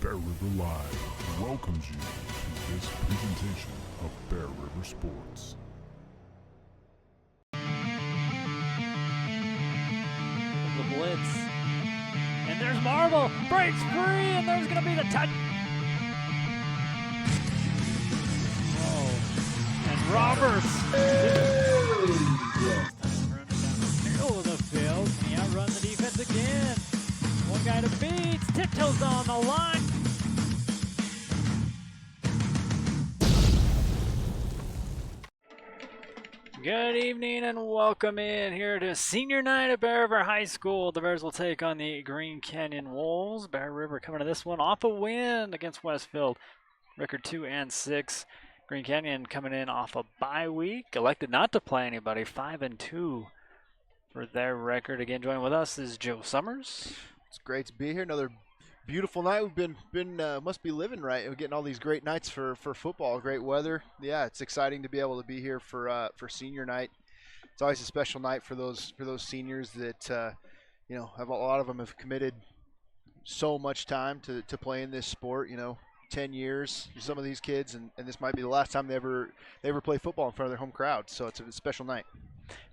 Bear River Live welcomes you to this presentation of Bear River Sports. The blitz. And there's Marble. Breaks free, and there's going to be the touch. Oh. And Roberts. Middle of the field. He outrun the defense again. One guy to beat. Tiptoes on the line. Good evening and welcome in here to senior night at Bear River High School. The Bears will take on the Green Canyon Wolves. Bear River coming to this one off a win against Westfield. Record 2-6. Green Canyon coming in off a bye week. Elected not to play anybody. 5-2 for their record. Again, joining with us is Joe Summers. It's great to be here. Another beautiful night. We've been must be living right. We're getting all these great nights for football. Great weather. Yeah, it's exciting to be able to be here for senior night. It's always a special night for those seniors that have a lot of them have committed so much time to play in this sport. 10 years. Some of these kids, and this might be the last time they ever play football in front of their home crowd. So it's a special night.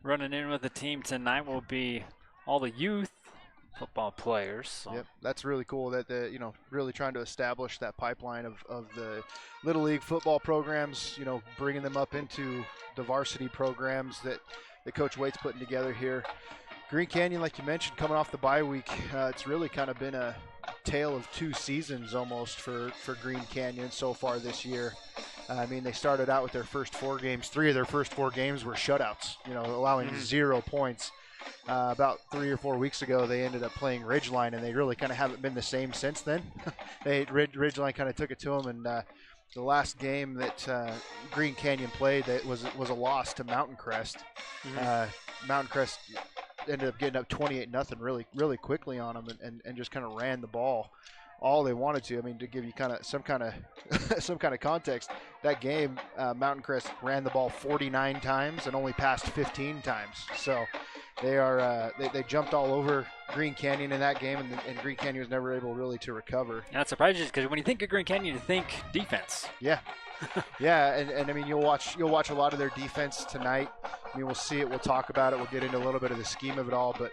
Running in with the team tonight will be all the youth football players. So. Yep, that's really cool that really trying to establish that pipeline of the Little League football programs, bringing them up into the varsity programs that Coach Waite's putting together here. Green Canyon, like you mentioned, coming off the bye week, it's really kind of been a tale of two seasons almost for Green Canyon so far this year. They started out with their first four games. Three of their first four games were shutouts, allowing 0 points. About 3 or 4 weeks ago, they ended up playing Ridgeline, and they really kind of haven't been the same since then. Ridgeline kind of took it to them, and the last game that Green Canyon played that was a loss to Mountain Crest. Mountain Crest ended up getting up 28-0 really quickly on them, and just kind of ran the ball all they wanted to. To give you some kind of context, that game Mountain Crest ran the ball 49 times and only passed 15 times. So they are they jumped all over Green Canyon in that game, and Green Canyon was never able really to recover. That surprises you because when you think of Green Canyon, you think defense. Yeah. Yeah, and you'll watch a lot of their defense tonight. We'll see it. We'll talk about it. We'll get into a little bit of the scheme of it all. But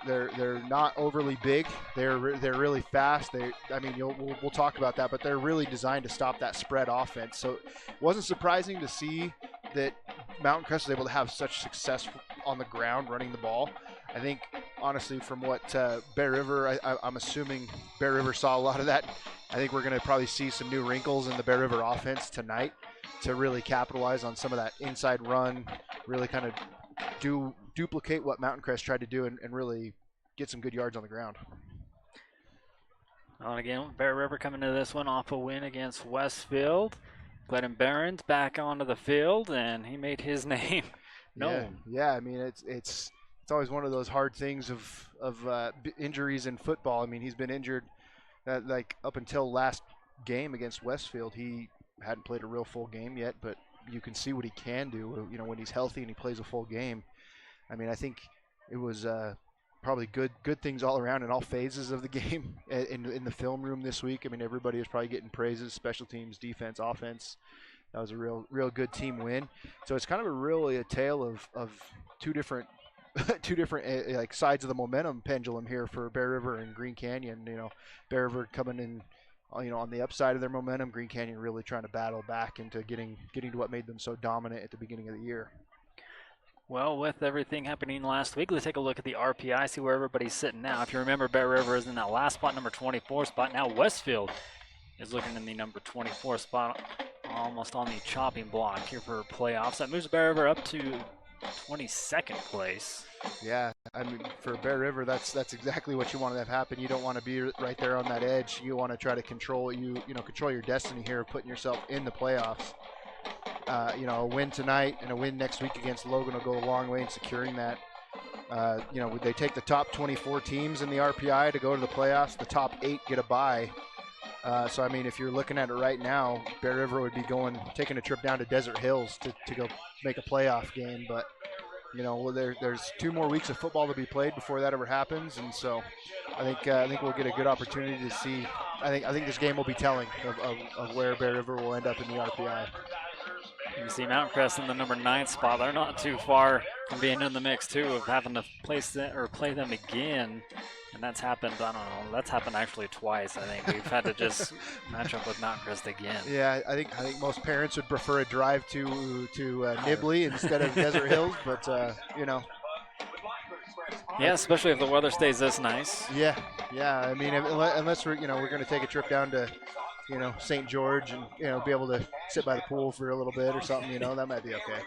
they're not overly big. They're really fast. We'll talk about that. But they're really designed to stop that spread offense. So it wasn't surprising to see that Mountain Crest was able to have such success on the ground running the ball. I think, honestly, from what Bear River, I'm assuming Bear River saw a lot of that. I think we're going to probably see some new wrinkles in the Bear River offense tonight to really capitalize on some of that inside run, really kind of duplicate what Mountain Crest tried to do and really get some good yards on the ground. And again, Bear River coming to this one off a win against Westfield. Glennon Barron's back onto the field, and he made his name known. Yeah. It's always one of those hard things of injuries in football. He's been injured up until last game against Westfield. He hadn't played a real full game yet, but you can see what he can do. When he's healthy and he plays a full game. I think it was probably good things all around in all phases of the game in the film room this week. Everybody was probably getting praises: special teams, defense, offense. That was a real good team win. So it's kind of really a tale of two different sides of the momentum pendulum here for Bear River and Green Canyon. Bear River coming in, on the upside of their momentum. Green Canyon really trying to battle back into getting to what made them so dominant at the beginning of the year. Well, with everything happening last week, let's take a look at the RPI, see where everybody's sitting now. If you remember, Bear River is in that last spot, number 24 spot. Now Westfield is looking in the number 24 spot, almost on the chopping block here for playoffs. That moves Bear River up to 22nd place. Yeah, for Bear River, that's exactly what you want to have happen. You don't want to be right there on that edge. You want to try to control your destiny here, putting yourself in the playoffs. A win tonight and a win next week against Logan will go a long way in securing that. They take the top 24 teams in the RPI to go to the playoffs. The top 8 get a bye. So if you're looking at it right now, Bear River would be taking a trip down to Desert Hills to go make a playoff game. But well, there's 2 more weeks of football to be played before that ever happens, and so I think we'll get a good opportunity to see. I think this game will be telling of where Bear River will end up in the RPI. You see Mount Crest in the number 9 spot. They're not too far from being in the mix too, of having to play them again. And that's happened, I don't know, that's happened actually twice. I think we've had to just match up with Mount Crest again. Yeah, I think most parents would prefer a drive to Nibley instead of Desert Hills, but Yeah, especially if the weather stays this nice. Yeah. I mean, unless we're going to take a trip down to St. George and be able to sit by the pool for a little bit or something, that might be okay.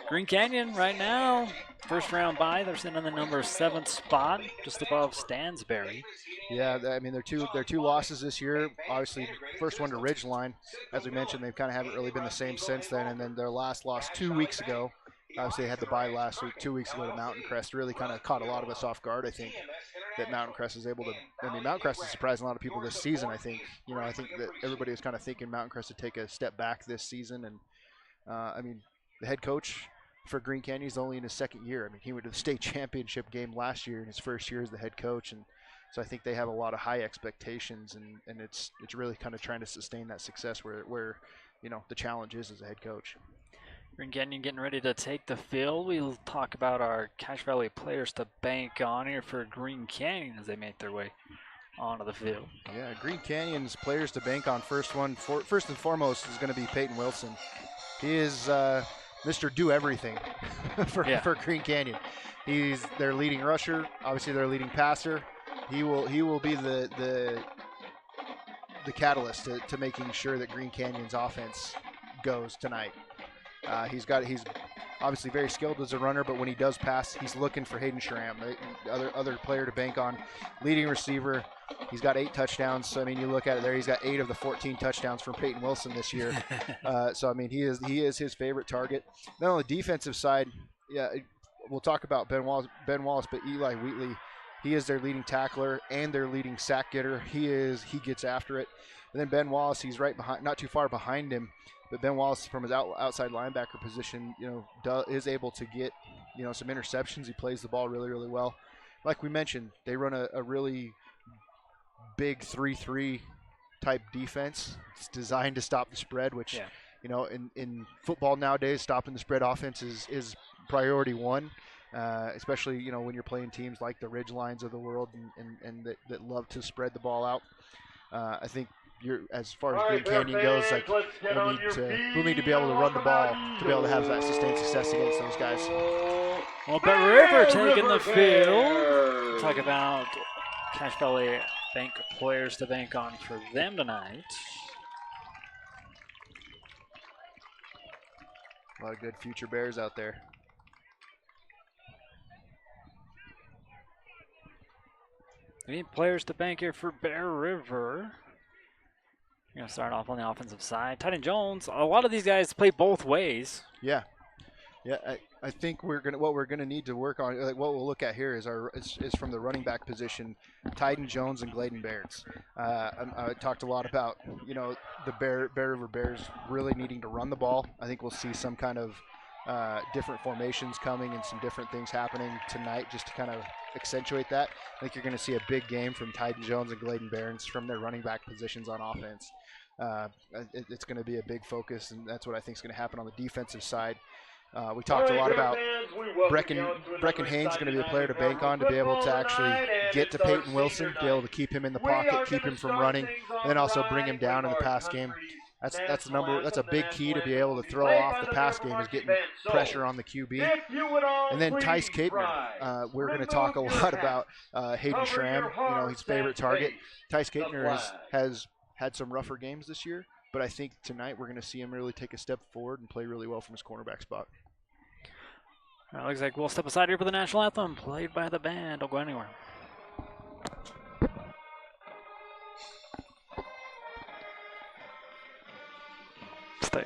Green Canyon right now, first round bye. They're sitting in the number 7 spot, just above Stansbury. Yeah, I mean, they're two losses this year. Obviously, first one to Ridgeline. As we mentioned, they kind of haven't really been the same since then. And then their last loss 2 weeks ago. Obviously, they had the bye last week, 2 weeks ago to Mountain Crest. Really kind of caught a lot of us off guard, I think, that Mountain Crest is able to. I mean, Mountain Crest has surprised a lot of people this season, I think. I think that everybody was kind of thinking Mountain Crest would take a step back this season. And, I mean, the head coach for Green Canyon is only in his second year. I mean, he went to the state championship game last year in his first year as the head coach. And so I think they have a lot of high expectations, and it's really kind of trying to sustain that success where the challenge is as a head coach. Green Canyon getting ready to take the field. We'll talk about our Cache Valley players to bank on here for Green Canyon as they make their way onto the field. Yeah, Green Canyon's players to bank on. First and foremost is going to be Peyton Wilson. He is Mr. Do Everything for Green Canyon. He's their leading rusher, obviously their leading passer. He will be the catalyst to making sure that Green Canyon's offense goes tonight. He's obviously very skilled as a runner, but when he does pass, he's looking for Hayden Schramm, the other player to bank on. Leading receiver, he's got 8 touchdowns. So I mean, you look at it there, he's got 8 of the 14 touchdowns from Peyton Wilson this year. So I mean, he is his favorite target. Then on the defensive side, yeah, we'll talk about Ben Wallace, but Eli Wheatley, he is their leading tackler and their leading sack getter. He gets after it. And then Ben Wallace, he's right behind, not too far behind him. But Ben Wallace, from his outside linebacker position, is able to get, some interceptions. He plays the ball really, really well. Like we mentioned, they run a really big 3-3 type defense. It's designed to stop the spread, which, in football nowadays, stopping the spread offense is priority one. Especially, when you're playing teams like the Ridgelines of the world and that love to spread the ball out. I think as far as Green Canyon goes, like we'll need to be able to run the ball to be able to have that sustained success against those guys. Well, Bear River taking the field. Talk about Cache Valley Bank players to bank on for them tonight. A lot of good future Bears out there. We need players to bank here for Bear River. We're going to start off on the offensive side. Titan Jones, a lot of these guys play both ways. Yeah. I think what we're gonna need to work on, like what we'll look at here, is from the running back position, Titan Jones and Gladen Bairds. I talked a lot about the Bear River Bears really needing to run the ball. I think we'll see some kind of different formations coming and some different things happening tonight just to kind of accentuate that. I think you're going to see a big game from Titan Jones and Gladen Bairds from their running back positions on offense. It's going to be a big focus, and that's what I think is going to happen on the defensive side. We talked a lot about Brecken Haynes is going to be a player to bank on to be able to actually get to Peyton Wilson, be able to keep him in the pocket, keep him from running, and then also bring him down in the pass game. That's a big key to be able to throw off the pass game, is getting pressure on the QB. And then Tice Capner, we're going to talk a lot about Hayden Schramm, his favorite target. Tice Capner has had some rougher games this year, but I think tonight we're going to see him really take a step forward and play really well from his cornerback spot. Looks like we'll step aside here for the national anthem played by the band. Don't go anywhere. Stay.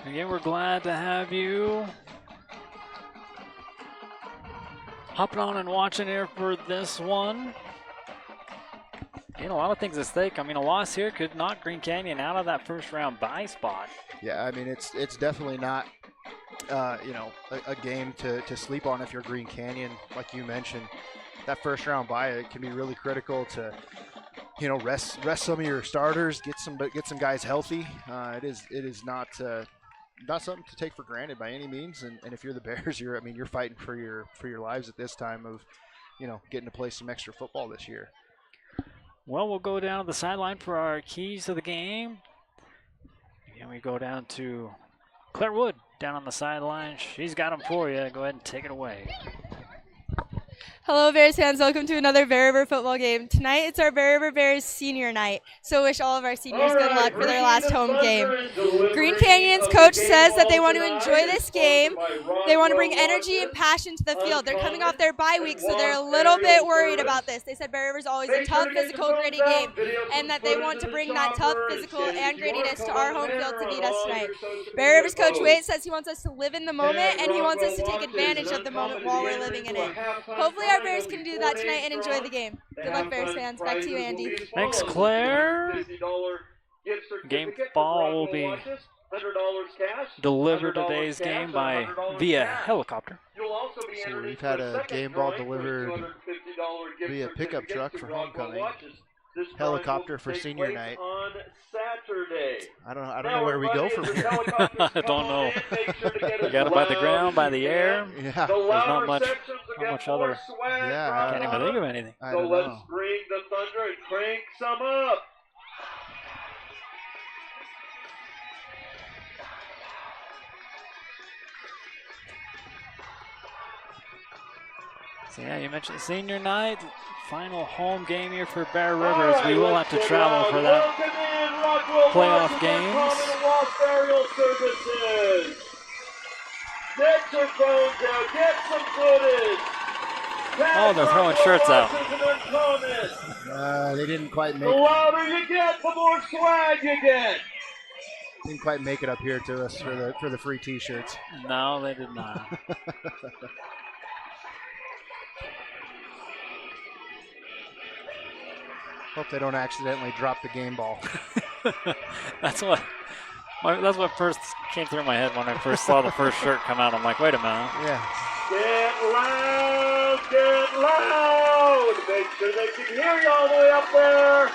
Again, we're glad to have you hopping on and watching here for this one. A lot of things at stake. I mean, a loss here could knock Green Canyon out of that first round bye spot. Yeah, I mean, it's definitely not, a game to sleep on if you're Green Canyon. Like you mentioned, that first round bye, it can be really critical to, rest some of your starters, get some guys healthy. It is not something to take for granted by any means. And if you're the Bears, you're fighting for your lives at this time of, getting to play some extra football this year. Well, we'll go down to the sideline for our keys to the game. And we go down to Claire Wood down on the sideline. She's got them for you. Go ahead and take it away. Hello, Bears fans. Welcome to another Bear River football game. Tonight, it's our Bear River Bears senior night, so wish all of our seniors good luck for their last home game. Green Canyon's coach says that they want to enjoy this game. They want to bring energy and passion to the field. They're coming off their bye week, so they're a little bit worried about this. They said Bear River's always a tough, physical, gritty game, and that they want to bring that tough, physical, and grittiness to our home field to beat us tonight. Bear River's coach Wade says he wants us to live in the moment, and he wants us to take advantage of the moment while we're living in it. Hopefully our Bears can do that tonight and enjoy the game. Good luck, Bears fans. Back to you, Andy. Thanks, Claire. Game ball will be delivered today's game via helicopter. So we've had a game ball delivered via pickup truck for homecoming, helicopter for senior night. I don't know where we go from here. I don't know. You got it by the ground, by the air. Yeah. There's not much other. Yeah. I can't even think of anything. I don't let's know. bring the thunder and crank some up. So yeah, you mentioned senior night, final home game here for Bear Rivers. We will have to travel for that playoff games. Get your phones out, get some footage. Oh, they're throwing shirts out. They didn't quite The make louder you get, the more swag you get. didn't quite make it up here to us for the free T-shirts. No, they did not. Hope they don't accidentally drop the game ball. That's what first came through my head when I first saw the first shirt come out. I'm like, wait a minute. Yeah. Get loud, get loud. Make sure they can hear you all the way up there.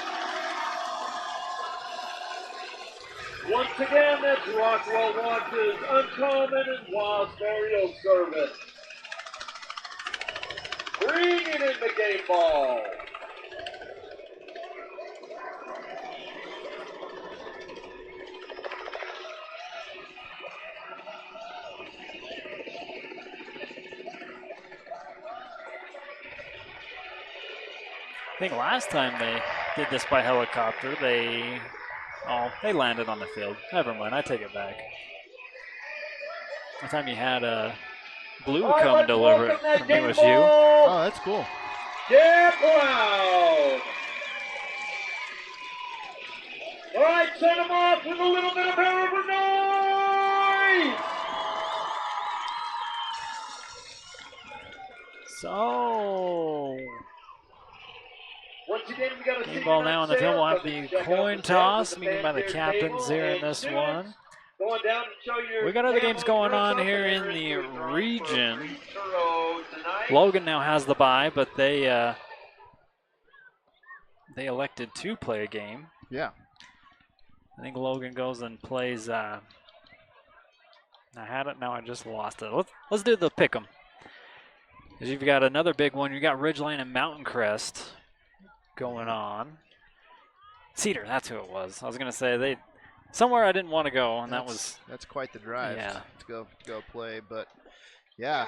Once again, that's Rockwell Watches Uncommon and Wasp Aerial Service. Bringing in the game ball. I think last time they did this by helicopter, they landed on the field. Never mind, I take it back. One time you had a Blue come deliver it from USU. Oh, that's cool. Get loud. All right, send them off with a little bit of Bear River noise. So, Once again, we got a game ball now on the field. We'll have the coin toss, meaning by the captains here in this one. Going down to show your We got other games going on here in the region. Logan now has the bye, but they elected to play a game. Yeah. I think Logan goes and plays. I had it, now I just lost it. Let's do the pick 'em. Because you've got another big one. You got Ridgeline and Mountain Crest going on. Cedar, that's who it was. I was gonna say somewhere I didn't want to go, and that's quite the drive. Yeah. To go play, but yeah.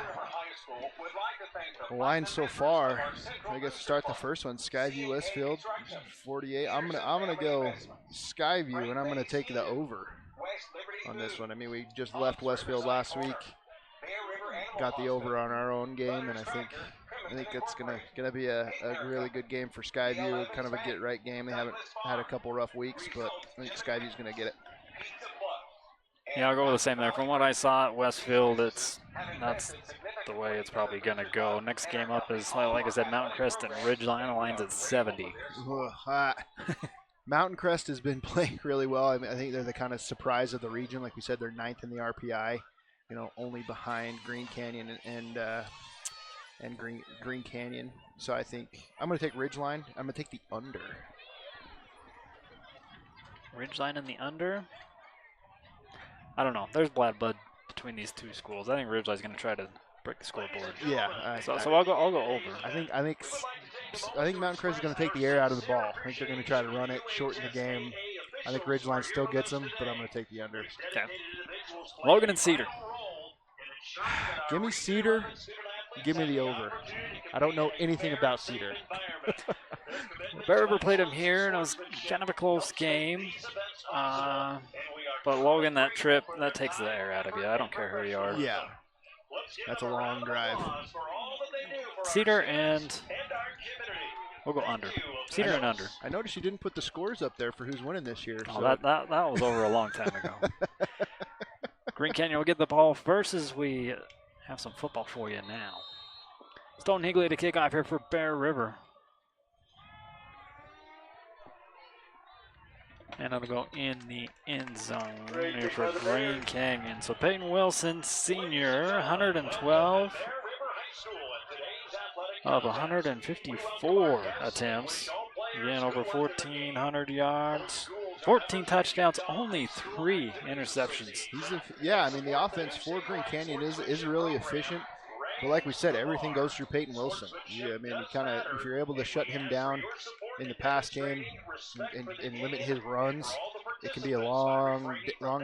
The line so far, I guess to start the first one, Skyview Westfield 48. I'm gonna go Skyview, and I'm gonna take the over. on this one. I mean, we just left Westfield last week, got the over on our own game, and I think it's gonna be a really good game for Skyview. Kind of a get right game. They haven't had a couple rough weeks, but I think Skyview's gonna get it. Yeah, I'll go with the same there. From what I saw at Westfield, that's the way it's probably going to go. Next game up is, like I said, Mountain Crest and Ridgeline. The line's at 70. Mountain Crest has been playing really well. I mean, I think they're the kind of surprise of the region. Like we said, they're 9th in the RPI, only behind Green Canyon and Green Canyon. So I think I'm going to take Ridgeline. I'm going to take the under. Ridgeline and the under? I don't know. There's bad blood between these two schools. I think Ridgeline's going to try to break the scoreboard. Yeah. So I'll go over. I think Mountain Crest is going to take the air out of the ball. I think they're going to try to run it, shorten the game. I think Ridgeline still gets them, but I'm going to take the under. Okay. Logan and Cedar. Give me Cedar. Give me the over. I don't know anything about Cedar. Bear River played him here, and it was kind of a close game. But Logan, that trip, that takes the air out of you. I don't care who you are. Yeah. That's a long drive. Cedar and we'll go under. Cedar and under. I noticed you didn't put the scores up there for who's winning this year. Oh, that was over a long time ago. Green Canyon will get the ball first as we have some football for you now. Stone Higley to kick off here for Bear River. And it'll go in the end zone here for Green Canyon. So Peyton Wilson, senior, 112 of 154 attempts. Again, over 1,400 yards, 14 touchdowns, only 3 interceptions. I mean, the offense for Green Canyon is really efficient. But like we said, everything goes through Peyton Wilson. Yeah, I mean, if you're able to shut him down in the pass game and limit his runs, it can be a long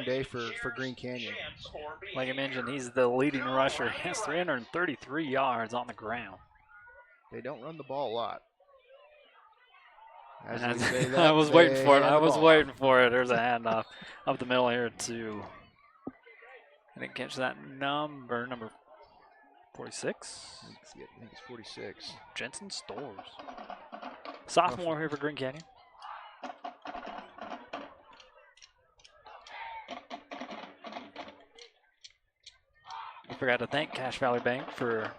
day for Green Canyon. Like I mentioned, he's the leading rusher. He has 333 yards on the ground. They don't run the ball a lot. I was waiting for it. There's a handoff up the middle here to, I didn't catch that number 46? I think it's 46. Jensen Stores. Sophomore here for Green Canyon. We forgot to thank Cache Valley Bank for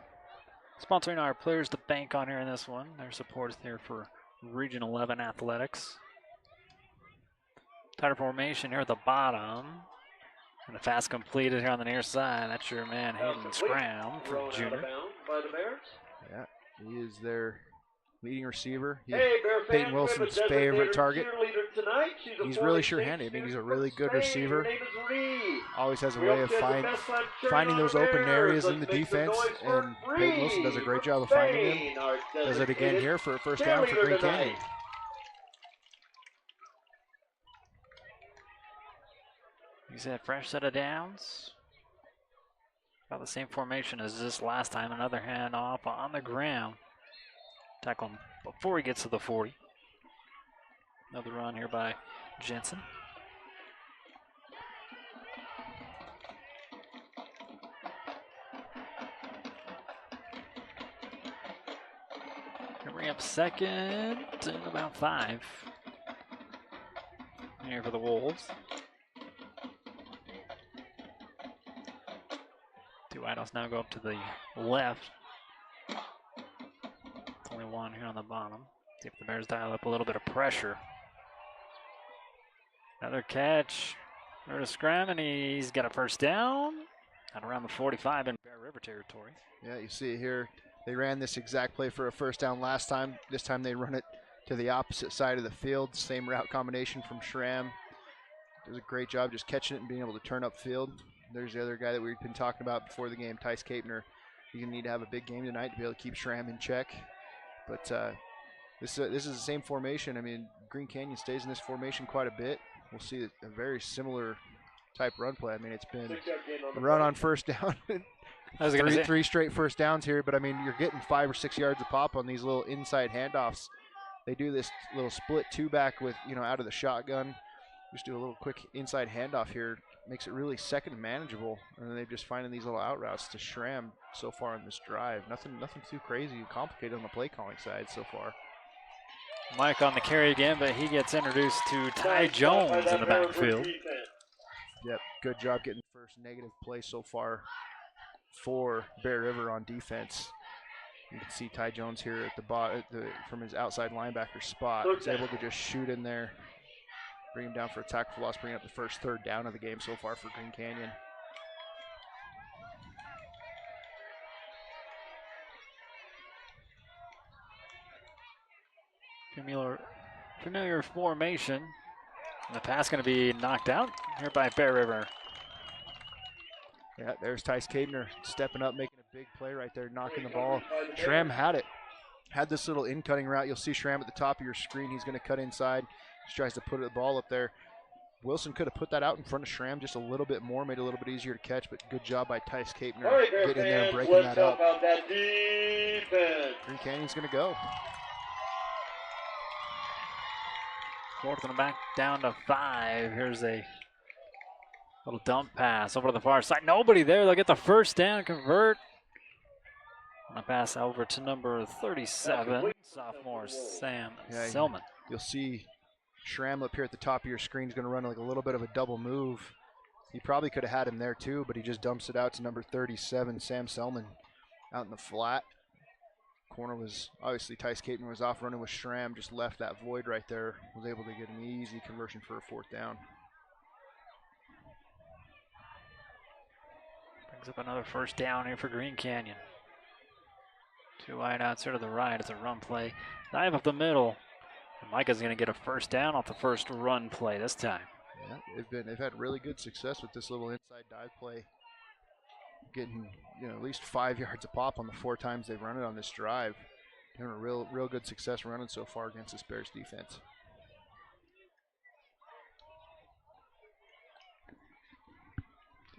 sponsoring our players to bank on here in this one. Their support is there for Region 11 athletics. Tighter formation here at the bottom. And a fast completed here on the near side. That's your man Hayden Scram from junior. Yeah, he is their leading receiver. He's Peyton Wilson's favorite target. He's really sure-handed. I mean, he's a really good receiver. Always has a way of finding those open areas in the defense, and Peyton Wilson does a great job of finding them. Does it again here for a first down for Green Canyon. He's had a fresh set of downs. About the same formation as this last time. Another handoff on the ground. Tackle him before he gets to the 40. Another run here by Jensen. Gonna bring up second and about 5. Here for the Wolves. Two wideouts now go up to the left. Only one here on the bottom. See if the Bears dial up a little bit of pressure. Another catch. There's Scram, and he's got a first down. At around the 45 in Bear River territory. Yeah, you see it here. They ran this exact play for a first down last time. This time they run it to the opposite side of the field. Same route combination from Schramm. Does a great job just catching it and being able to turn upfield. There's the other guy that we've been talking about before the game, Tice Capner. He's going to need to have a big game tonight to be able to keep Schramm in check. But this is the same formation. I mean, Green Canyon stays in this formation quite a bit. We'll see a very similar type run play. I mean, it's been a run on first down. Three straight first downs here, but I mean, you're getting 5 or 6 yards a pop on these little inside handoffs. They do this little split 2-back with, out of the shotgun. Just do a little quick inside handoff here. Makes it really second and manageable. And then they're just finding these little out routes to Schramm so far in this drive. Nothing too crazy and complicated on the play calling side so far. Mike on the carry again, but he gets introduced to Ty Jones in the backfield. Yep, good job getting the first negative play so far for Bear River on defense. You can see Ty Jones here at the bottom from his outside linebacker spot. He's able to just shoot in there, bring him down for a tackle for loss, bring up the first third down of the game so far for Green Canyon. Familiar formation. And the pass going to be knocked out here by Bear River. Yeah, there's Tice Kabner stepping up, making a big play right there, knocking the ball. Schramm had it. Had this little in-cutting route. You'll see Schramm at the top of your screen. He's going to cut inside. Just tries to put the ball up there. Wilson could have put that out in front of Schramm just a little bit more, made it a little bit easier to catch, but good job by Tice Kabner getting in there and breaking that up. Green Canyon's going to go. 4th and back down to 5. Here's a little dump pass over to the far side. Nobody there. They'll get the first down, convert. And a pass over to number 37, sophomore Sam Selman. You'll see Schramm up here at the top of your screen is going to run like a little bit of a double move. He probably could have had him there too, but he just dumps it out to number 37, Sam Selman, out in the flat. Corner was obviously Tice Caton was off running with Schramm, just left that void right there. Was able to get an easy conversion for a 4th down. Brings up another first down here for Green Canyon. 2 wide outside to the right. It's a run play. Dive up the middle. And Micah's going to get a first down off the first run play this time. Yeah, they've had really good success with this little inside dive play. Getting at least 5 yards a pop on the 4 times they've run it on this drive. Having a real good success running so far against this Bears defense.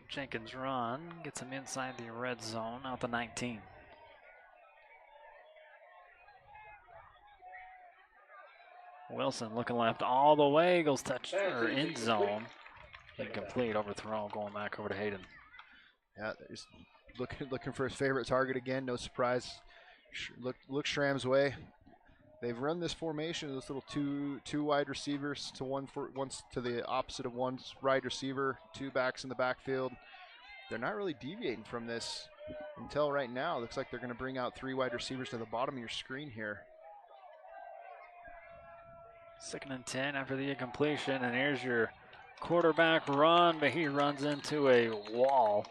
Jenkins run gets him inside the red zone out the 19. Wilson looking left all the way, goes touch or end zone. Incomplete, overthrown, going back over to Hayden. Yeah, he's looking for his favorite target again. No surprise. Look Schramm's way. They've run this formation, this little two wide receivers to one's to the opposite of one's wide receiver, 2 backs in the backfield. They're not really deviating from this until right now. Looks like they're going to bring out 3 wide receivers to the bottom of your screen here. 2nd and 10 after the incompletion, and here's your quarterback run, but he runs into a wall.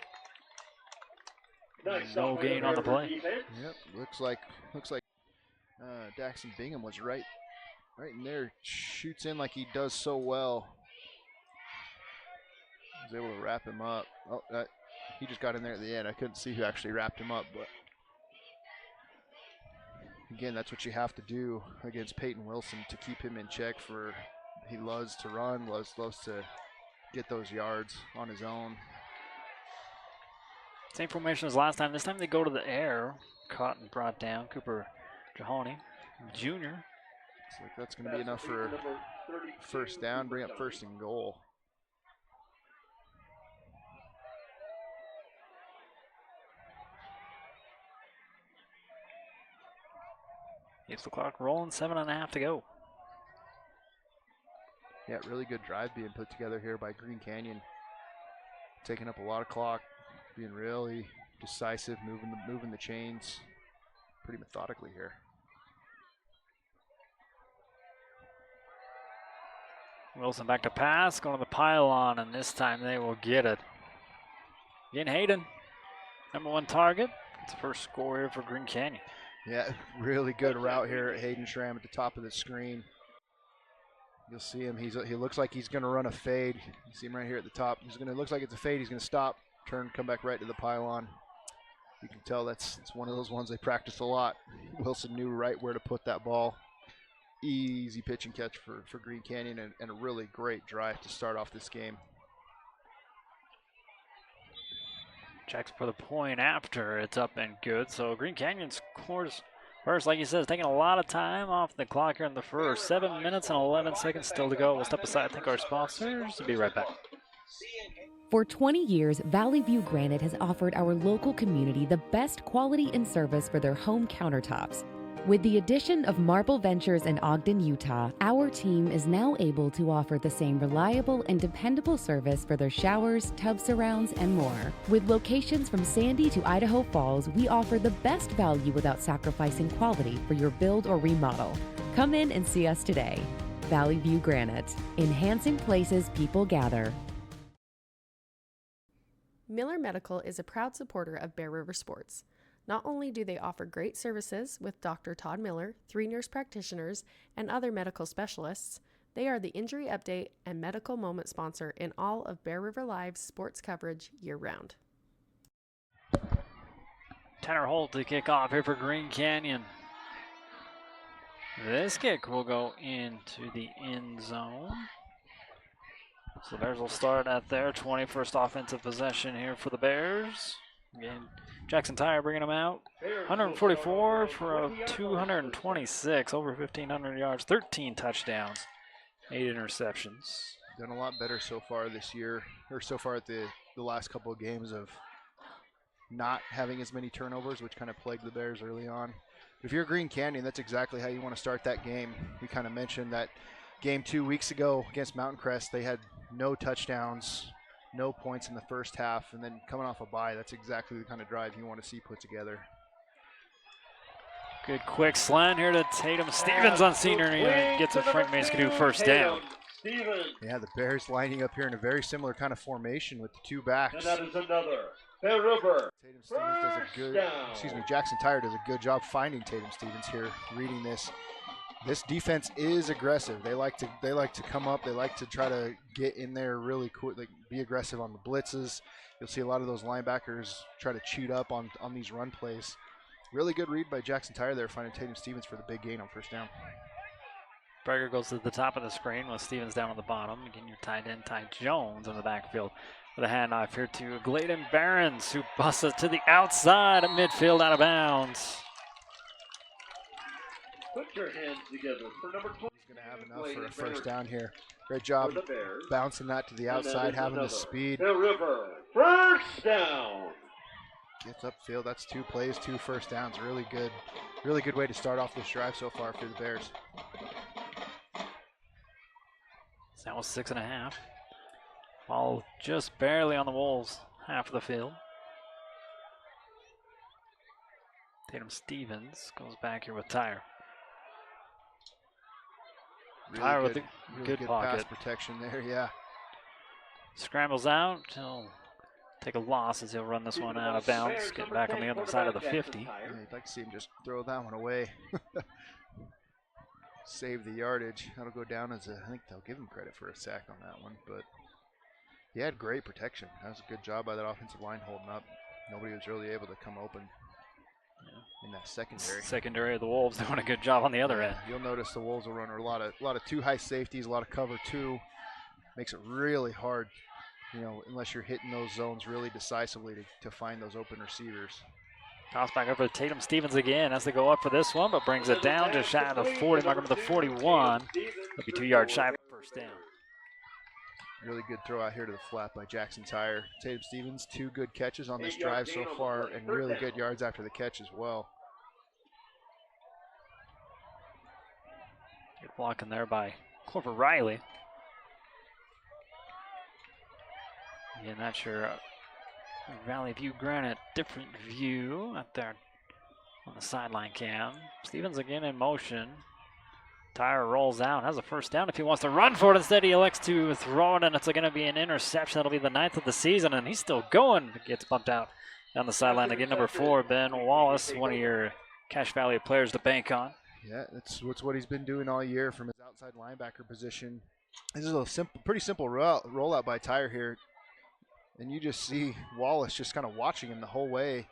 No gain on the play. Yep, looks like Daxton Bingham was right in there. Shoots in like he does so well. Was able to wrap him up. Oh, he just got in there at the end. I couldn't see who actually wrapped him up, but again, that's what you have to do against Peyton Wilson to keep him in check. He loves to run, loves to get those yards on his own. Same formation as last time. This time they go to the air. Caught and brought down. Cooper Jahoney Jr. Looks like that's going to be enough for first down. Bring up 1st and goal. Keeps the clock rolling. 7.5 to go. Yeah, really good drive being put together here by Green Canyon. Taking up a lot of clock. Being really decisive, moving the chains pretty methodically here. Wilson back to pass, going to the pylon, and this time they will get it. Again, Hayden, number 1 target. It's the first score here for Green Canyon. Yeah, really good route here at Hayden Schramm at the top of the screen. You'll see him. He looks like he's going to run a fade. You see him right here at the top. Looks like it's a fade. He's going to stop. Turn, come back right to the pylon. You can tell it's one of those ones they practice a lot. Wilson knew right where to put that ball. Easy pitch and catch for Green Canyon, and a really great drive to start off this game. Checks for the point after. It's up and good. So Green Canyon scores First, like you said, taking a lot of time off the clock here in the first. 7 minutes and 11 seconds still to go. We'll step aside, thank our sponsors, and be right back. For 20 years, Valley View Granite has offered our local community the best quality and service for their home countertops. With the addition of Marble Ventures in Ogden, Utah, our team is now able to offer the same reliable and dependable service for their showers, tub surrounds, and more. With locations from Sandy to Idaho Falls, we offer the best value without sacrificing quality for your build or remodel. Come in and see us today. Valley View Granite, enhancing places people gather. Miller Medical is a proud supporter of Bear River Sports. Not only do they offer great services with Dr. Todd Miller, 3 nurse practitioners, and other medical specialists, they are the injury update and medical moment sponsor in all of Bear River Live's sports coverage year-round. Tanner Holt to kick off here for Green Canyon. This kick will go into the end zone. So the Bears will start at their 21st offensive possession here for the Bears. Again, Jackson Tire bringing them out. 144 for a 226, over 1,500 yards, 13 touchdowns, 8 interceptions. Done a lot better so far this year, or so far at the last couple of games of not having as many turnovers, which kind of plagued the Bears early on. But if you're Green Canyon, that's exactly how you want to start that game. We kind of mentioned that game 2 weeks ago against Mountain Crest, they had no touchdowns, no points in the first half, and then coming off a bye, that's exactly the kind of drive you want to see put together. Good quick slant here to Tatum Stevens on senior. He gets a Frank Maskadoo first down. Yeah, the Bears lining up here in a very similar kind of formation with the 2 backs. And that is another Bear River. Tatum Stevens does a good, Jackson Tire does a good job finding Tatum Stevens here, reading this. This defense is aggressive. They like to come up. They like to try to get in there really quick, like be aggressive on the blitzes. You'll see a lot of those linebackers try to cheat up on these run plays. Really good read by Jackson Tire there, finding Tatum Stevens for the big gain on first down. Berger goes to the top of the screen with Stevens down on the bottom. Again, your tight end, Ty Jones, in the backfield with a handoff here to Gladen Barons, who busts it to the outside of midfield, out of bounds. Put your hands together for number 20. He's going to have enough for a first down here. Great job bouncing that to the outside, having the speed. Bear River, first down. Gets upfield. That's 2 plays, 2 first downs. Really good way to start off this drive so far for the Bears. So that was 6.5. Ball just barely on the Wolves' half of the field. Tatum Stevens goes back here with Tire. Tire with a good pocket. Pass protection there, yeah. Scrambles out. He'll take a loss as he'll run this one out of bounds. Get back on the other side of the 50. Yeah, you'd like to see him just throw that one away. Save the yardage. That'll go down as I think they'll give him credit for a sack on that one, but he had great protection. That was a good job by that offensive line holding up. Nobody was really able to come open in that secondary. Secondary of the Wolves doing a good job on the other end. You'll notice the Wolves will run a lot of 2 high safeties, a lot of cover 2. Makes it really hard, unless you're hitting those zones really decisively to find those open receivers. Toss back over to Tatum Stevens again as they go up for this one, but brings it down just shy of the 40, mark of the 41. It'll be 2 yards shy of the first down. Really good throw out here to the flat by Jackson Tire. Tatum Stevens, 2 good catches on this drive so far, and really good yards after the catch as well. Good blocking there by Clover Riley. Again, that's your Valley View Granite different view up there on the sideline cam. Stevens again in motion. Tire rolls out, has a first down if he wants to run for it. Instead, he elects to throw it, and it's going to be an interception. That'll be the 9th of the season, and he's still going. Gets bumped out down the sideline. Again, number 4, Ben Wallace, one of your Cache Valley players to bank on. Yeah, that's what he's been doing all year from his outside linebacker position. This is a pretty simple rollout by Tire here. And you just see Wallace just kind of watching him the whole way.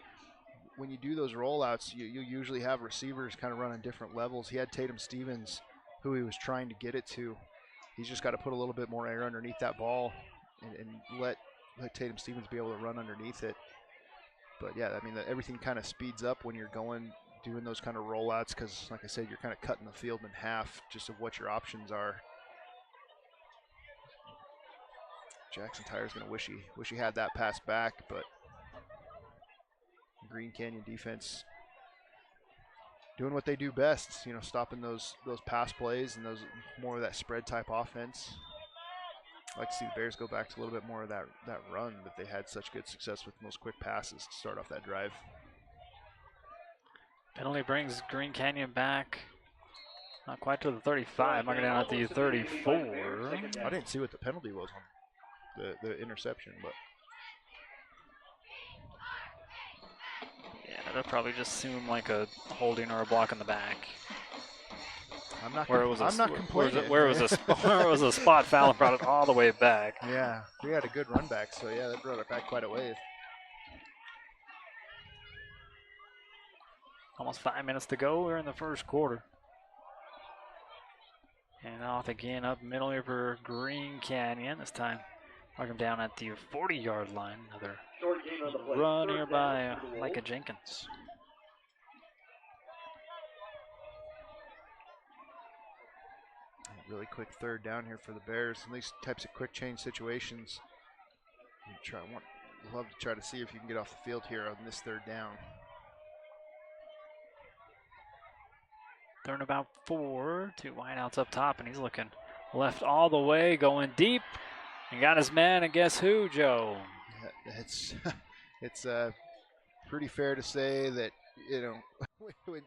When you do those rollouts, you usually have receivers kind of run on different levels. He had Tatum Stevens, who he was trying to get it to. He's just got to put a little bit more air underneath that ball and let Tatum Stevens be able to run underneath it. But yeah, I mean, everything kind of speeds up when you're going doing those kind of rollouts because, like I said, you're kind of cutting the field in half just of what your options are. Jackson Tyre's going to wish he had that pass back, but Green Canyon defense doing what they do best, stopping those pass plays and those more of that spread type offense. I'd like to see the Bears go back to a little bit more of that run that they had such good success with, those quick passes to start off that drive. Penalty brings Green Canyon back. Not quite to the 35, marking down at the 34. I didn't see what the penalty was on the interception, but yeah, that'll probably just assume like a holding or a block in the back. I'm not Where complaining. it was a spot foul and brought it all the way back. Yeah, we had a good run back, so yeah, that brought it back quite a ways. Almost 5 minutes to go. We're in the first quarter. And off again up middle here for Green Canyon. This time, mark him down at the 40-yard line. Another run here by Micah Jenkins. Really quick third down here for the Bears. In these types of quick change situations, love to try to see if you can get off the field here on this third down. Third and about 4. 2 wideouts up top, and he's looking left all the way, going deep. And got his man, and guess who, Joe? It's pretty fair to say that,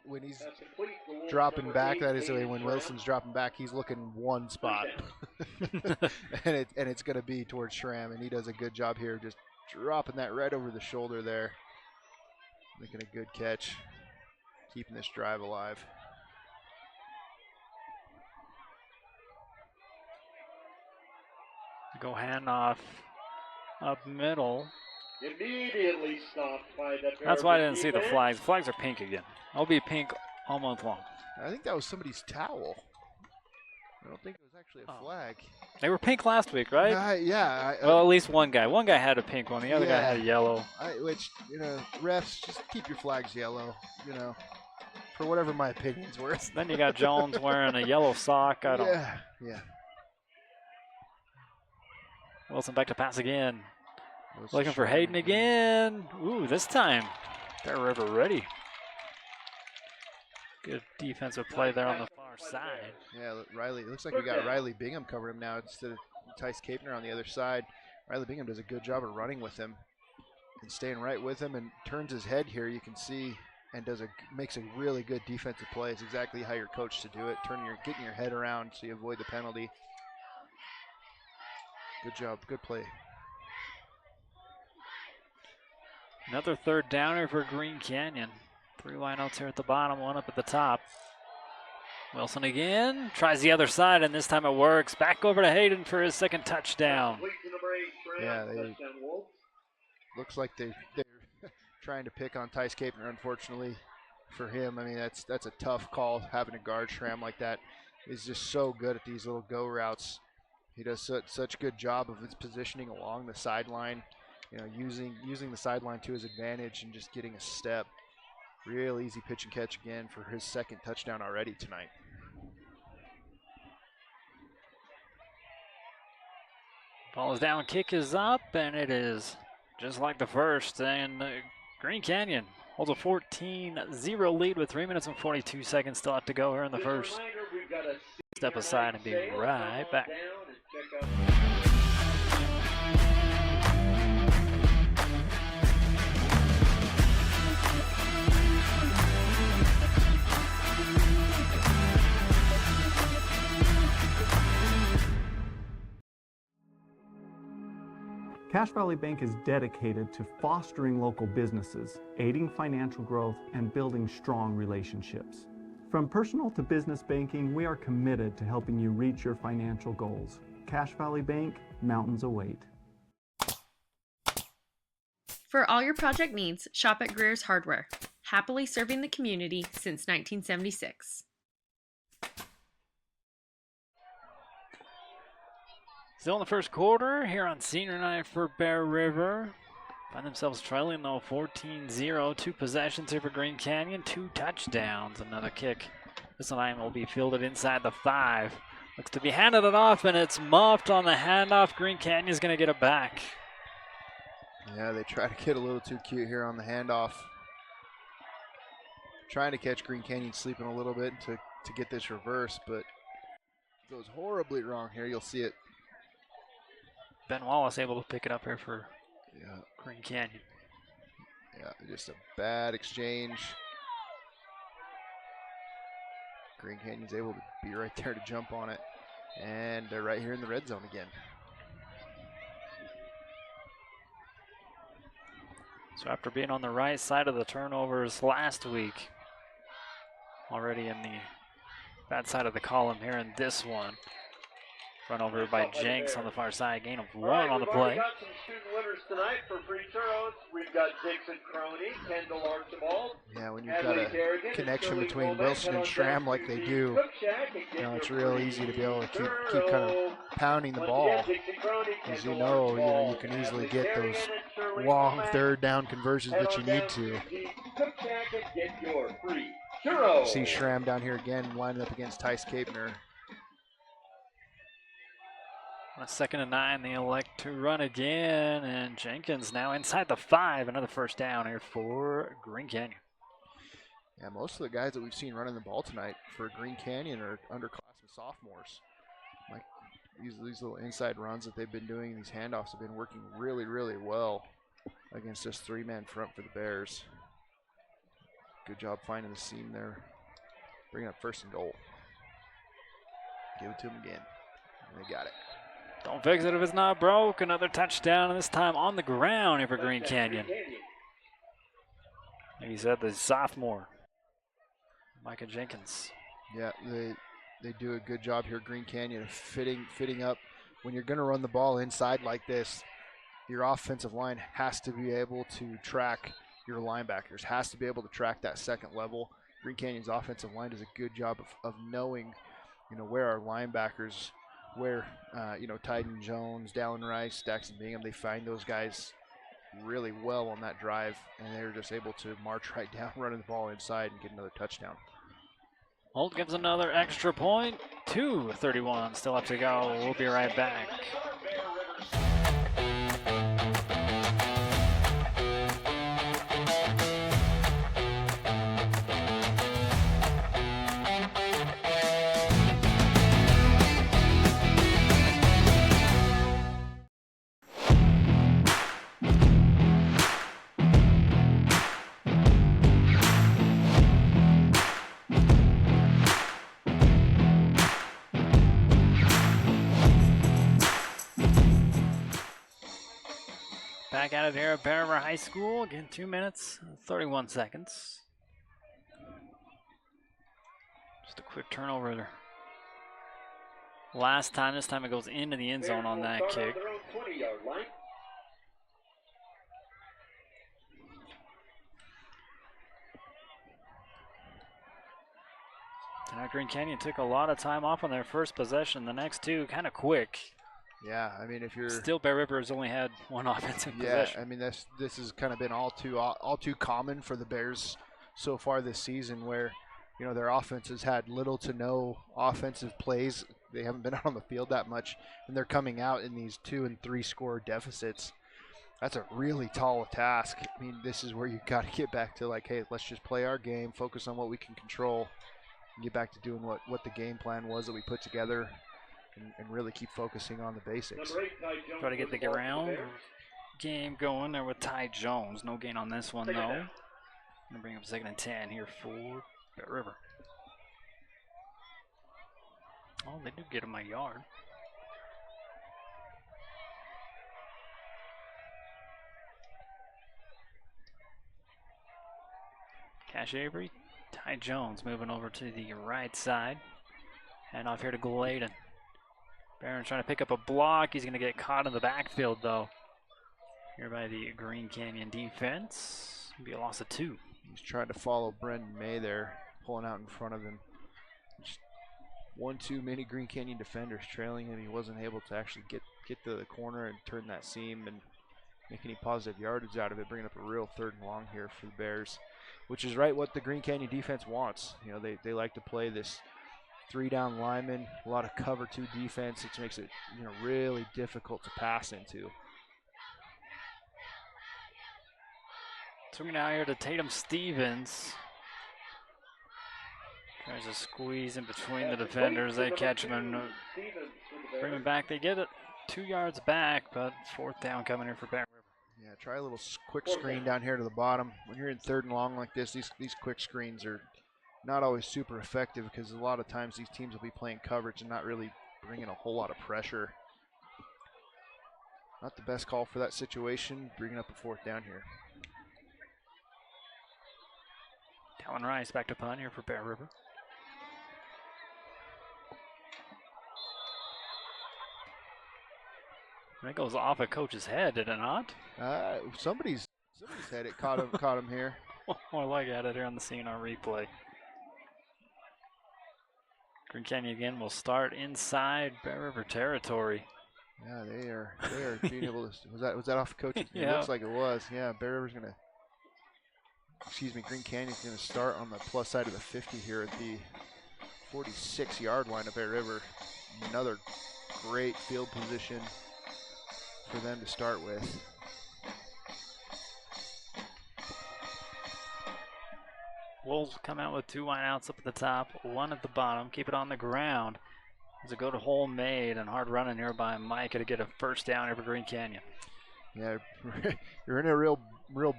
when he's dropping back, that is when Wilson's dropping back, he's looking one spot. and it's going to be towards Schramm, and he does a good job here just dropping that right over the shoulder there. Making a good catch, keeping this drive alive. Go handoff up middle. Immediately stopped by the Bears. That's why I didn't see the flags. Flags are pink again. I'll be pink all month long. I think that was somebody's towel. I don't think it was actually a flag. They were pink last week, right? Yeah. Well, at least one guy. One guy had a pink one. The other guy had a yellow. Refs, just keep your flags yellow, for whatever my opinion's worth. Then you got Jones wearing a yellow sock. Yeah. Wilson back to pass again. Looking for Hayden again. Ooh, this time Bear River ready. Good defensive play there on the far side. Yeah, Riley. It looks like we got Riley Bingham covering him now instead of Tice Capner on the other side. Riley Bingham does a good job of running with him and staying right with him, and turns his head here. You can see, and makes a really good defensive play. It's exactly how you're coached to do it. Getting your head around so you avoid the penalty. Good job. Good play. Another third downer for Green Canyon. 3 lineouts here at the bottom, 1 up at the top. Wilson again, tries the other side, and this time it works. Back over to Hayden for his second touchdown. Yeah, looks like they're trying to pick on Tice Capner, unfortunately for him. I mean, that's a tough call, having to guard Schramm like that. He's just so good at these little go routes. He does such a good job of his positioning along the sideline, using the sideline to his advantage and just getting a step. Real easy pitch and catch again for his second touchdown already tonight. Ball is down, kick is up, and it is just like the first. And Green Canyon holds a 14-0 lead with 3 minutes and 42 seconds still have to go here in the first. Step aside and be right back. Cache Valley Bank is dedicated to fostering local businesses, aiding financial growth, and building strong relationships. From personal to business banking, we are committed to helping you reach your financial goals. Cache Valley Bank, mountains await. For all your project needs, shop at Greer's Hardware. Happily serving the community since 1976. Still in the first quarter here on Senior Night for Bear River. Find themselves trailing though 14-0. 2 possessions here for Green Canyon, 2 touchdowns. Another kick. This line will be fielded inside the 5. Looks to be handed it off, and it's muffed on the handoff. Green Canyon's going to get it back. Yeah, they try to get a little too cute here on the handoff. Trying to catch Green Canyon sleeping a little bit to get this reverse, but it goes horribly wrong here. You'll see it. Ben Wallace able to pick it up here for Yeah, Green Canyon. yeah, just a bad exchange. Green Canyon's able to be right there to jump on it, and they're right here in the red zone again. So after being on the right side of the turnovers last week, already in the bad side of the column here in this one. Run over by Jenks on the far side, gain of 1 on the play. We've got some student winners tonight for free churros. We've got Dixon Crony, Kendall Archibald. Yeah, when you've got a connection between Wilson and Schramm like they do, you know, it's real easy to be able to keep kind of pounding the ball. As you know, you can easily get those long third down conversions that you need to. See Schramm down here again, lining up against Tice Capner. On a 2nd and 9, they elect to run again, and Jenkins now inside the 5. Another first down here for Green Canyon. Yeah, most of the guys that we've seen running the ball tonight for Green Canyon are underclassmen sophomores. Like these little inside runs that they've been doing, these handoffs have been working really, really well against this 3-man front for the Bears. Good job finding the seam there. Bringing up 1st and goal. Give it to them again. And they got it. Don't fix it if it's not broke. Another touchdown, and this time on the ground here for Green Canyon. Like he said, the sophomore, Micah Jenkins. Yeah, they do a good job here, Green Canyon, of fitting up. When you're going to run the ball inside like this, your offensive line has to be able to track your linebackers, has to be able to track that second level. Green Canyon's offensive line does a good job of knowing, you know, where our linebackers, where, you know, Tyden Jones, Dallin Rice, Daxton Bingham, they find those guys really well on that drive, and they're just able to march right down, running the ball inside and get another touchdown. Holt gives another extra point. 2:31 still up to go. We'll be right back. Back at it here at Bear River High School. Again, 2 minutes, 31 seconds. Just a quick turnover there. Last time, this time it goes into the end zone on that kick. Tonight, Green Canyon took a lot of time off on their first possession. The next 2 kind of quick. Yeah, I mean, if you're still, Bear River has only had 1 offensive yeah, possession. I mean, this has kind of been all too common for the Bears so far this season, where, you know, their offense has had little to no offensive plays. They haven't been out on the field that much, and they're coming out in these 2 and 3 score deficits. That's a really tall task. I mean, this is where you've got to get back to, like, hey, let's just play our game, focus on what we can control, and get back to doing what the game plan was that we put together. And really keep focusing on the basics. Try to get the ground game going there with Ty Jones. No gain on this one, though. Going to bring up 2nd and 10 here for Bear River. Oh, they do get him a yard. Cash Avery, Ty Jones moving over to the right side. Hand off here to Gladen. Barron trying to pick up a block. He's going to get caught in the backfield, though. Here by the Green Canyon defense. It'll be a loss of 2. He's trying to follow Brendan May there, pulling out in front of him. Just 1 too many Green Canyon defenders trailing him. He wasn't able to actually get to the corner and turn that seam and make any positive yardage out of it, bringing up a real 3rd and long here for the Bears, which is right what the Green Canyon defense wants. You know, they like to play this 3-down lineman, a lot of cover 2 defense, which makes it, you know, really difficult to pass into. Swinging out here to Tatum Stevens. Tries to squeeze in between the defenders. They catch him and bring him back. They get it 2 yards back, but 4th down coming here for Bear River. Yeah, try a little quick screen down here to the bottom. When you're in 3rd and long like this, these quick screens are not always super effective because a lot of times these teams will be playing coverage and not really bringing a whole lot of pressure. Not the best call for that situation, bringing up a 4th down here. Talon Rice back to punt here for Bear River. That goes off a coach's head, did it not? Somebody's head it caught him here. More like at it here on the scene on replay. Green Canyon again will start inside Bear River territory. Yeah, they are being able to. Was that off coach? Yeah. It looks like it was. Yeah, Bear River's gonna. Green Canyon's gonna start on the plus side of the 50 here at the 46-yard line of Bear River. Another great field position for them to start with. Wolves come out with 2 wideouts up at the top, 1 at the bottom. Keep it on the ground. There's a go to hole made and hard running here by Micah to get a 1st down here for Green Canyon. Yeah, you're in a real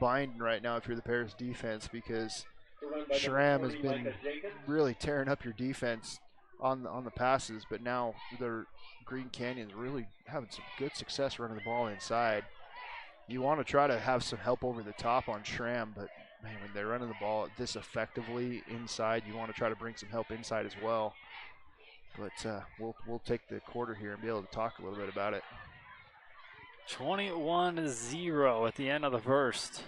bind right now if you're the Bears defense because Schramm has been really tearing up your defense on the passes, but now the Green Canyon's really having some good success running the ball inside. You want to try to have some help over the top on Schramm, but man, when they're running the ball this effectively inside, you want to try to bring some help inside as well. But we'll take the quarter here and be able to talk a little bit about it. 21-0 at the end of the first.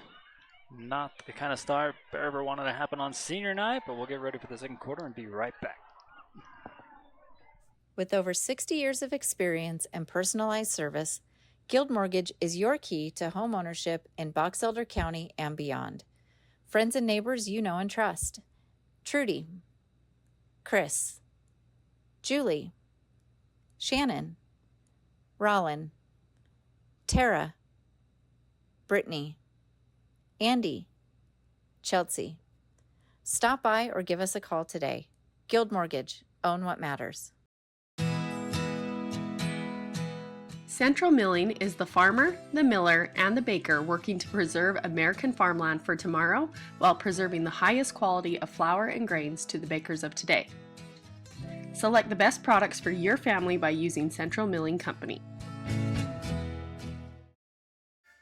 Not the kind of start Bear River wanted to happen on senior night, but we'll get ready for the 2nd quarter and be right back. With over 60 years of experience and personalized service, Guild Mortgage is your key to home ownership in Box Elder County and beyond. Friends and neighbors you know and trust. Trudy, Chris, Julie, Shannon, Rollin, Tara, Brittany, Andy, Chelsea. Stop by or give us a call today. Guild Mortgage, own what matters. Central Milling is the farmer, the miller, and the baker working to preserve American farmland for tomorrow while preserving the highest quality of flour and grains to the bakers of today. Select the best products for your family by using Central Milling Company.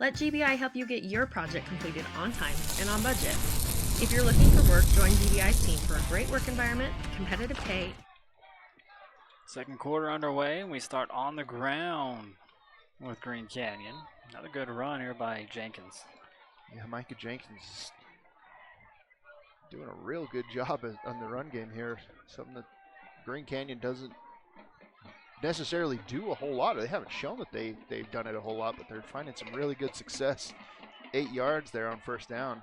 Let GBI help you get your project completed on time and on budget. If you're looking for work, join GBI's team for a great work environment, competitive pay. 2nd quarter underway, and we start on the ground with Green Canyon. Another good run here by Jenkins. Yeah, Micah Jenkins is doing a real good job on the run game here. Something that Green Canyon doesn't necessarily do a whole lot. They haven't shown that they've done it a whole lot, but they're finding some really good success. 8 yards there on 1st down.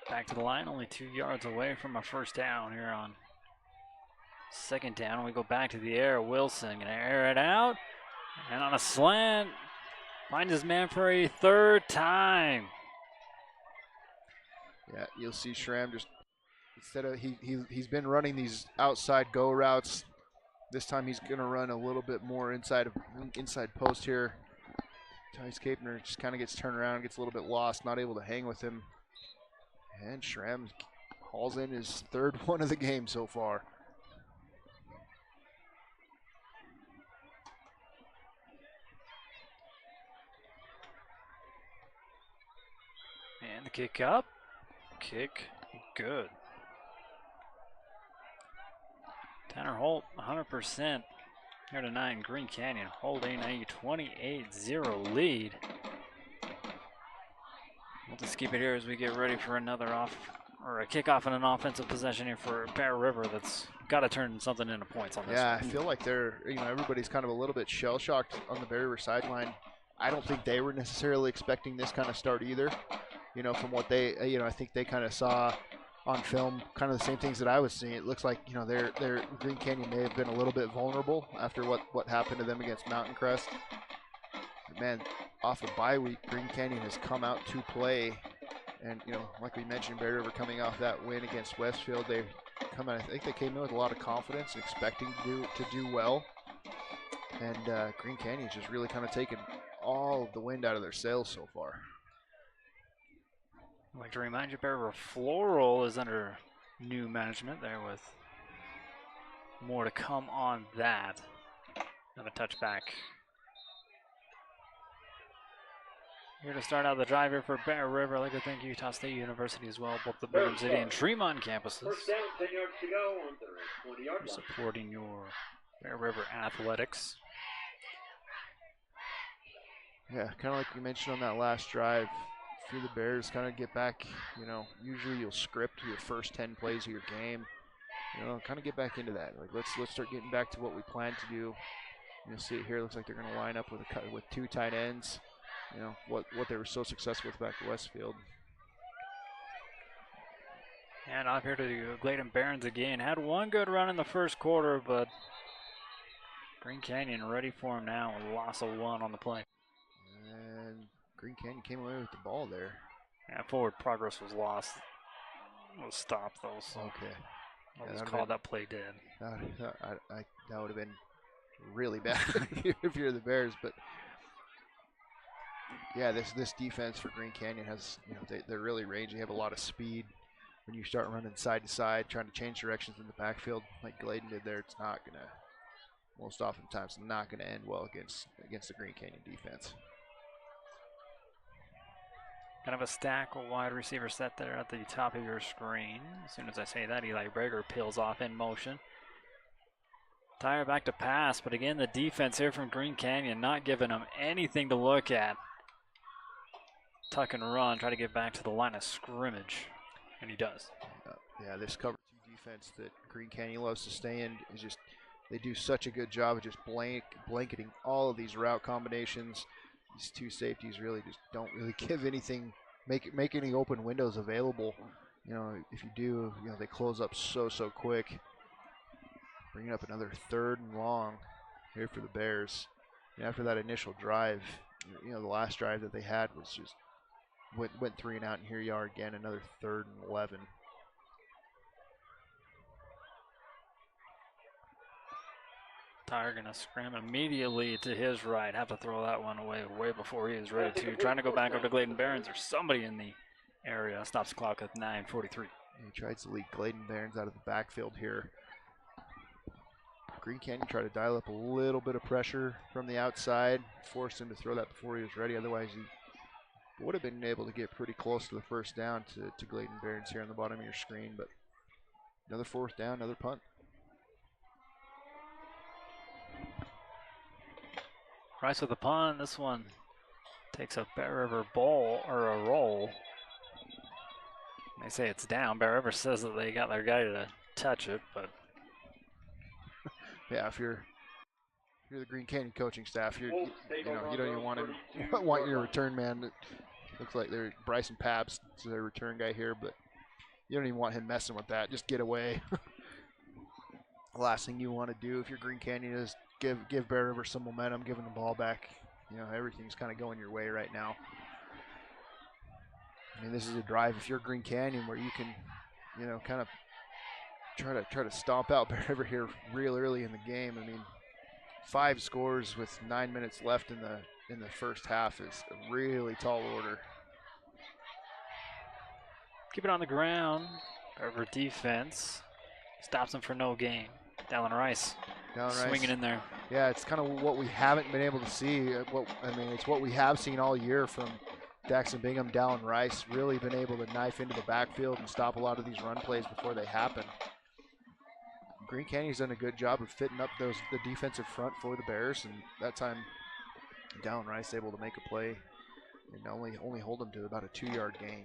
Back to the line, only 2 yards away from a 1st down here on 2nd down. We go back to the air. Wilson gonna air it out, and on a slant, finds his man for a 3rd time. Yeah, you'll see Schramm just instead of he's been running these outside go routes. This time he's gonna run a little bit more inside post here. Tice Kapner just kind of gets turned around, gets a little bit lost, not able to hang with him. And Schramm hauls in his 3rd one of the game so far. And the kick up. Kick good. Tanner Holt, 100% here tonight in Green Canyon, holding a 28-0 lead. We'll just keep it here as we get ready for another a kickoff and an offensive possession here for Bear River that's got to turn something into points on this. Yeah, one. I feel like everybody's kind of a little bit shell-shocked on the Bear River sideline. I don't think they were necessarily expecting this kind of start either. From what they, I think they kind of saw on film kind of the same things that I was seeing. It looks like, their Green Canyon may have been a little bit vulnerable after what happened to them against Mountain Crest. But man, off of bye week, Green Canyon has come out to play. And, like we mentioned, Bear River coming off that win against Westfield, I think they came in with a lot of confidence, expecting to do well. And Green Canyon's just really kind of taken all of the wind out of their sails so far. I'd like to remind you, Bear River Floral is under new management there, with more to come on that. Another touchback. Here to start out the drive here for Bear River. I'd like to thank Utah State University as well, both the Brigham City and Tremont campuses, First down, 10 yards to go on the 20-yard line. supporting your Bear River athletics. Yeah, kind of like we mentioned on that last drive, for the Bears kind of get back, usually you'll script your first 10 plays of your game, kind of get back into that. Like let's start getting back to what we plan to do. You'll see it here. Looks like they're going to line up with two tight ends. What they were so successful with back at Westfield. And off here to Gladen Barons again. Had one good run in the first quarter, but Green Canyon ready for him now. A loss of 1 on the play. And Green Canyon came away with the ball there. Yeah, forward progress was lost. It was stopped though. So Okay. I was called that play dead. That would have been really bad if you're the Bears, but yeah, this defense for Green Canyon has, they're really rangy. They have a lot of speed. When you start running side to side, trying to change directions in the backfield, like Gladen did there, it's not gonna, most oftentimes, not gonna end well against the Green Canyon defense. Kind of a stack of wide receiver set there at the top of your screen. As soon as I say that, Eli Brager peels off in motion. Tyre back to pass, but again, the defense here from Green Canyon not giving them anything to look at. Tuck and run, try to get back to the line of scrimmage, and he does. Yeah, this cover 2 defense that Green Canyon loves to stay in is just, they do such a good job of just blanketing all of these route combinations. These 2 safeties really just don't really give anything, make any open windows available. If you do, they close up so quick. Bringing up another 3rd and long here for the Bears. And after that initial drive, the last drive that they had was just went 3 and out, and here you are again, another 3rd and 11. Tyre gonna scram immediately to his right. Have to throw that one away way before he is ready to. Trying to go back over to Gladen Barons. There's somebody in the area. Stops the clock at 9:43. He tries to lead Gladen Barons out of the backfield here. Green Canyon tried to dial up a little bit of pressure from the outside, forced him to throw that before he was ready. Otherwise, he would have been able to get pretty close to the first down to Gladen Barons here on the bottom of your screen. But another 4th down, another punt. Rice with the punt. This one takes a Bear River ball or a roll. They say it's down. Bear River says that they got their guy to touch it, but yeah, if you're the Green Canyon coaching staff, you don't even want your return man. It looks like they're Bryson Pabst is their return guy here, but you don't even want him messing with that. Just get away. The last thing you want to do if you're Green Canyon is give Bear River some momentum, giving the ball back. Everything's kind of going your way right now. I mean, this is a drive if you're Green Canyon where you can, kind of try to stomp out Bear River here real early in the game. I mean, 5 scores with 9 minutes left in the first half is a really tall order. keep it on the ground. Bear River defense stops him for no gain. Dallin Rice swinging in there. Yeah, it's kind of what we haven't been able to see. It's what we have seen all year from Daxton Bingham. Dallin Rice really been able to knife into the backfield and stop a lot of these run plays before they happen. Green Canyon's done a good job of fitting up the defensive front for the Bears, and that time Dallin Rice able to make a play and only hold them to about a 2-yard gain.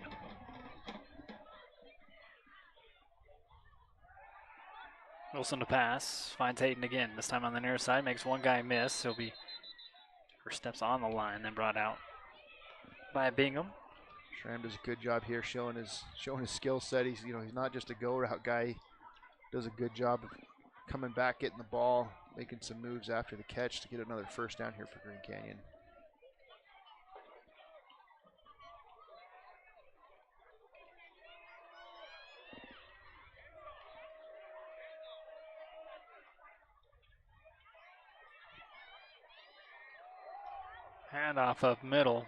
Wilson to pass, finds Hayden again, this time on the near side, makes one guy miss. He'll be first steps on the line, then brought out by Bingham. Schramm does a good job here showing his skill set. He's not just a go route guy. He does a good job of coming back, getting the ball, making some moves after the catch to get another first down here for Green Canyon. Handoff up middle.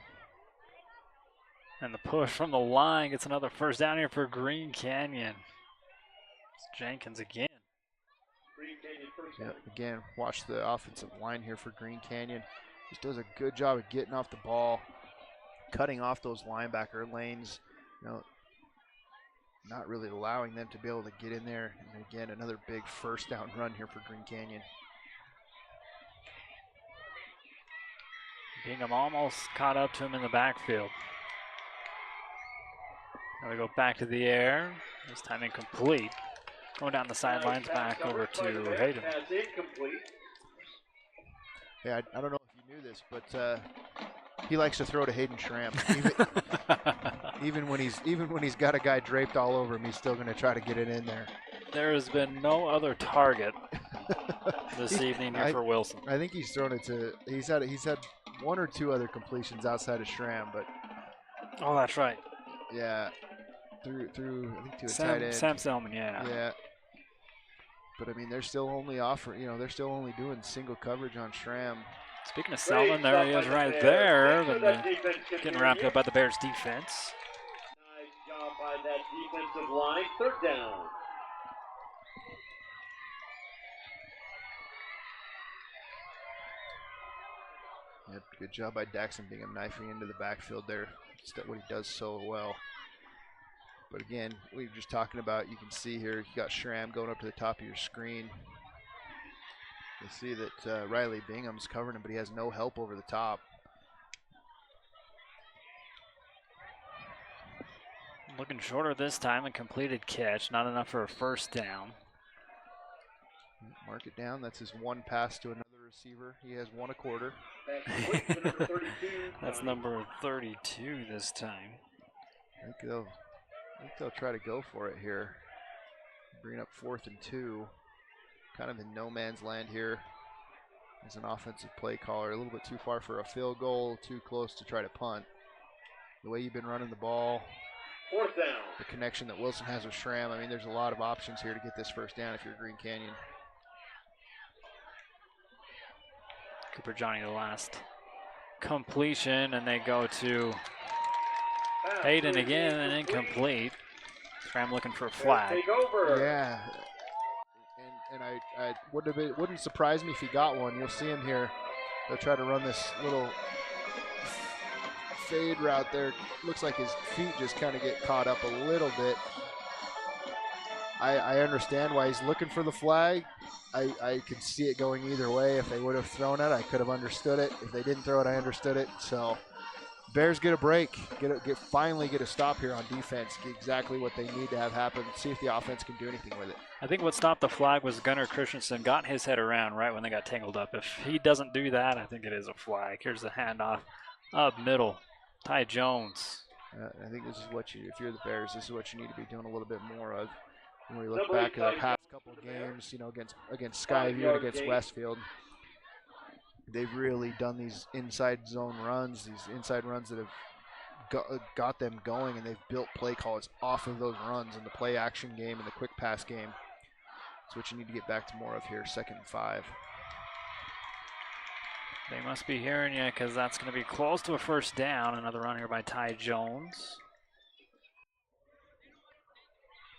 And the push from the line gets another first down here for Green Canyon. It's Jenkins again. Yeah, again, watch the offensive line here for Green Canyon. Just does a good job of getting off the ball, cutting off those linebacker lanes, not really allowing them to be able to get in there. And again, another big first down run here for Green Canyon. Bingham almost caught up to him in the backfield. Now we go back to the air. This time incomplete. Going down the sidelines, back over to Hayden. Yeah, I don't know if you knew this, but he likes to throw to Hayden Schramm. Even when he's got a guy draped all over him, he's still going to try to get it in there. There has been no other target this evening here for Wilson. I think he's thrown it to. He's had one or two other completions outside of Schramm, but. Oh, that's right. Yeah, through I think to a tight end. Sam Selman, yeah. Yeah. But I mean, they're still only they're still only doing single coverage on Schramm. Speaking of Selman, there he is right there, but getting wrapped up by the Bears defense. Nice job by that defensive line. Third down. Yep, good job by Daxon Bingham knifing into the backfield there. That's what he does so well. But again, we were just talking about, you can see here, you got Schramm going up to the top of your screen. You see that Riley Bingham's covering him, but he has no help over the top. Looking shorter this time, a completed catch, not enough for a first down. Mark it down, that's his one pass to another receiver. He has one a quarter. That's number 32 this time. I think they'll try to go for it here. Bring up 4th and 2. Kind of in no man's land here. As an offensive play caller, a little bit too far for a field goal, too close to try to punt. The way you've been running the ball, 4th down. the connection that Wilson has with Schramm, I mean, there's a lot of options here to get this first down if you're Green Canyon. Cooper Johnny the last completion, and they go to Hayden again, and incomplete. Schramm looking for a flag. Yeah, and I wouldn't surprise me if he got one. You'll see him here. They'll try to run this little fade route there. Looks like his feet just kind of get caught up a little bit. I understand why he's looking for the flag. I could see it going either way. If they would have thrown it, I could have understood it. If they didn't throw it, I understood it. So Bears get a break, finally get a stop here on defense, get exactly what they need to have happen, see if the offense can do anything with it. I think what stopped the flag was Gunnar Christensen got his head around right when they got tangled up. If he doesn't do that, I think it is a flag. Here's the handoff up middle. Ty Jones. I think this is what if you're the Bears, this is what you need to be doing a little bit more of. When we look back at the past couple of games, against Skyview and against Westfield, they've really done these inside zone runs, that have got them going, and they've built play calls off of those runs in the play action game and the quick pass game. That's what you need to get back to more of here, 2nd and 5. They must be hearing you because that's going to be close to a first down. Another run here by Ty Jones.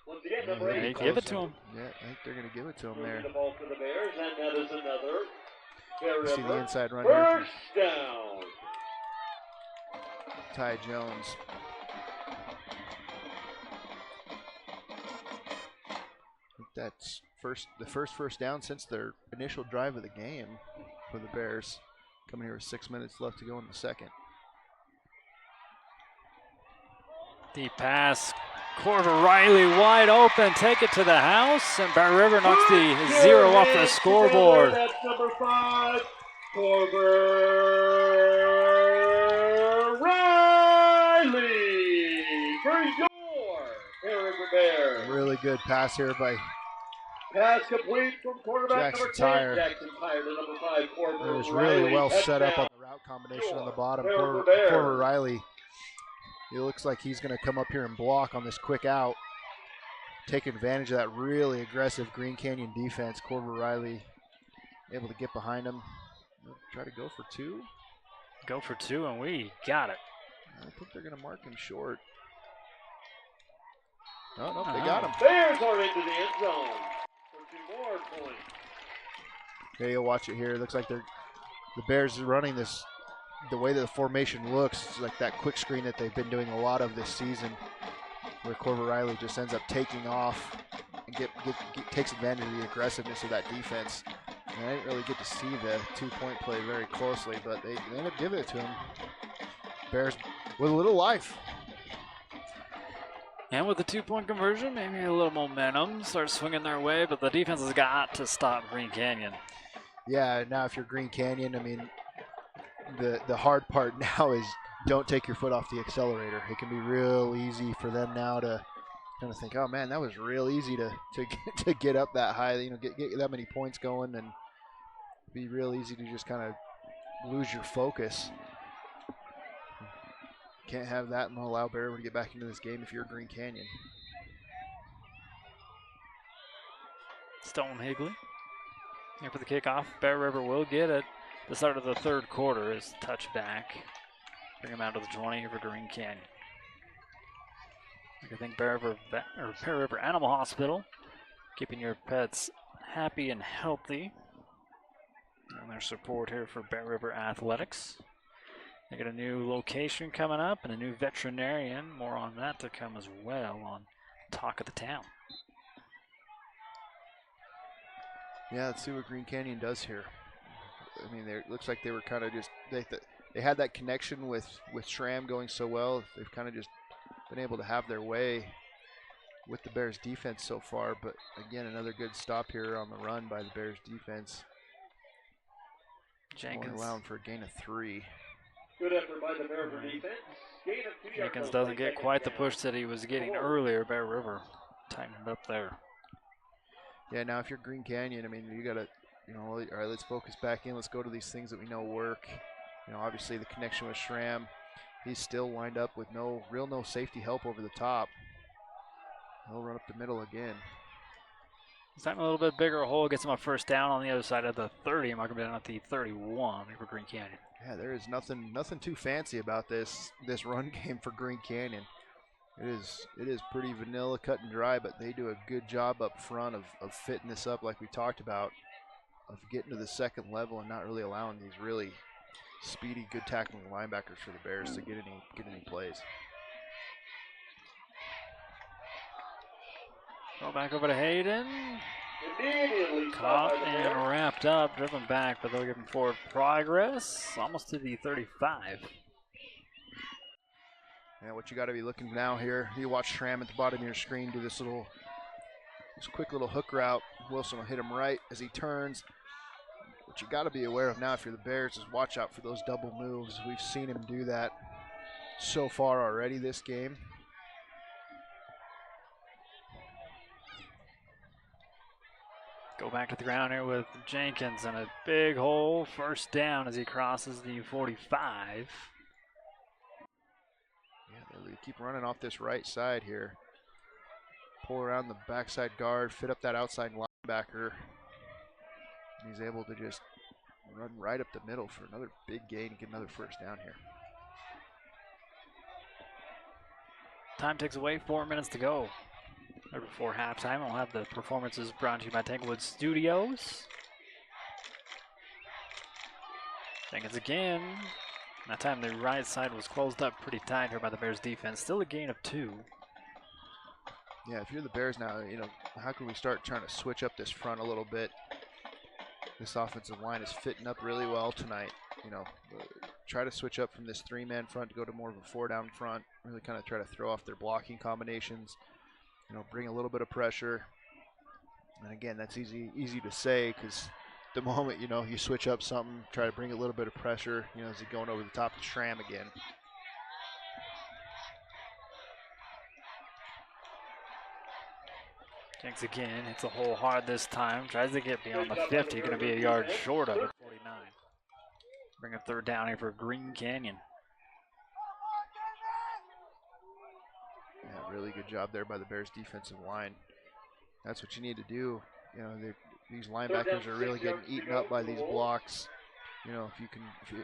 Once again, number 8. They give it to him. Yeah, I think they're going to give it to him there. The ball for the Bears, and that is another. You see the inside run here. First down. Ty Jones. I think that's the first down since their initial drive of the game for the Bears. Coming here with 6 minutes left to go in the second. Deep pass Corver Riley wide open, take it to the house, and Bear River knocks the 0 off the scoreboard. That's number 5, Corver Riley for your Bear River Bears. Really good pass here by Pass complete from quarterback Jackson number 10, Tyre. Jackson Tyre to number 5, Corver It was Riley. really well set up Touchdown. on the route combination on the bottom. Bear Corver, River Bears. Corver Riley, it looks like he's going to come up here and block on this quick out. Take advantage of that really aggressive Green Canyon defense. Corver Riley able to get behind him. Try to go for 2. Go for 2, and we got it. I think they're going to mark him short. Oh, no, they got him. Bears are into the end zone for 2 more points. Yeah, you'll watch it here. It looks like the Bears are running this, the way that the formation looks, it's like that quick screen that they've been doing a lot of this season, where Corver Riley just ends up taking off and takes advantage of the aggressiveness of that defense. And I didn't really get to see the 2-point play very closely, but they ended up giving it to him. Bears with a little life. And with the 2-point conversion, maybe a little momentum starts swinging their way, but the defense has got to stop Green Canyon. Yeah, now if you're Green Canyon, I mean, the hard part now is don't take your foot off the accelerator. It can be real easy for them now to kind of think, oh man, that was real easy to get up that high, you know, get that many points going, and be real easy to just kind of lose your focus. Can't have that and allow Bear River to get back into this game if you're Green Canyon. Stone Higley here for the kickoff. Bear River will get it. The start of the 3rd quarter is touchback. Bring him out to the 20 here for Green Canyon. I think Bear River Animal Hospital, keeping your pets happy and healthy. And their support here for Bear River Athletics. They got a new location coming up and a new veterinarian. More on that to come as well on Talk of the Town. Yeah, let's see what Green Canyon does here. I mean, it looks like they were kind of just they had that connection with Schramm going so well. They've kind of just been able to have their way with the Bears defense so far. But again, another good stop here on the run by the Bears defense. Jenkins only allowing for a gain of 3. Good effort by the Bear River defense. Gain of 2 yards. Jenkins doesn't get quite the push that he was getting earlier. Bear River tightened up there. Yeah, now if you're Green Canyon, I mean, you got to, you know, all right, let's focus back in. Let's go to these things that we know work. You know, obviously the connection with Schramm. He's still lined up with no safety help over the top. He'll run up the middle again. He's having a little bit bigger hole, gets him a first down on the other side of the 30. Mark him down at the 31 for Green Canyon. Yeah, there is nothing too fancy about this run game for Green Canyon. It is pretty vanilla, cut and dry, but they do a good job up front of fitting this up like we talked about, of getting to the second level and not really allowing these really speedy, good tackling linebackers for the Bears to get any plays. Go back over to Hayden. Immediately Caught stopped by the and Bears. wrapped up, driven back, but they'll give him forward progress, almost to the 35. And what you got to be looking now here, you watch Schramm at the bottom of your screen do this quick little hook route. Wilson will hit him right as he turns. What you got to be aware of now if you're the Bears is watch out for those double moves. We've seen him do that so far already this game. Go back to the ground here with Jenkins and a big hole. First down as he crosses the 45. Yeah, they keep running off this right side here. Pull around the backside guard, fit up that outside linebacker. He's able to just run right up the middle for another big gain and get another first down here. Time ticks away, 4 minutes to go. Right before halftime, we'll have the performances brought to you by Tanglewood Studios. Jenkins again. That time the right side was closed up pretty tight here by the Bears defense. Still a gain of 2. Yeah, if you're the Bears now, you know, how can we start trying to switch up this front a little bit? this offensive line is fitting up really well tonight. You know, try to switch up from this 3-man front to go to more of a 4-down front. Really kind of try to throw off their blocking combinations. You know, bring a little bit of pressure. And again, that's easy to say because the moment, you know, you switch up something, try to bring a little bit of pressure, you know, as you're going over the top of Schramm again. Jenks again, hits a hole hard this time. Tries to get beyond the 50, going to be a yard short of it, 49. Bring a third down here for Green Canyon. Yeah, really good job there by the Bears defensive line. That's what you need to do. You know, these linebackers are really getting eaten up by these blocks. You know, if you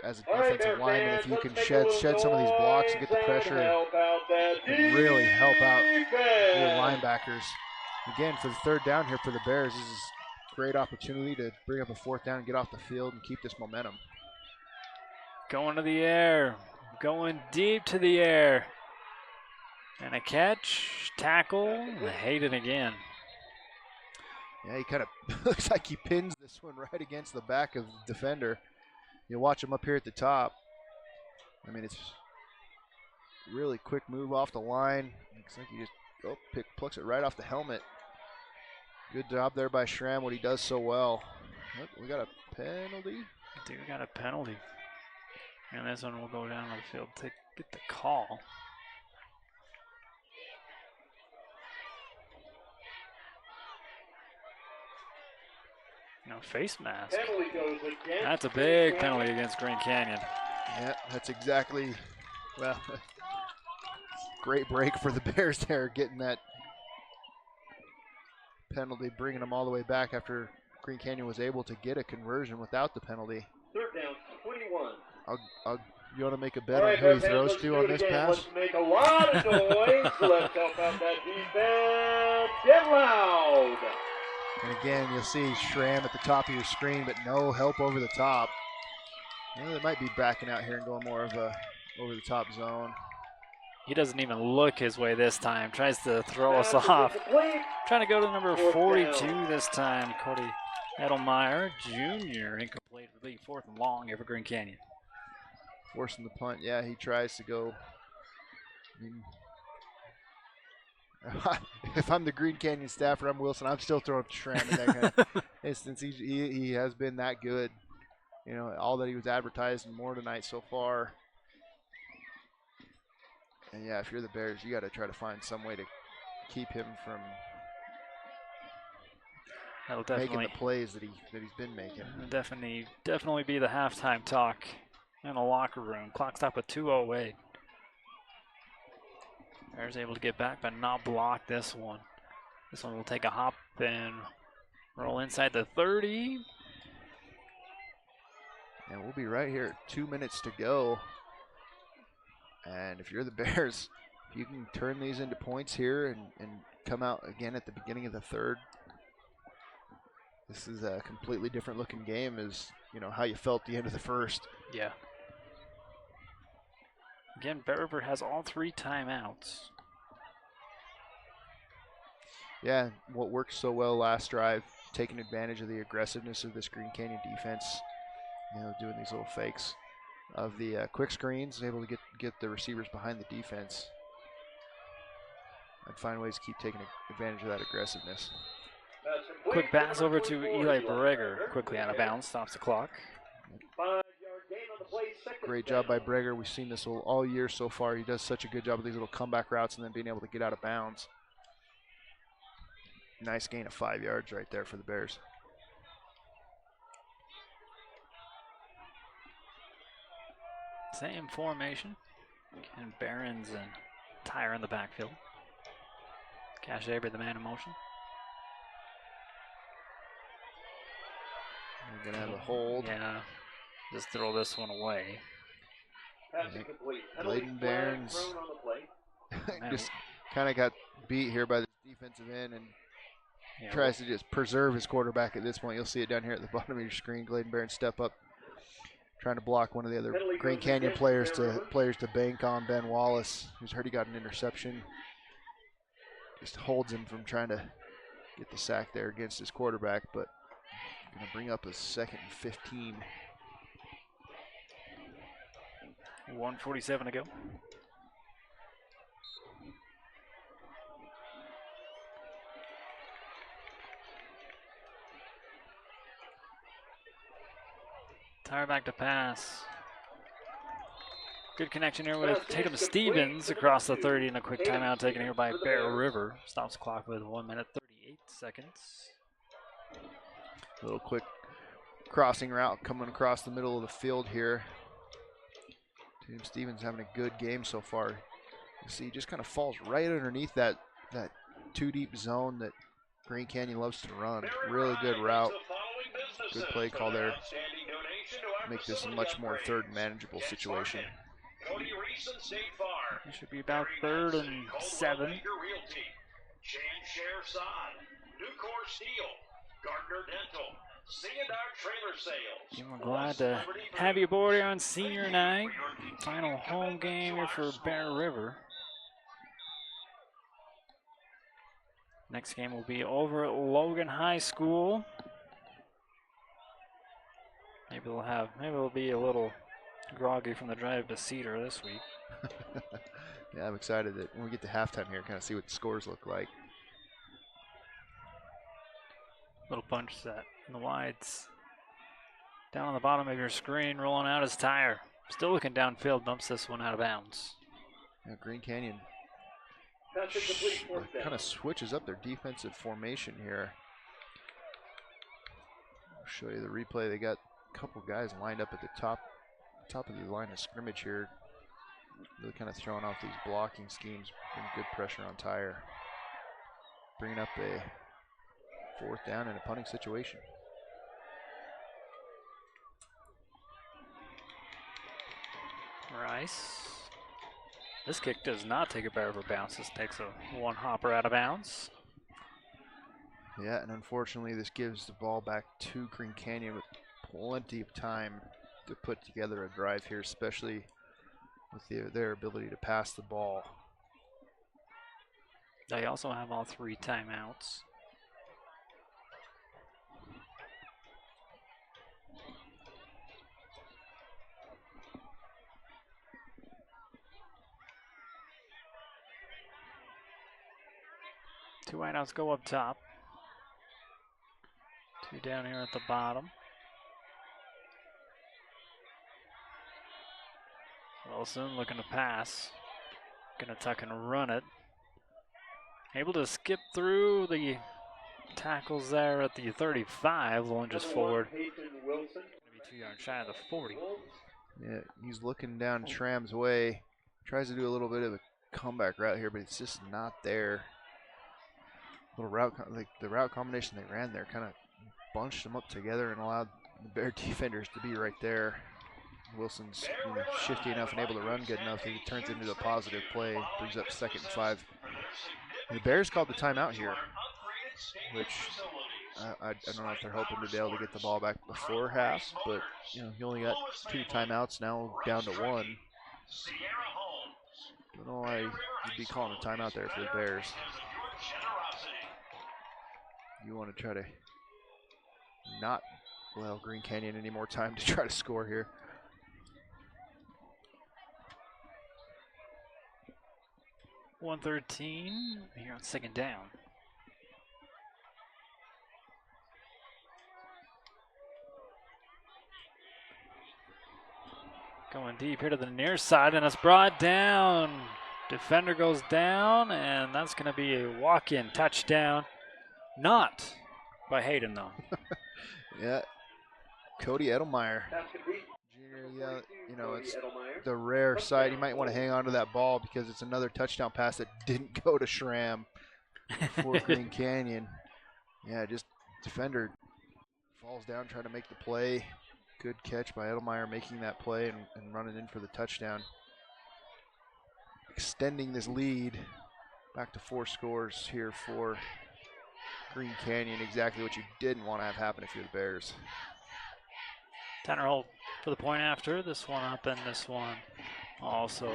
as a defensive lineman, if you can shed some of these blocks and get the pressure, it can really help out your linebackers. Again, for the third down here for the Bears, this is a great opportunity to bring up a 4th down and get off the field and keep this momentum. Going to the air, going deep to the air. And a catch, tackle, Hayden again. Yeah, he kind of looks like he pins this one right against the back of the defender. You watch him up here at the top. I mean, it's really quick move off the line. Looks like he just plucks it right off the helmet. Good job there by Schramm, what he does so well. Look, we got a penalty. I think we got a penalty. And this one will go down on the field to get the call. No face mask. That's a big penalty against Green Canyon. Yeah, that's exactly, well, great break for the Bears there, getting that penalty, bringing them all the way back after Green Canyon was able to get a conversion without the penalty. 3rd down, 21. You want to make a bet on who he throws to on this pass? Let's make a lot of noise. Let's help out that defense. Get loud. And again, you'll see Schramm at the top of your screen, but no help over the top. You know, they might be backing out here and going more of a over-the-top zone. He doesn't even look his way this time. Tries to throw us off. Trying to go to number 42 this time. Cody Edelmeyer Jr. Incomplete. Will be 4th and long here for Green Canyon. Forcing the punt. Yeah, he tries to go. I mean, if I'm the Green Canyon staffer, I'm Wilson, I'm still throwing Schramm in that kind of instance. He has been that good. You know, all that he was advertised and more tonight so far. And yeah, if you're the Bears, you got to try to find some way to keep him from making the plays that he's been making. Definitely be the halftime talk in the locker room. Clock stop at 2:08. Bears able to get back but not block this one. This one will take a hop and roll inside the 30. And we'll be right here at 2 minutes to go. And if you're the Bears, if you can turn these into points here and come out again at the beginning of the third, this is a completely different looking game as, you know, how you felt at the end of the first. Yeah. Again, Bear River has all 3 timeouts. Yeah, what worked so well last drive, taking advantage of the aggressiveness of this Green Canyon defense, you know, doing these little fakes of the quick screens, able to get the receivers behind the defense and find ways to keep taking advantage of that aggressiveness. Quick pass over to Eli Breger, quickly out of bounds, stops the clock. Great job by Breger. We've seen this all year so far. He does such a good job with these little comeback routes and then being able to get out of bounds. Nice gain of 5 yards right there for the Bears. Same formation. And Barons and Tyre in the backfield. Cash Avery, the man in motion. We're going to have a hold. Yeah. Just throw this one away. Bladen Barons just kind of got beat here by the defensive end and tries to just preserve his quarterback at this point. You'll see it down here at the bottom of your screen. Bladen Barons step up, trying to block one of the other Green Canyon players to bank on Ben Wallace, who's heard he got an interception. Just holds him from trying to get the sack there against his quarterback, but Gonna bring up a 2nd and 15. 1:47 to go. Tire back to pass. Good connection here with Tatum Stevens across the 30 and a quick timeout taken here by Bear River. Stops the clock with 1 minute 38 seconds. A little quick crossing route coming across the middle of the field here. Tatum Stevens having a good game so far. You see, he just kind of falls right underneath that two deep zone that Green Canyon loves to run. Really good route. Good play call there. Make this a much more third manageable situation. It should be about 3rd and 7. I'm glad to have you aboard here on senior night. Final home game here for Bear River. Next game will be over at Logan High School. Maybe it'll be a little groggy from the drive to Cedar this week. Yeah, I'm excited that when we get to halftime here, kind of see what the scores look like. Little punch set in the wides. Down on the bottom of your screen, rolling out his tire. Still looking downfield, bumps this one out of bounds. Yeah, Green Canyon kind of switches up their defensive formation here. I'll show you the replay. They got a couple guys lined up at the top of the line of scrimmage here. Really kind of throwing off these blocking schemes, putting good pressure on tire. Bringing up a 4th down in a punting situation. Rice. This kick does not take a Bear River bounce. This takes a one hopper out of bounds. Yeah, and unfortunately this gives the ball back to Green Canyon with plenty of time to put together a drive here, especially with their ability to pass the ball. They also have all 3 timeouts. Two wideouts go up top. 2 down here at the bottom. Wilson looking to pass. Gonna tuck and run it. Able to skip through the tackles there at the 35. Lunges forward. Gonna be 2 yards shy of the 40. Yeah, he's looking down Schramm's way. Tries to do a little bit of a comeback route here, but it's just not there. Little route, like the route combination they ran there, kind of bunched them up together and allowed the Bear defenders to be right there. Wilson's shifty enough and able to run good enough that he turns into a positive play, brings up 2nd and 5. And the Bears called the timeout here, which I don't know if they're hoping to be able to get the ball back before half, but you only got 2 timeouts now, down to 1. I don't know why you'd be calling a timeout there for the Bears. You want to try to not allow Green Canyon any more time to try to score here. .113 here on 2nd down. Going deep here to the near side, and it's brought down. Defender goes down, and that's going to be a walk-in touchdown. Not by Hayden, though. Yeah, Cody Edelmeyer. Junior, yeah, it's the rare side. You might want to hang on to that ball because it's another touchdown pass that didn't go to Schramm for Green Canyon. Yeah, just defender falls down trying to make the play. Good catch by Edelmeyer making that play and running in for the touchdown. Extending this lead back to 4 scores here for Green Canyon. Exactly what you didn't want to have happen if you're the Bears. Tanner Holt for the point after. This one up and this one also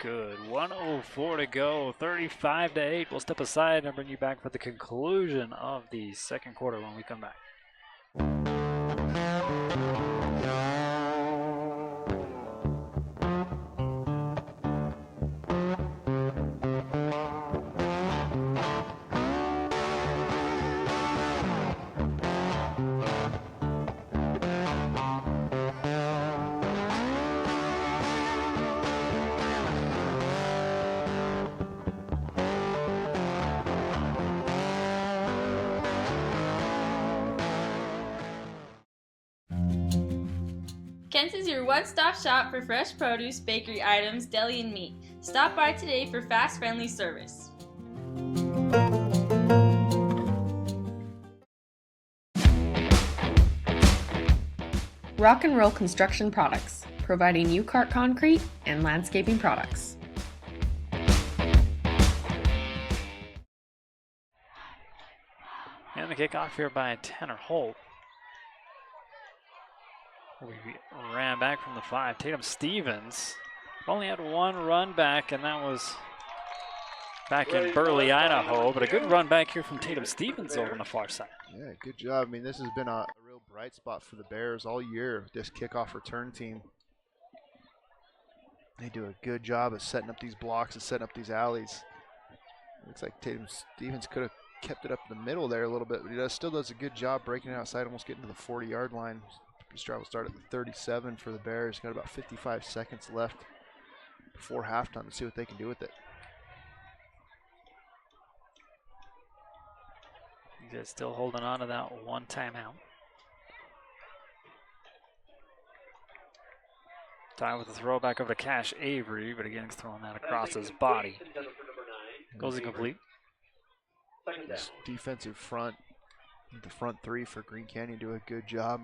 good. 1:04 to go, 35-8. We'll step aside and bring you back for the conclusion of the 2nd quarter when we come back. Kent's is your one-stop shop for fresh produce, bakery items, deli, and meat. Stop by today for fast, friendly service. Rock and Roll Construction Products, providing U-Cart concrete and landscaping products. And the kickoff here by Tanner Holt. We ran back from the 5. Tatum Stevens only had one run back, and that was back in Burley, Idaho. But a good run back here from Tatum Stevens over on the far side. Yeah, good job. I mean, this has been a real bright spot for the Bears all year, this kickoff return team. They do a good job of setting up these blocks and setting up these alleys. Looks like Tatum Stevens could have kept it up in the middle there a little bit, but he still does a good job breaking it outside, almost getting to the 40-yard line. This drive will start at the 37 for the Bears. Got about 55 seconds left before halftime. Let's see what they can do with it. You guys still holding on to that one timeout. Time with the throw back over to Cash Avery, but again, he's throwing that across his body. Goes incomplete. This defensive front, the front three for Green Canyon do a good job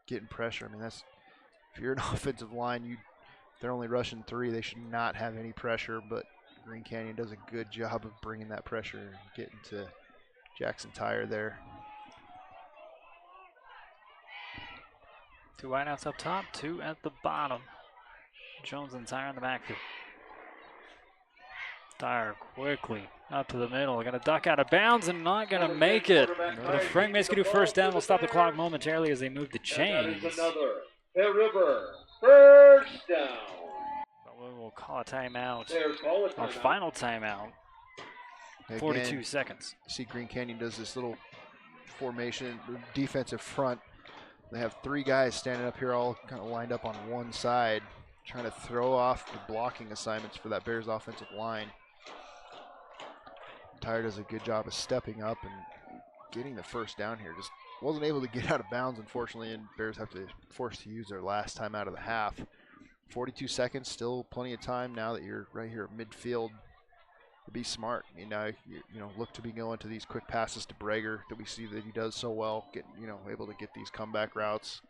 getting pressure. I mean, that's, if you're an offensive line, they're only rushing 3. They should not have any pressure, but Green Canyon does a good job of bringing that pressure and getting to Jackson Tyre there. 2 wideouts up top, 2 at the bottom. Jones and Tyre in the backfield. Tyre quickly up to the middle. Going to duck out of bounds and not going to make it. But if Frank Mays can do first down, we'll stop the clock momentarily as they move the chains. Another Bear River first down. But we will call a timeout. Call Our final timeout. Again, 42 seconds. See, Green Canyon does this little formation, defensive front. They have 3 guys standing up here all kind of lined up on one side, trying to throw off the blocking assignments for that Bears offensive line. Tyre does a good job of stepping up and getting the first down here. Just wasn't able to get out of bounds, unfortunately, and Bears have to force to use their last time out of the half. 42 seconds, still plenty of time now that you're right here at midfield to be smart. I mean, now you know, look to be going to these quick passes to Brager that we see that he does so well. Able to get these comeback routes,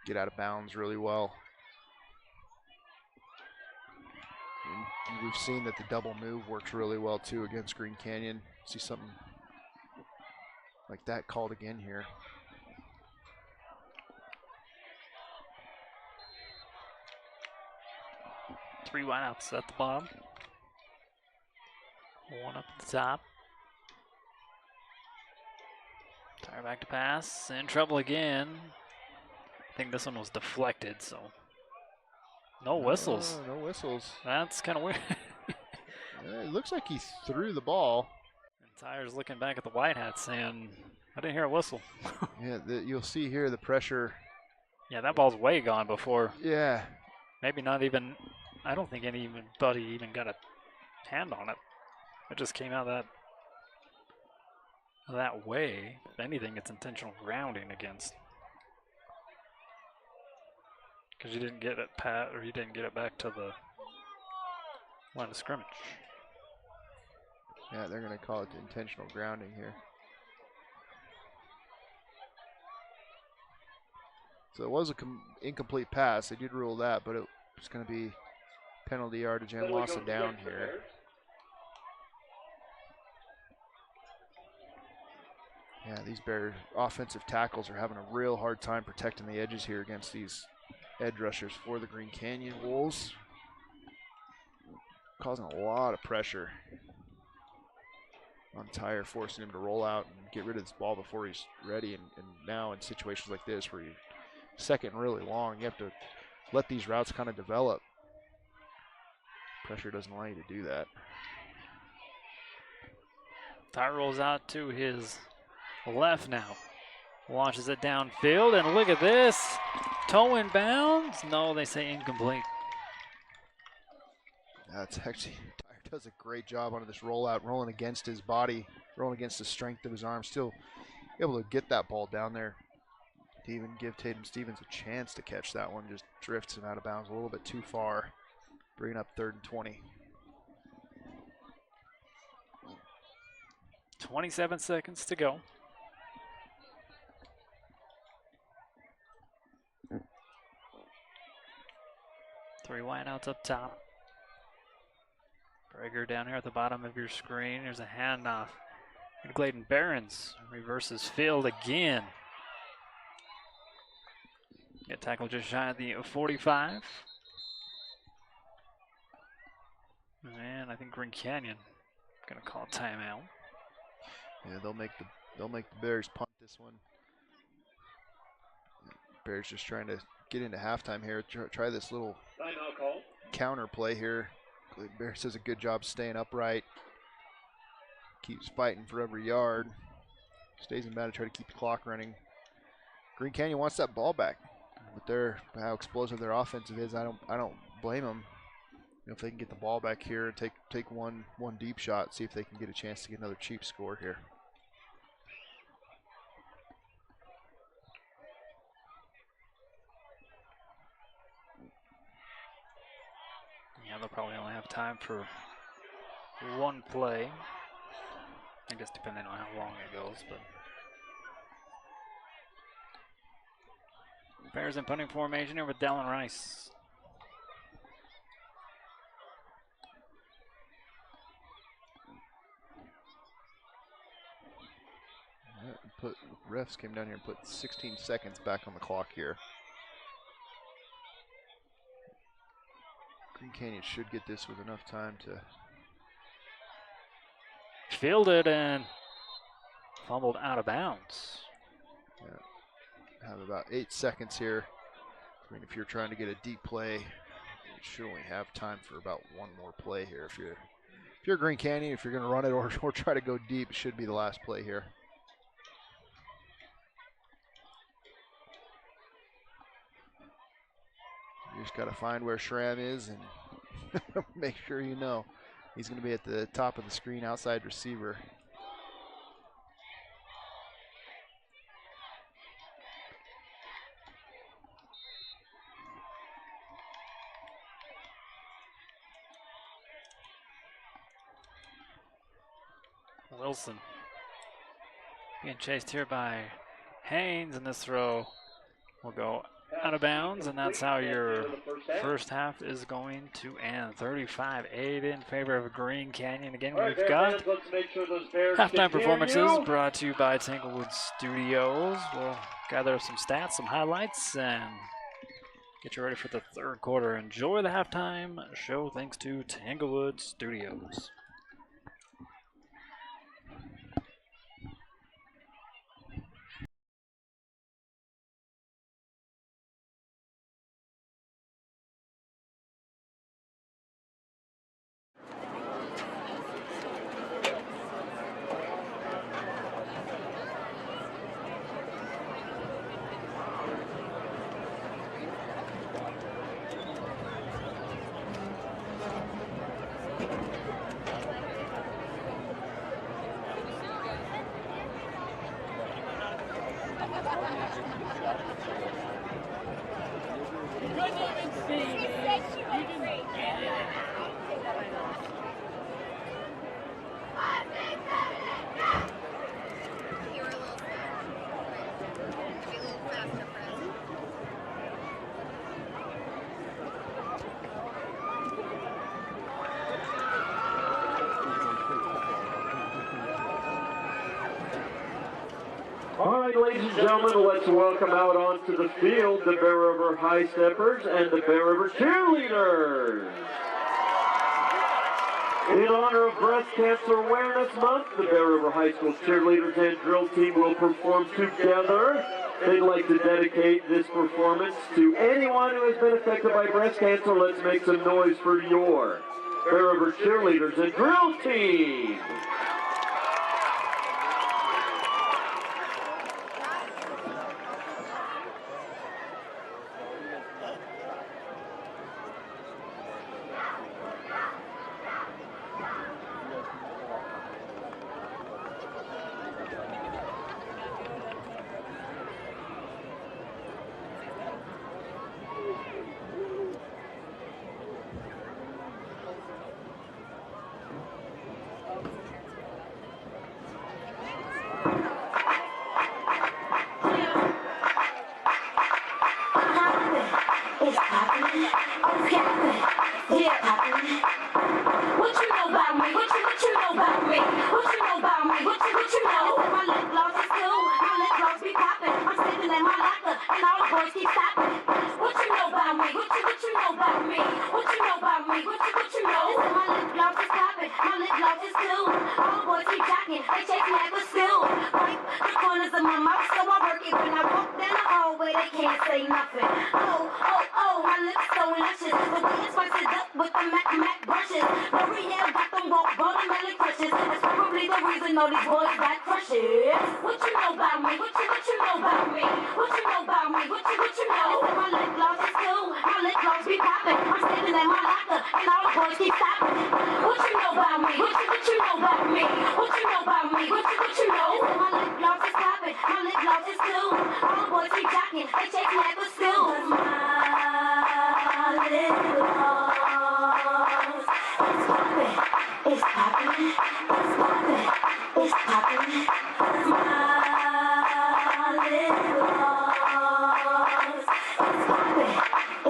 get out of bounds really well. And we've seen that the double move works really well too against Green Canyon. See something like that called again here. Three wideouts at the bottom. 1 up at the top. Tyre back to pass. In trouble again. I think this one was deflected, so no whistles. No whistles. That's kind of weird. It looks like he threw the ball. And Tyre's looking back at the White Hat saying, I didn't hear a whistle. Yeah, you'll see here the pressure. Yeah, that ball's way gone before. Yeah. Maybe not even, I don't think anybody even got a hand on it. It just came out that way. If anything, it's intentional grounding against. Because you didn't get it you didn't get it back to the line of scrimmage. Yeah, they're going to call it intentional grounding here. So it was an incomplete pass. They did rule that, but it's going to be penalty yardage and loss of down here. Yeah, these Bears offensive tackles are having a real hard time protecting the edges here against these edge rushers for the Green Canyon Wolves. Causing a lot of pressure on Tyre, forcing him to roll out and get rid of this ball before he's ready. And now in situations like this where you're second and really long, you have to let these routes kind of develop. Pressure doesn't allow you to do that. Tyre rolls out to his left now. Launches it downfield, and look at this. Toe in bounds? No, they say incomplete. That's actually, Tyre does a great job on this rollout, rolling against his body, rolling against the strength of his arm, still able to get that ball down there to even give Tatum Stevens a chance to catch that one. Just drifts him out of bounds a little bit too far, bringing up 3rd and 20. 27 seconds to go. Three wideouts up top. Breaker down here at the bottom of your screen. There's a handoff. And Clayton Behrens reverses field again. Get tackled just shy of the 45. And I think Green Canyon gonna call timeout. Yeah, they'll make the Bears punt this one. Bears just trying to get into halftime here. Try this little Timeout call. counter play here. Bears does a good job staying upright. Keeps fighting for every yard. Stays in bounds to try to keep the clock running. Green Canyon wants that ball back, but how explosive their offensive is, I don't blame them. If they can get the ball back here and take one deep shot, see if they can get a chance to get another cheap score here. Yeah, they'll probably only have time for one play. I guess depending on how long it goes, but Bears in punting formation here with Dallin Rice. Refs came down here and put 16 seconds back on the clock here. Green Canyon should get this with enough time to Fielded and fumbled out of bounds. Yeah. Have about 8 seconds here. I mean, if you're trying to get a deep play, you should only have time for about one more play here. If you're Green Canyon, if you're going to run it or try to go deep, it should be the last play here. You just got to find where Schramm is and make sure you know. He's going to be at the top of the screen, outside receiver. Wilson being chased here by Haynes, and this throw will go out of bounds, and that's how your first half is going to end. 35-8 in favor of Green Canyon. Again, we've got halftime performances brought to you by Tanglewood Studios. We'll gather some stats, some highlights, and get you ready for the third quarter. Enjoy the halftime show thanks to Tanglewood Studios. All right, ladies and gentlemen, let's welcome out onto the field the Bear River High Steppers and the Bear River Cheerleaders. In honor of Breast Cancer Awareness Month, the Bear River High School cheerleaders and drill team will perform together. They'd like to dedicate this performance to anyone who has been affected by breast cancer. Let's make some noise for your Bear River cheerleaders and drill team. Yeah, what you know about me? What you know about me? What you know about me? What you know? My lip gloss is cool. My lip gloss be popping. I'm sleeping in my locker, and all the boys keep stopping. What you know about me? What you know about me? What you know about me? What you know? Listen, my lip gloss is popping. My lip gloss is cool. All the boys keep jocking. They chase me at the school. Wipe the corners of my mouth, so I work it. When I walk down the hallway, they can't say nothing. Oh, my lips so luscious. The way it spices it up with the Mac brushes. L'Oreal got them watermelon crushes. That's probably the reason all these boys got crushes. What you know about me? What you know about me? What you know about me? What you know? Listen, my lip gloss is cool. My lip gloss be popping. I'm standing in my locker, and all the boys keep stopping. What you know about me? What you know about me? What you know about me? What you know? Listen, my lip gloss is popping. My lip gloss is cool. All the boys keep jocking. They chase me at the school. My lip gloss. It's poppin', it's poppin', it's poppin'. My lip gloss. It's poppin',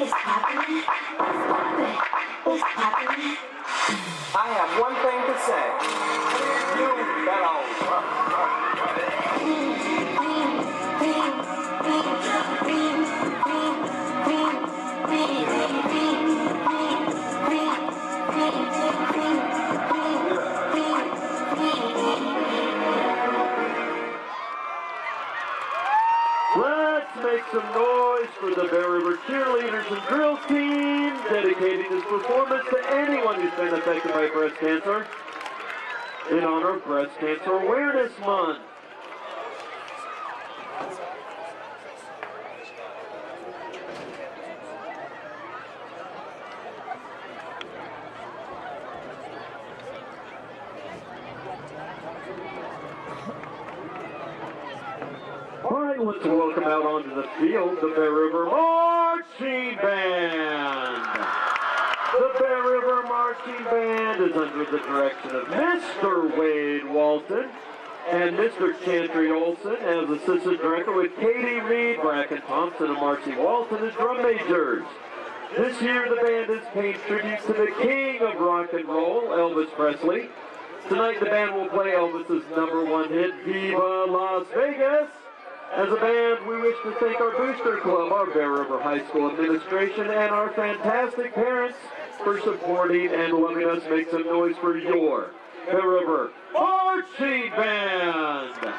it's poppin', it's poppin', it's poppin'. I have one thing to say. You better Let's make some noise for the Bear River cheerleaders and drill team, dedicating this performance to anyone who's been affected by breast cancer in honor of Breast Cancer Awareness Month. All right, let's welcome out onto the field the Bear River Marching Band. The Bear River Marching Band is under the direction of Mr. Wade Walton and Mr. Chantry Olson as assistant director, with Katie Reed, Bracken Thompson, and Marcy Walton as drum majors. This year the band is paying tribute to the king of rock and roll, Elvis Presley. Tonight the band will play Elvis's #1 hit, Viva Las Vegas. As a band, we wish to thank our booster club, our Bear River High School administration, and our fantastic parents for supporting and letting us make some noise for your Bear River Marching Band.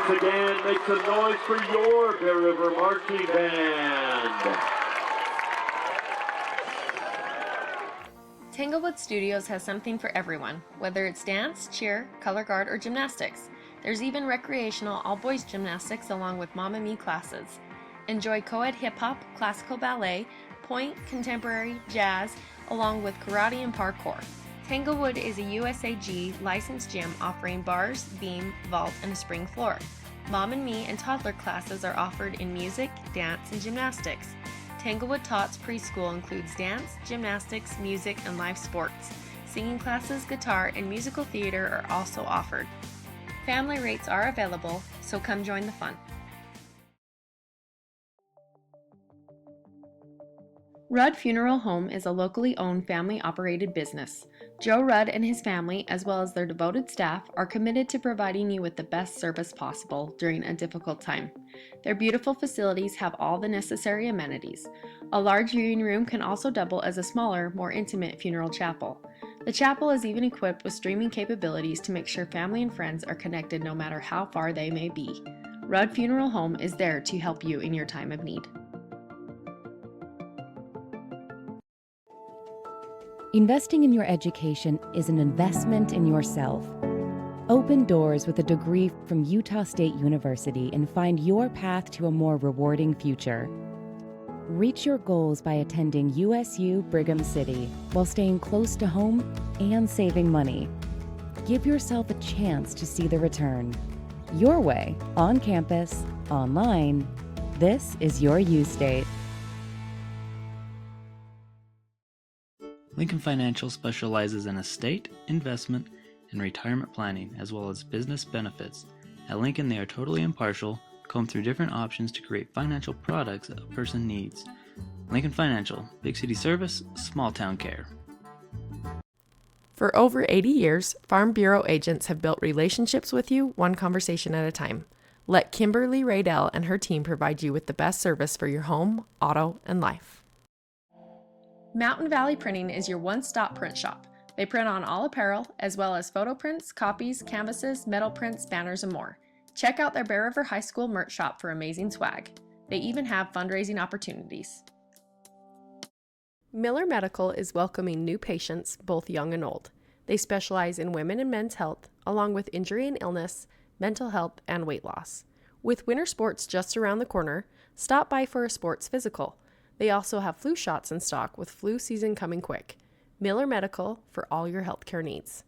once again, make some noise for your Bear River Marching Band. Tanglewood Studios has something for everyone, whether it's dance, cheer, color guard, or gymnastics. There's even recreational all-boys gymnastics along with Mamma Mia classes. Enjoy co-ed hip-hop, classical ballet, point, contemporary, jazz, along with karate and parkour. Tanglewood is a USAG licensed gym offering bars, beam, vault, and a spring floor. Mom and Me and toddler classes are offered in music, dance, and gymnastics. Tanglewood Tots preschool includes dance, gymnastics, music, and live sports. Singing classes, guitar, and musical theater are also offered. Family rates are available, so come join the fun. Rudd Funeral Home is a locally owned family-operated business. Joe Rudd and his family, as well as their devoted staff, are committed to providing you with the best service possible during a difficult time. Their beautiful facilities have all the necessary amenities. A large viewing room can also double as a smaller, more intimate funeral chapel. The chapel is even equipped with streaming capabilities to make sure family and friends are connected no matter how far they may be. Rudd Funeral Home is there to help you in your time of need. Investing in your education is an investment in yourself. Open doors with a degree from Utah State University and find your path to a more rewarding future. Reach your goals by attending USU Brigham City while staying close to home and saving money. Give yourself a chance to see the return. Your way, on campus, online. This is your U-State. Lincoln Financial specializes in estate, investment, and retirement planning, as well as business benefits. At Lincoln, they are totally impartial, comb through different options to create financial products that a person needs. Lincoln Financial, big city service, small town care. For over 80 years, Farm Bureau agents have built relationships with you one conversation at a time. Let Kimberly Raydell and her team provide you with the best service for your home, auto, and life. Mountain Valley Printing is your one-stop print shop. They print on all apparel, as well as photo prints, copies, canvases, metal prints, banners, and more. Check out their Bear River High School merch shop for amazing swag. They even have fundraising opportunities. Miller Medical is welcoming new patients, both young and old. They specialize in women and men's health, along with injury and illness, mental health, and weight loss. With winter sports just around the corner, stop by for a sports physical. They also have flu shots in stock with flu season coming quick. Miller Medical for all your healthcare needs.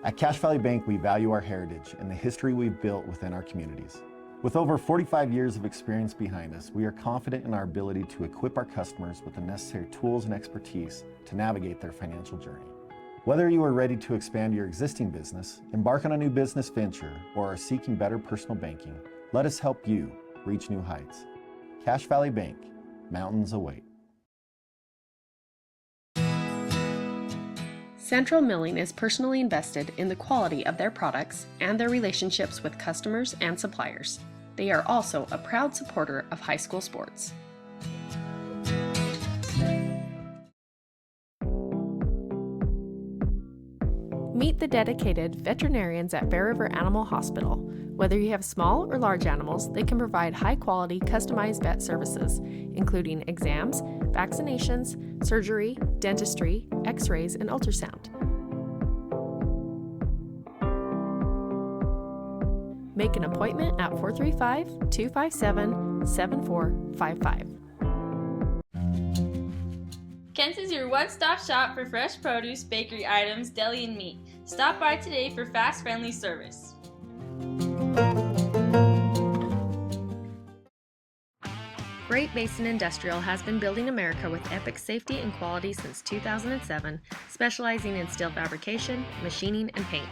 At Cache Valley Bank, we value our heritage and the history we've built within our communities. With over 45 years of experience behind us, we are confident in our ability to equip our customers with the necessary tools and expertise to navigate their financial journey. Whether you are ready to expand your existing business, embark on a new business venture, or are seeking better personal banking, let us help you reach new heights. Cache Valley Bank, mountains await. Central Milling is personally invested in the quality of their products and their relationships with customers and suppliers. They are also a proud supporter of high school sports. Meet the dedicated veterinarians at Bear River Animal Hospital. Whether you have small or large animals, they can provide high-quality, customized vet services, including exams, vaccinations, surgery, dentistry, x-rays, and ultrasound. Make an appointment at 435-257-7455. Kent's is your one-stop shop for fresh produce, bakery items, deli, and meat. Stop by today for fast, friendly service. Great Basin Industrial has been building America with epic safety and quality since 2007, specializing in steel fabrication, machining, and paint.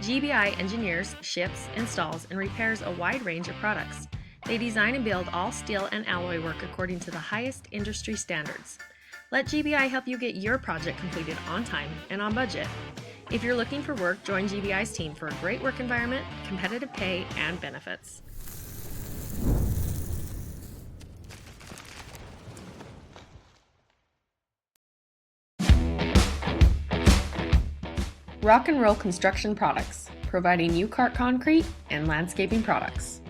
GBI engineers, ships, installs, and repairs a wide range of products. They design and build all steel and alloy work according to the highest industry standards. Let GBI help you get your project completed on time and on budget. If you're looking for work, join GBI's team for a great work environment, competitive pay, and benefits. Rock and Roll Construction Products, providing U-Cart concrete and landscaping products.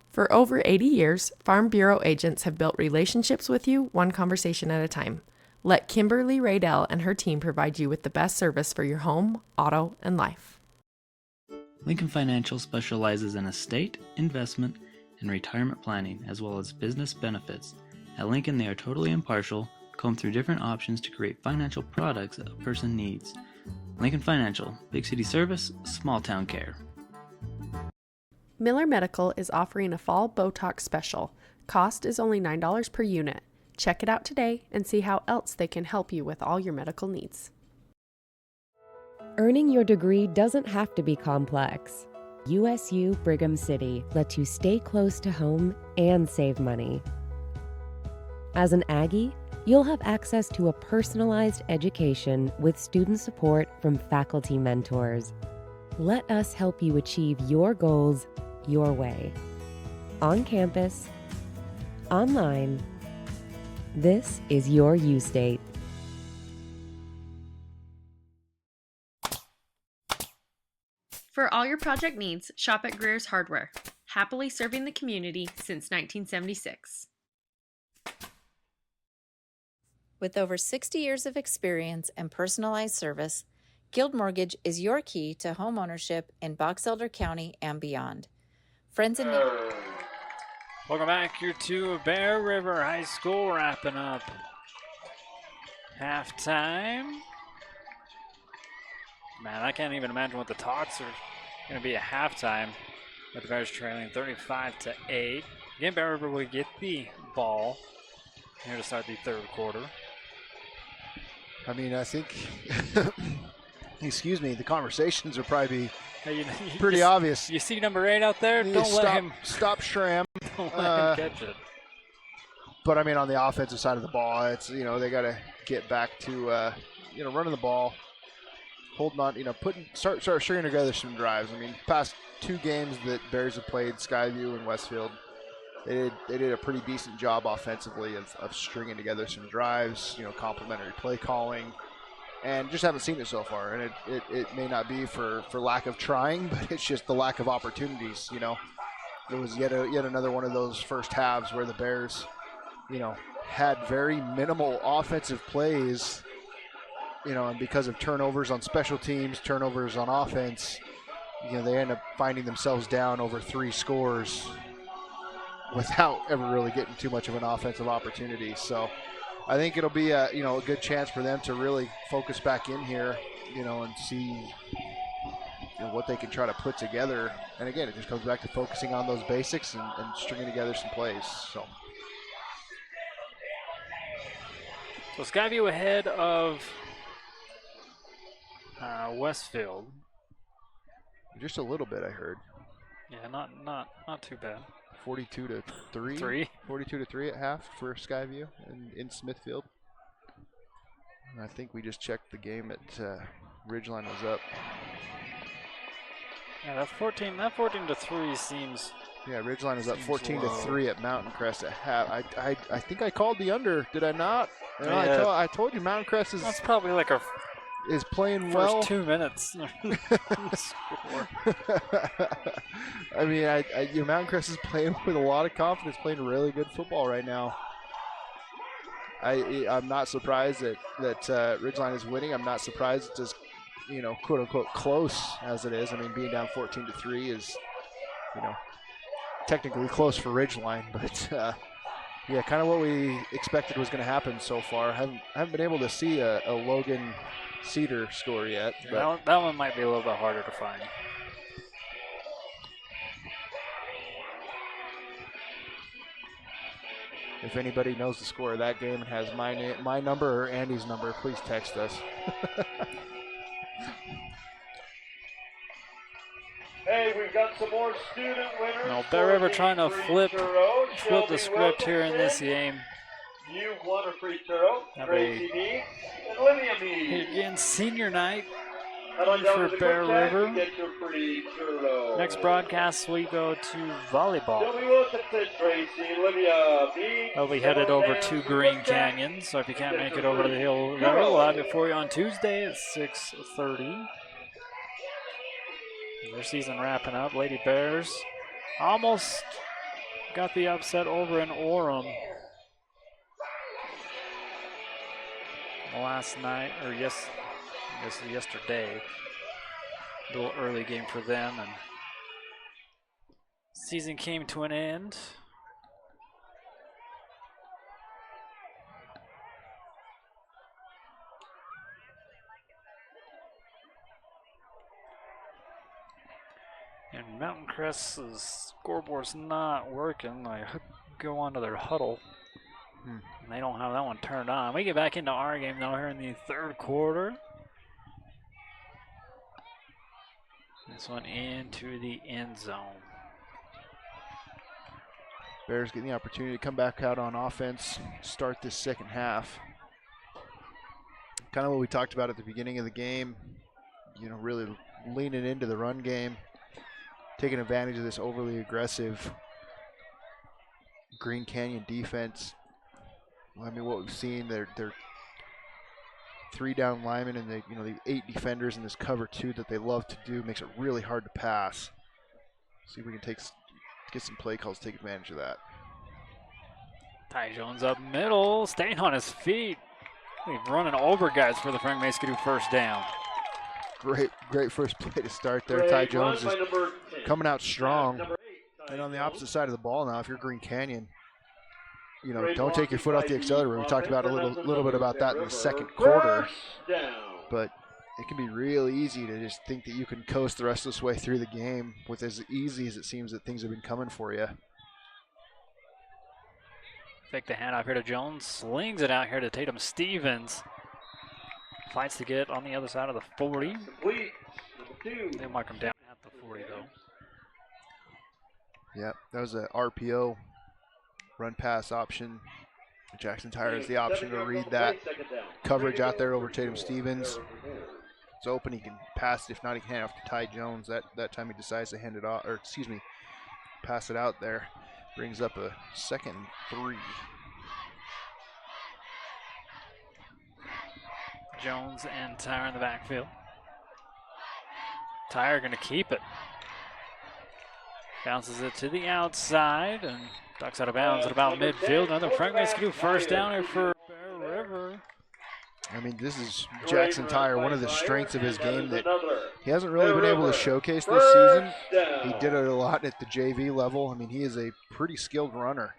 For over 80 years, Farm Bureau agents have built relationships with you one conversation at a time. Let Kimberly Raydell and her team provide you with the best service for your home, auto, and life. Lincoln Financial specializes in estate, investment, and retirement planning, as well as business benefits. At Lincoln, they are totally impartial, comb through different options to create financial products a person needs. Lincoln Financial, big city service, small town care. Miller Medical is offering a fall Botox special. Cost is only $9 per unit. Check it out today and see how else they can help you with all your medical needs. Earning your degree doesn't have to be complex. USU Brigham City lets you stay close to home and save money. As an Aggie, you'll have access to a personalized education with student support from faculty mentors. Let us help you achieve your goals your way. On campus, online, this is your U-State. For all your project needs, shop at Greer's Hardware, happily serving the community since 1976. With over 60 years of experience and personalized service, Guild Mortgage is your key to home ownership in Box Elder County and beyond. Friends and neighbors. Welcome back here to Bear River High School, wrapping up halftime. Man, I can't even imagine what the talks are going to be at halftime. With the Bears trailing 35-8. Again, Bear River will get the ball here to start the third quarter. I mean, I think, excuse me, the conversations will probably be pretty obvious. You see number 8 out there? Don't let him. Stop Schramm. Don't let him catch it. But I mean, on the offensive side of the ball, it's, they got to get back to, running the ball. Holding on, start stringing together some drives. I mean, past 2 games that Bears have played, Skyview and Westfield, they did a pretty decent job offensively of stringing together some drives, complimentary play calling, and just haven't seen it so far. And it may not be for lack of trying, but it's just the lack of opportunities. It was yet another one of those first halves where the Bears, had very minimal offensive plays. And because of turnovers on special teams, turnovers on offense, they end up finding themselves down over 3 scores without ever really getting too much of an offensive opportunity. So I think it'll be a good chance for them to really focus back in here, and see what they can try to put together. And again, it just comes back to focusing on those basics and stringing together some plays. So Skyview ahead of Westfield. Just a little bit, I heard. Yeah, not too bad. 42-3. 42-3 at half for Skyview in Smithfield. And I think we just checked the game at Ridgeline was up. Yeah, that 14-3 seems. Yeah, Ridgeline is up 14-3 at Mountain Crest at half. I think I called the under, did I not? I told you Mountain Crest is. That's probably like our is playing first well. 2 minutes. I mean, Mountain Crest is playing with a lot of confidence, playing really good football right now. I'm not surprised that Ridgeline is winning. I'm not surprised it's as, quote unquote close as it is. I mean, being down 14-3 is, technically close for Ridgeline, but yeah, kind of what we expected was going to happen so far. Haven't been able to see a Logan Cedar score yet. Yeah, that one might be a little bit harder to find. If anybody knows the score of that game and has my number or Andy's number, please text us. Hey, we've got some more student winners. No, Bear River trying to flip the script here in this game. You won a free churro. Tracy D. And Olivia B. Again, senior night Head on down for to the Bear quick check River. and get your free churro. Next broadcast, we go to volleyball. Shelby Wilkinson, Tracy, Olivia B. They'll be headed over to Green Canyon, so if you can't make it over to the Hill River, we'll have it for you on Tuesday at 6:30. Their season wrapping up. Lady Bears almost got the upset over in Orem last night, or yesterday. A little early game for them, and season came to an end. And Mountain Crest's scoreboard's not working. I go onto their huddle. And they don't have that one turned on. We get back into our game though here in the third quarter. This one into the end zone. Bears getting the opportunity to come back out on offense, start this second half. Kind of what we talked about at the beginning of the game, really leaning into the run game, taking advantage of this overly aggressive Green Canyon defense. I mean, what we've seen, they're 3 down linemen and the 8 defenders in this cover 2 that they love to do makes it really hard to pass. See if we can get some play calls, take advantage of that. Ty Jones up middle, staying on his feet. He's running over guys for the Frank Maskadoo first down. Great first play to start there. Ty Jones is coming out strong. And on the opposite side of the ball now, if you're Green Canyon, don't take your foot off the accelerator. We talked about a little bit about that in the second quarter. But it can be really easy to just think that you can coast the rest of this way through the game with as easy as it seems that things have been coming for you. Fake the handoff here to Jones, slings it out here to Tatum Stevens. Fights to get on the other side of the 40. They mark him down at the 40 though. Yep, that was a RPO run pass option. Jackson Tire has the option to read that coverage out there over Tatum Stevens. It's open, he can pass it. If not, he can hand off to Ty Jones. That time he decides to hand it off, pass it out there. Brings up a 2nd and 3. Jones and Tyre in the backfield. Tyre going to keep it. Bounces it to the outside and ducks out of bounds at about midfield. Another Frank Maskadoo first down here for Bear River. I mean, this is Jackson Tyre, one of the strengths of his game that he hasn't really been able to showcase this season. He did it a lot at the JV level. I mean, he is a pretty skilled runner.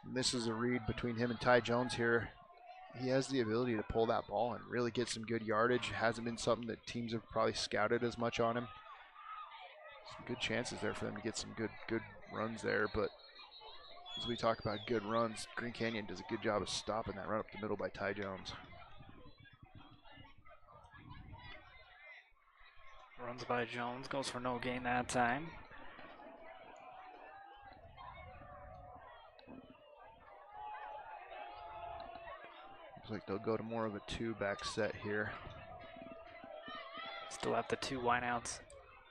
And this is a read between him and Ty Jones here. He has the ability to pull that ball and really get some good yardage. It hasn't been something that teams have probably scouted as much on him. Some good chances there for them to get some good runs there, but as we talk about good runs, Green Canyon does a good job of stopping that run up the middle by Ty Jones. Runs by Jones, goes for no gain that time. Looks like they'll go to more of a 2-back set here. Still have the 2 wideouts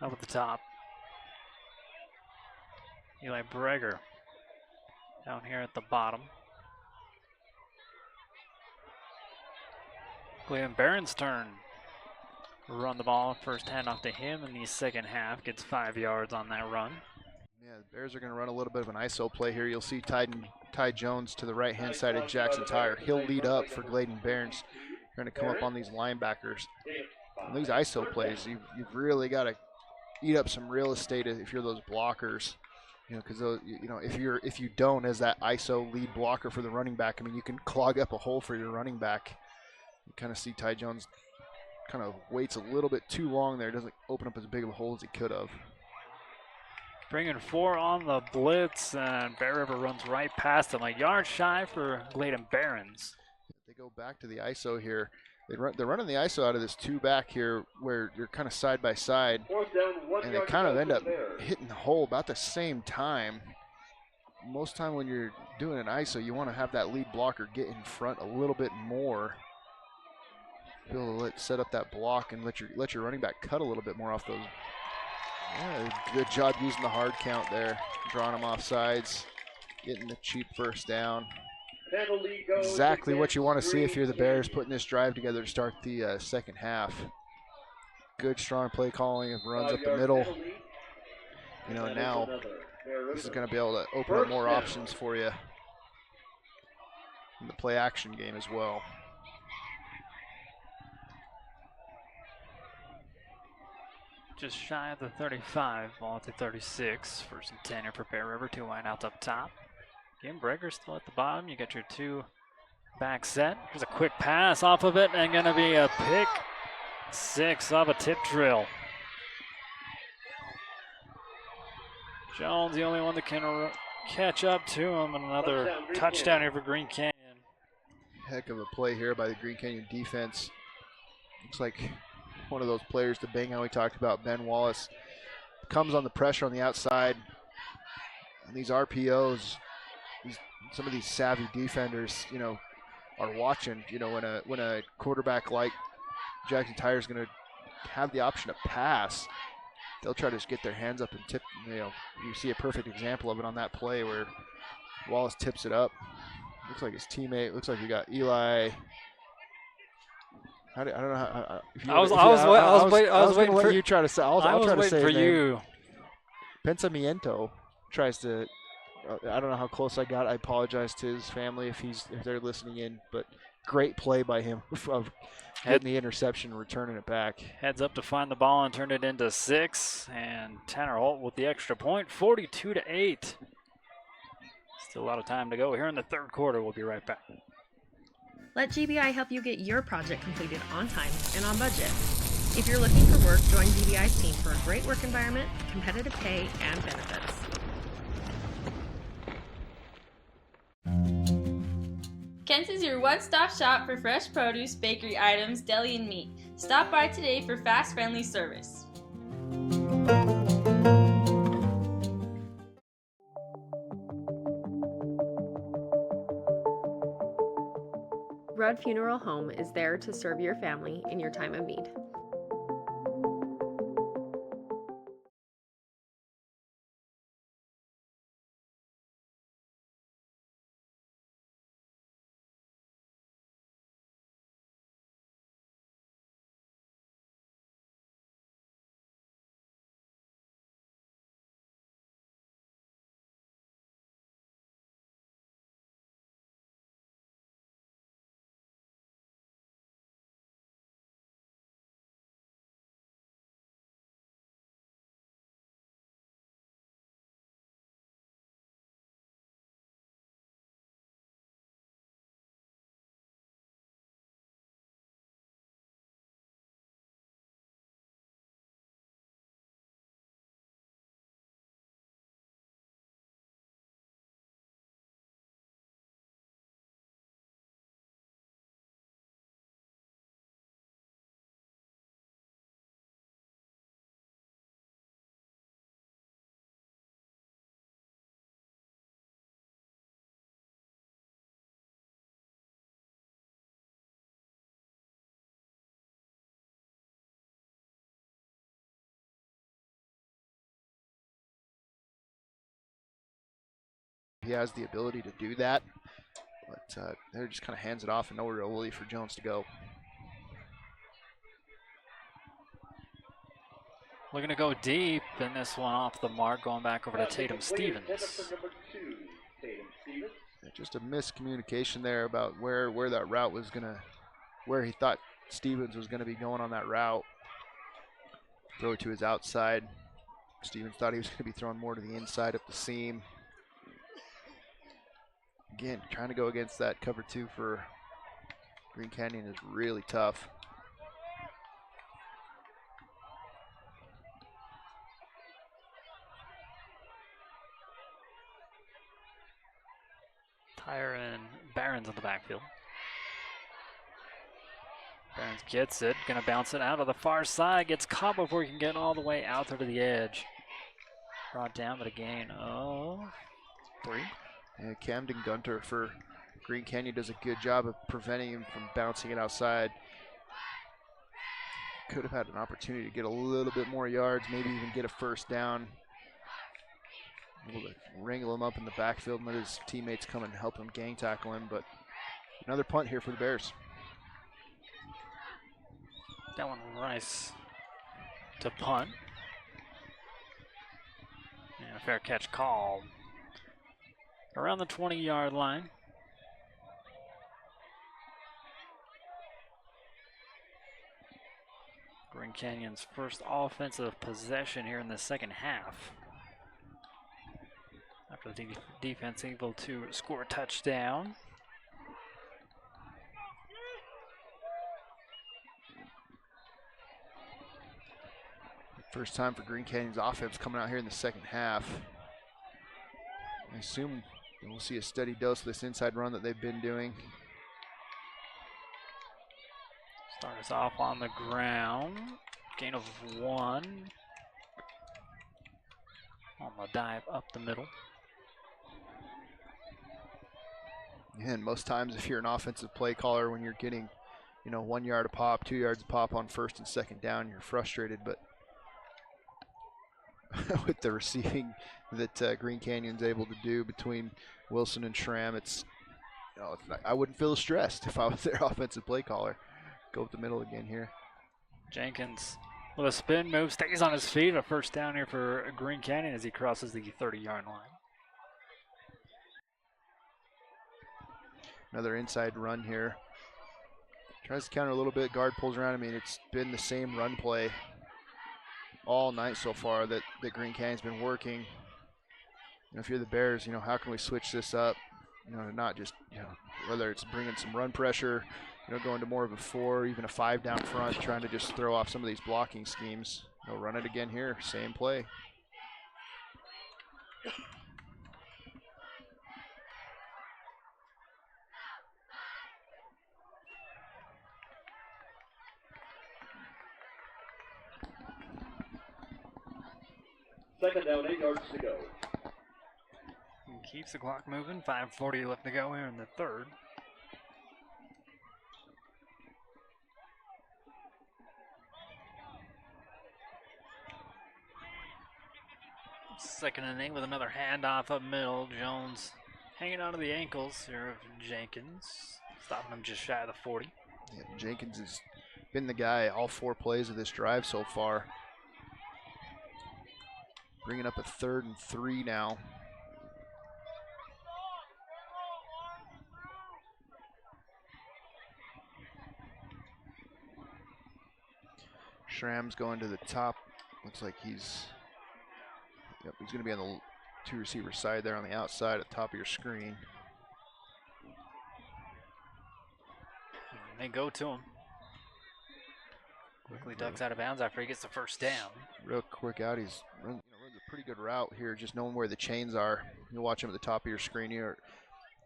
up at the top. Eli Breger down here at the bottom. Cleveland Barron's turn. Run the ball, first handoff to him in the second half. Gets 5 yards on that run. Yeah, the Bears are going to run a little bit of an ISO play here. You'll see Ty Jones to the right-hand side of Jackson Tyre. He'll lead up for Gladen Barons. They're going to come up on these linebackers. And these ISO plays, you've really got to eat up some real estate if you're those blockers. You know, because if you don't, as that ISO lead blocker for the running back, I mean, you can clog up a hole for your running back. You kind of see Ty Jones kind of waits a little bit too long there. Doesn't open up as big of a hole as he could have. Bringing 4 on the blitz, and Bear River runs right past them, a yard shy for Gladen Barons. They go back to the ISO here. They're running the ISO out of this 2-back here where you're kind of side by side, and they kind of end up hitting the hole about the same time. Most time when you're doing an ISO, you want to have that lead blocker get in front a little bit more. Be able to set up that block and let your running back cut a little bit more off those. Yeah, good job using the hard count there, drawing them off sides, getting the cheap first down. Exactly what you want to see if you're the Bears putting this drive together to start the second half. Good, strong play calling, runs up the middle. You know, now this is going to be able to open up more options for you in the play action game as well. Just shy of the 35, ball at the 36. First and 10 here for Bear River. 2 wideouts up top. Game breaker still at the bottom. You got your 2-back set. Here's a quick pass off of it, and going to be a pick 6 off a tip drill. Jones, the only one that can catch up to him, and another touchdown here for Green Canyon. Heck of a play here by the Green Canyon defense. Looks like one of those players to bang how we talked about, Ben Wallace, comes on the pressure on the outside. And these RPOs, some of these savvy defenders, you know, are watching. You know, when a quarterback like Jackson Tyre is going to have the option to pass, they'll try to just get their hands up and tip. You know, you see a perfect example of it on that play where Wallace tips it up. Looks like his teammate. Looks like we got Eli. I don't know how. I was waiting for you. Try to say. I'll try to say for you. Pensamiento tries to. I don't know how close I got. I apologize to his family if they're listening in. But great play by him of getting the interception and returning it back. Heads up to find the ball and turn it into 6. And Tanner Holt with the extra point, 42-8. Still a lot of time to go here in the third quarter. We'll be right back. Let GBI help you get your project completed on time and on budget. If you're looking for work, join GBI's team for a great work environment, competitive pay, and benefits. Kent's is your one-stop shop for fresh produce, bakery items, deli, and meat. Stop by today for fast, friendly service. Rudd Funeral Home is there to serve your family in your time of need. He has the ability to do that, but they're just kind of hands it off and nowhere really for Jones to go. Looking to go deep, and this one off the mark, going back over to Tatum Stevens. Yeah, just a miscommunication there about where that route was gonna, where he thought Stevens was gonna be going on that route. Throw it to his outside. Stevens thought he was gonna be throwing more to the inside up the seam. Again, trying to go against that cover 2 for Green Canyon is really tough. Tyre and Barons in the backfield. Barons gets it, gonna bounce it out of the far side, gets caught before he can get all the way out there to the edge. Brought down, but a gain of 3. And Camden Gunter for Green Canyon does a good job of preventing him from bouncing it outside. Could have had an opportunity to get a little bit more yards, maybe even get a first down. Able to wrangle him up in the backfield and let his teammates come and help him gang tackle him, but another punt here for the Bears. Dylan Rice to punt. And a fair catch called around the 20-yard line. Green Canyon's first offensive possession here in the second half. After the defense able to score a touchdown. First time for Green Canyon's offense coming out here in the second half. I assume we'll see a steady dose of this inside run that they've been doing. Start us off on the ground. Gain of 1. On the dive up the middle. And most times if you're an offensive play caller, when you're getting, 1 yard a pop, 2 yards a pop on first and second down, you're frustrated. But with the receiving that Green Canyon's able to do between Wilson and Schramm, it's I wouldn't feel stressed if I was their offensive play caller. Go up the middle again here. Jenkins with a spin move, stays on his feet. A first down here for Green Canyon as he crosses the 30-yard line. Another inside run here. Tries to counter a little bit. Guard pulls around. I mean, it's been the same run play all night so far that Green Canyon's been working. If you're the Bears, how can we switch this up? Not just, whether it's bringing some run pressure, going to more of a 4, even a 5 down front, trying to just throw off some of these blocking schemes. They'll run it again here, same play. Second down, 8 yards to go. And keeps the clock moving. 5:40 left to go here in the third. Second and 8 with another handoff up middle. Jones hanging onto the ankles here of Jenkins, stopping him just shy of the 40. Yeah, Jenkins has been the guy all 4 plays of this drive so far. Bringing up a 3rd and 3 now. Schramm's going to the top. Looks like he's going to be on the 2 receiver side there on the outside at the top of your screen. And they go to him. Quickly ducks out of bounds after he gets the first down. Real quick out. He's runs a pretty good route here, just knowing where the chains are. You watch him at the top of your screen here.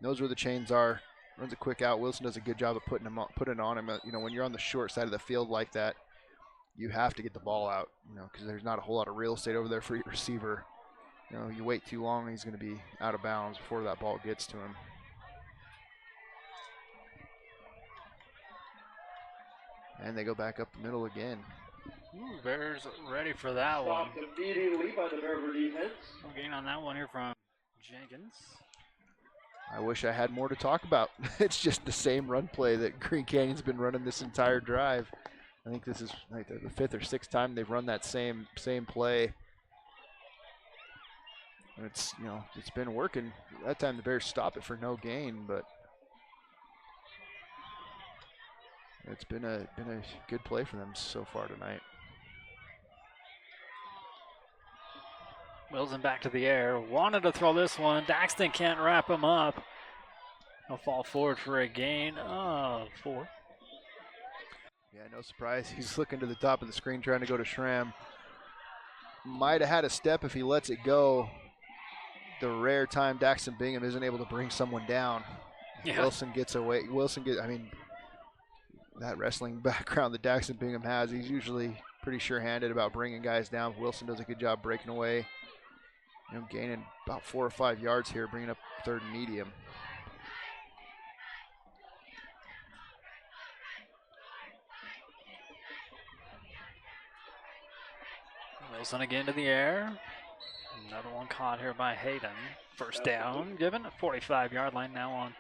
Knows where the chains are. Runs a quick out. Wilson does a good job of putting it on him. When you're on the short side of the field like that, you have to get the ball out, because there's not a whole lot of real estate over there for your receiver. You wait too long, he's going to be out of bounds before that ball gets to him. And they go back up the middle again. Ooh, Bears ready for that one. Stopped immediately by the Bear defense. No gain on that one here from Jenkins. I wish I had more to talk about. It's just the same run play that Green Canyon's been running this entire drive. I think this is like the fifth or sixth time they've run that same play. And it's it's been working. That time the Bears stop it for no gain, but it's been a good play for them so far tonight. Wilson back to the air. Wanted to throw this one. Daxton can't wrap him up. He'll fall forward for a gain of 4. Yeah, no surprise. He's looking to the top of the screen trying to go to Schramm. Might have had a step if he lets it go. The rare time Daxton Bingham isn't able to bring someone down. Yeah. Wilson gets away. I mean, that wrestling background that Daxton Bingham has, he's usually pretty sure-handed about bringing guys down. Wilson does a good job breaking away. Gaining about 4 or 5 yards here, bringing up third and medium. Wilson again to the air. Another one caught here by Hayden. First down given at 45-yard line, now on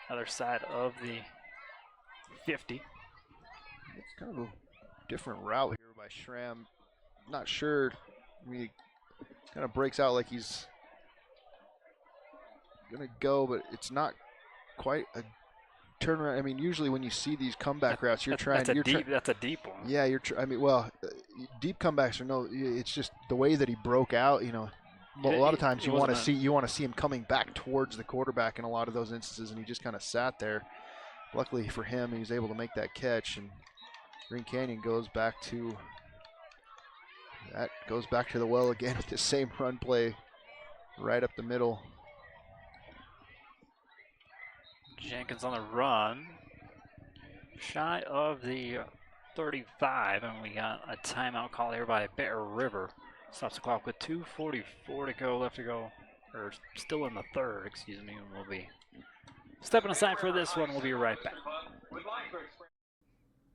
the other side of the 50. It's kind of a different route here by Schramm. Not sure. I mean, he kind of breaks out like he's going to go, but it's not quite a turnaround. I mean, usually when you see these comeback routes, you're trying. That's a deep one. Yeah, deep comebacks are no. It's just the way that he broke out. A lot of times you want to see him coming back towards the quarterback in a lot of those instances, and he just kind of sat there. Luckily for him, he was able to make that catch, and Green Canyon goes back to the well again with the same run play right up the middle. Jenkins on the run, shy of the 35, and we got a timeout call here by Bear River. Stops the clock with 2:44 to go, left to go, or still in the third, excuse me, and we'll be stepping aside for this one. We'll be right back.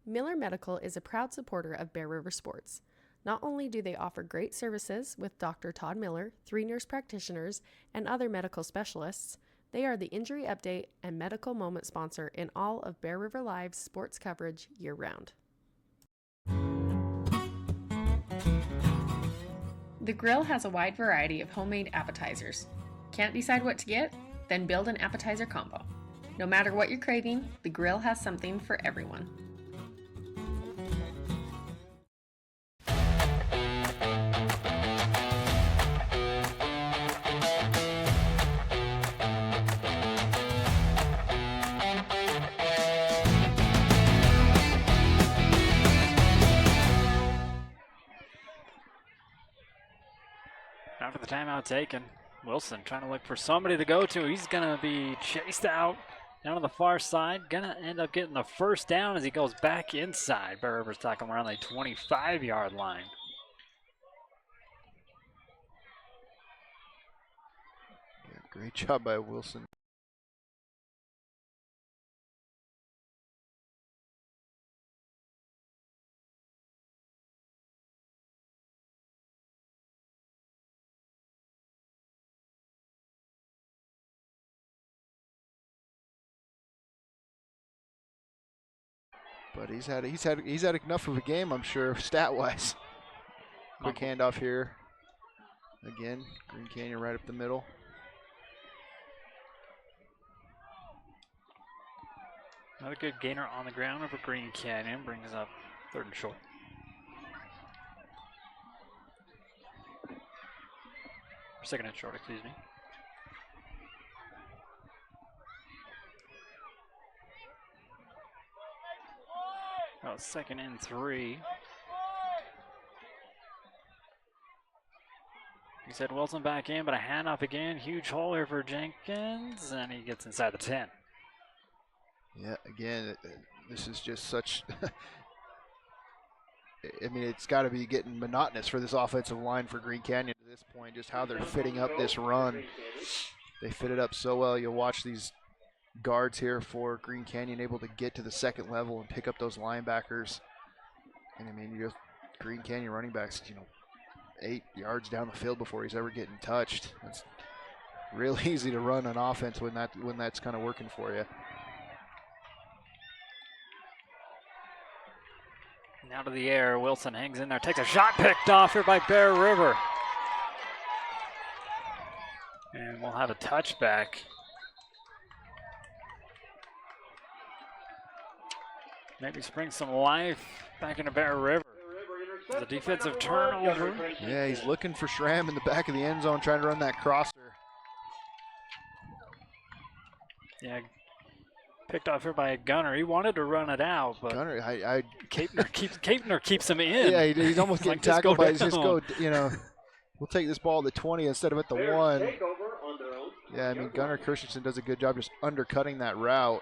Miller Medical is a proud supporter of Bear River Sports. Not only do they offer great services with Dr. Todd Miller, 3 nurse practitioners, and other medical specialists, they are the injury update and medical moment sponsor in all of Bear River Live's sports coverage year-round. The Grill has a wide variety of homemade appetizers. Can't decide what to get? Then build an appetizer combo. No matter what you're craving, the Grill has something for everyone. After the timeout taken, Wilson trying to look for somebody to go to. He's going to be chased out down on the far side. Going to end up getting the first down as he goes back inside. Bear River's tackling around the 25-yard line. Yeah, great job by Wilson. But he's had enough of a game, I'm sure, stat-wise. Quick handoff here. Again, Green Canyon right up the middle. Another good gainer on the ground over Green Canyon. Brings up 3rd and short. Or 2nd and short, excuse me. Oh, 2nd and 3. He said Wilson back in, but a handoff again. Huge hole here for Jenkins, and he gets inside the 10. Yeah, again, this is just such. I mean, it's got to be getting monotonous for this offensive line for Green Canyon at this point, just how they're fitting up this run. They fit it up so well. You'll watch these guards here for Green Canyon able to get to the 2nd level and pick up those linebackers. And I mean, Green Canyon running backs, 8 yards down the field before he's ever getting touched. It's real easy to run on offense when that's kind of working for you. Now to the air. Wilson hangs in there, takes a shot, picked off here by Bear River. And we'll have a touchback. Maybe spring some life back into Bear River. The defensive turnover. Yeah, he's looking for Schramm in the back of the end zone, trying to run that crosser. Yeah, picked off here by a Gunner. He wanted to run it out, but Gunner, Capner keeps him in. Yeah, he's almost getting Like, just tackled go by. down. Just go, we'll take this ball at the 20 instead of at the 1. Yeah, I mean, Gunnar Christensen does a good job just undercutting that route.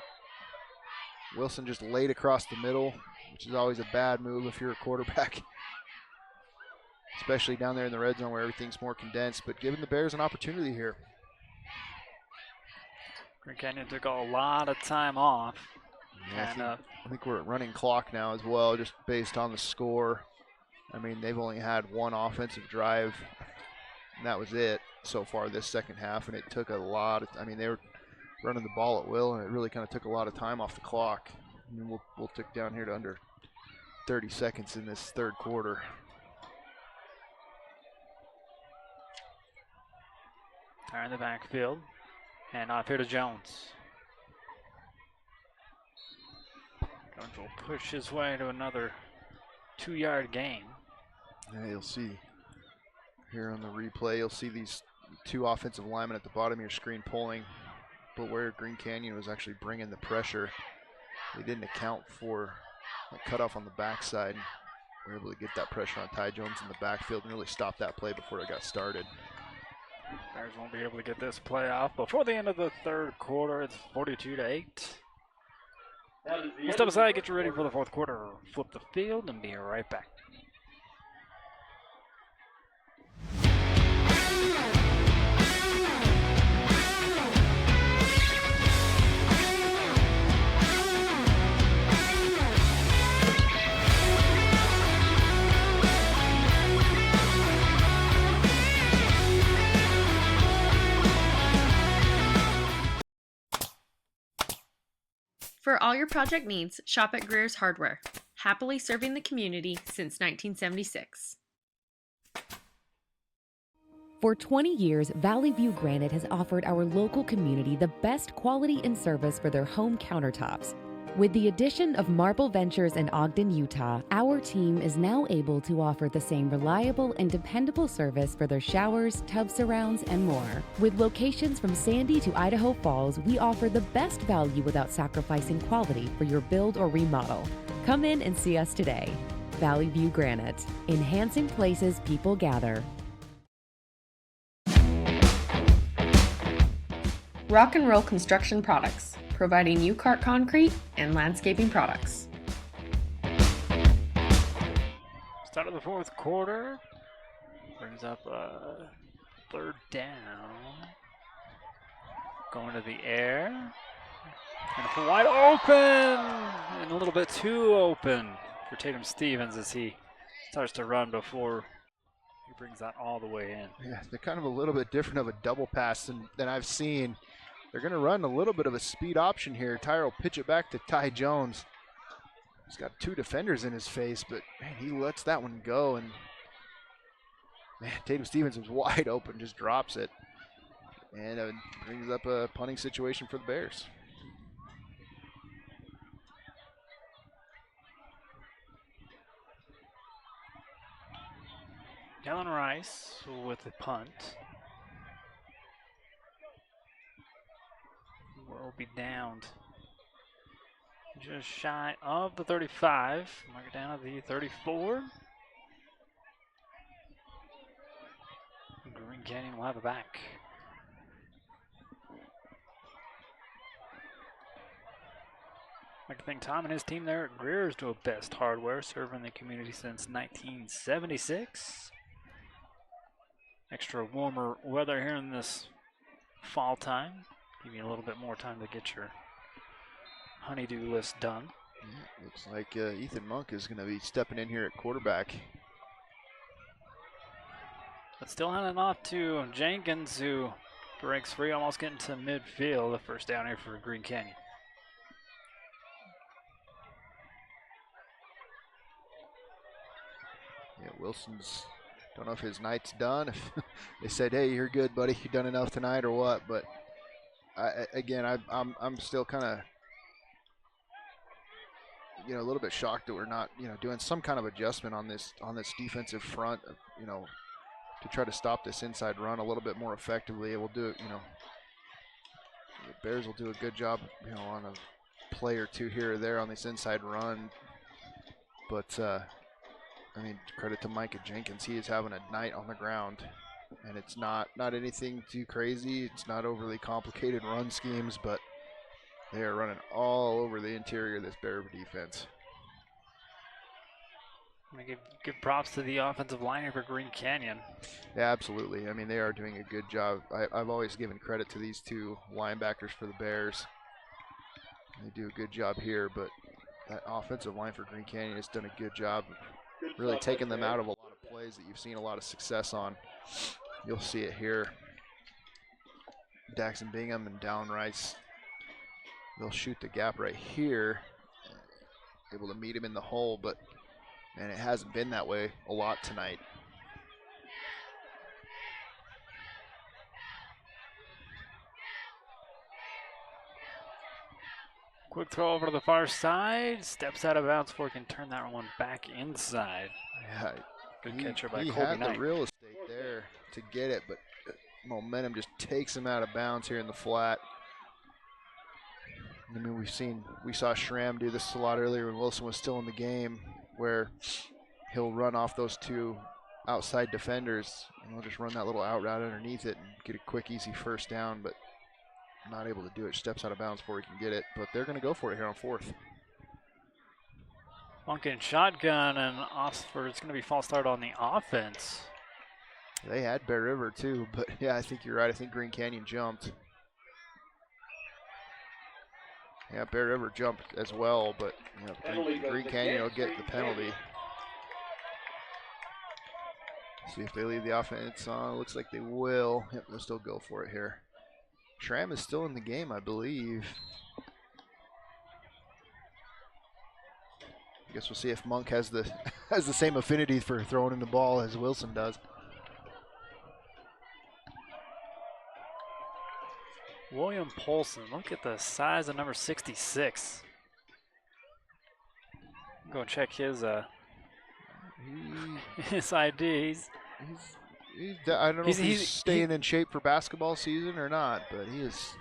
Wilson just laid across the middle, which is always a bad move if you're a quarterback, especially down there in the red zone where everything's more condensed, but giving the Bears an opportunity here. Green Canyon took a lot of time off. Yeah, And, I think we're at running clock now as well, just based on the score. I mean, they've only had one offensive drive, and that was it so far this second half, and it took a lot of, they were running the ball at will, and it really kind of took a lot of time off the clock. I mean, we'll tick down here to under 30 seconds in this third quarter. They're in the backfield. And off here to Jones. Jones will push his way to another 2-yard gain. Yeah, you'll see here on the replay, you'll see these two offensive linemen at the bottom of your screen pulling, but where Green Canyon was actually bringing the pressure, they didn't account for that cutoff on the backside. We were able to get that pressure on Ty Jones in the backfield and really stop that play before it got started. Bears won't be able to get this play off before the end of the third quarter. It's 42-8. We'll step aside, get you ready for the fourth quarter. Flip the field and be right back. For all your project needs, shop at Greer's Hardware. Happily serving the community since 1976. For 20 years, Valley View Granite has offered our local community the best quality and service for their home countertops. With the addition of Marble Ventures in Ogden, Utah, our team is now able to offer the same reliable and dependable service for their showers, tub surrounds, and more. With locations from Sandy to Idaho Falls, we offer the best value without sacrificing quality for your build or remodel. Come in and see us today. Valley View Granite, enhancing places people gather. Rock and Roll Construction Products, providing U-Cart concrete and landscaping products. Start of the fourth quarter. Brings up a third down. Going to the air. And it's wide open! And a little bit too open for Tatum Stevens as he starts to run before he brings that all the way in. Yeah, they're kind of a little bit different of a double pass than I've seen. They're going to run a little bit of a speed option here. Tyra will pitch it back to Ty Jones. He's got two defenders in his face, but man, he lets that one go. And man, Tatum Stevens was wide open, just drops it. And brings up a punting situation for the Bears. Kellen Rice with the punt. Will be downed just shy of the 35. Mark it down at the 34. Green Canyon will have it back. I think Tom and his team there at Greer's do a best hardware, serving the community since 1976. Extra warmer weather here in this fall time. Give you a little bit more time to get your honeydew list done. Yeah, looks like Ethan Monk is going to be stepping in here at quarterback. But still handing off to Jenkins, who breaks free, almost getting to midfield. The first down here for Green Canyon. Yeah, Wilson's, don't know if his night's done. If they said, hey, you're good, buddy, you done enough tonight or what. But I'm still kind of, a little bit shocked that we're not, doing some kind of adjustment on this defensive front, to try to stop this inside run a little bit more effectively. We'll do it, the Bears will do a good job, on a play or two here or there on this inside run. But, credit to Micah Jenkins. He is having a night on the ground. And it's not anything too crazy. It's not overly complicated run schemes, but they are running all over the interior of this Bear defense. I'm going to give props to the offensive line for Green Canyon. Yeah, absolutely. They are doing a good job. I've always given credit to these two linebackers for the Bears. They do a good job here, but that offensive line for Green Canyon has done a good job of really taking them out of a lot of plays that you've seen a lot of success on. You'll see it here. Daxon Bingham and Dallin Rice, they'll shoot the gap right here, able to meet him in the hole, but man, it hasn't been that way a lot tonight. Quick throw over to the far side, steps out of bounds before he can turn that one back inside. Yeah, good catcher by he Colby had Knight. the real estate there to get it, but momentum just takes him out of bounds here in the flat. We saw Schramm do this a lot earlier when Wilson was still in the game, where he'll run off those two outside defenders and he'll just run that little out route underneath it and get a quick, easy first down, but not able to do it. Steps out of bounds before he can get it, but they're going to go for it here on fourth. Monken shotgun, and Oxford, it's going to be false start on the offense. They had Bear River too, but yeah, I think you're right. I think Green Canyon jumped. Yeah, Bear River jumped as well, but Green Canyon will get the penalty. See if they leave the offense on. Looks like they will. Yep, they'll still go for it here. Schramm is still in the game, I believe. I guess we'll see if Monk has the same affinity for throwing in the ball as Wilson does. William Polson, look at the size of number 66. Go and check his his IDs. I don't know if he's staying in shape for basketball season or not, but he is.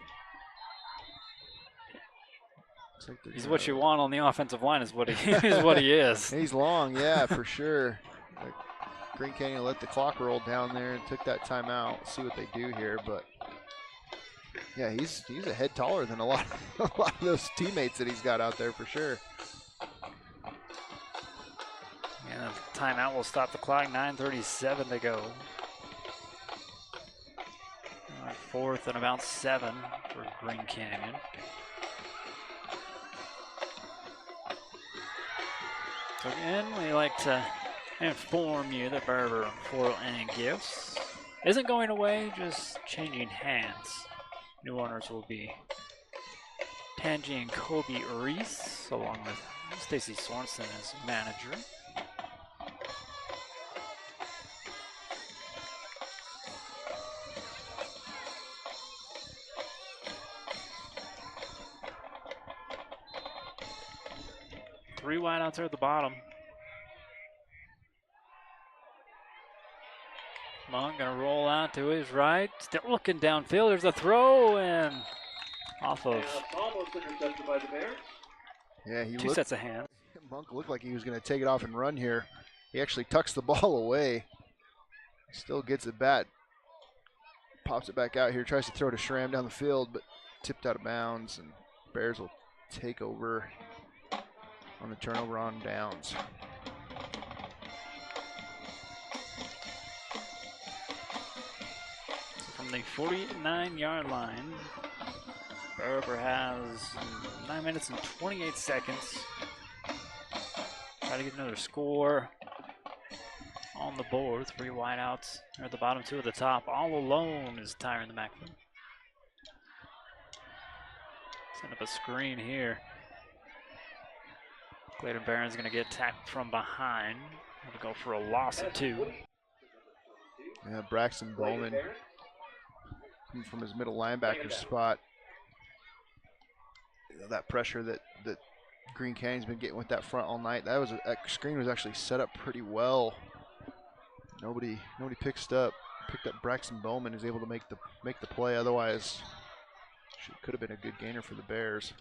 Like he's what you want on the offensive line is what he is. What he is. He's long, yeah, for sure. Green Canyon let the clock roll down there and took that timeout. See what they do here, but yeah, he's a head taller than a lot of those teammates that he's got out there for sure. And the timeout will stop the clock. 9:37 to go. Fourth and about 7 for Green Canyon. So again, we like to inform you that Bear River 401 Gifts isn't going away, just changing hands. New owners will be Tangi and Kobe Reese, along with Stacy Sorensen as manager. Three wideouts there at the bottom. Monk gonna roll out to his right. Still looking downfield. There's a throw and off of. Almost intercepted by the Bears. Yeah, two sets of hands. Monk looked like he was going to take it off and run here. He actually tucks the ball away. Still gets it back. Pops it back out here. Tries to throw to Schramm down the field, but tipped out of bounds. And Bears will take over on the turnover on downs. From the 49-yard line, Bear River has 9 minutes and 28 seconds. Try to get another score on the board. 3 wideouts at the bottom, 2 at the top. All alone is Tyron the Macklin. Set up a screen here. Clayton Barron's going to get tackled from behind. Going to go for a loss of 2. Yeah, Braxton Bowman from his middle linebacker spot. That pressure that Green Canyon's been getting with that front all night. That screen was actually set up pretty well. Nobody picked up Braxton Bowman, is able to make the play. Otherwise, could have been a good gainer for the Bears.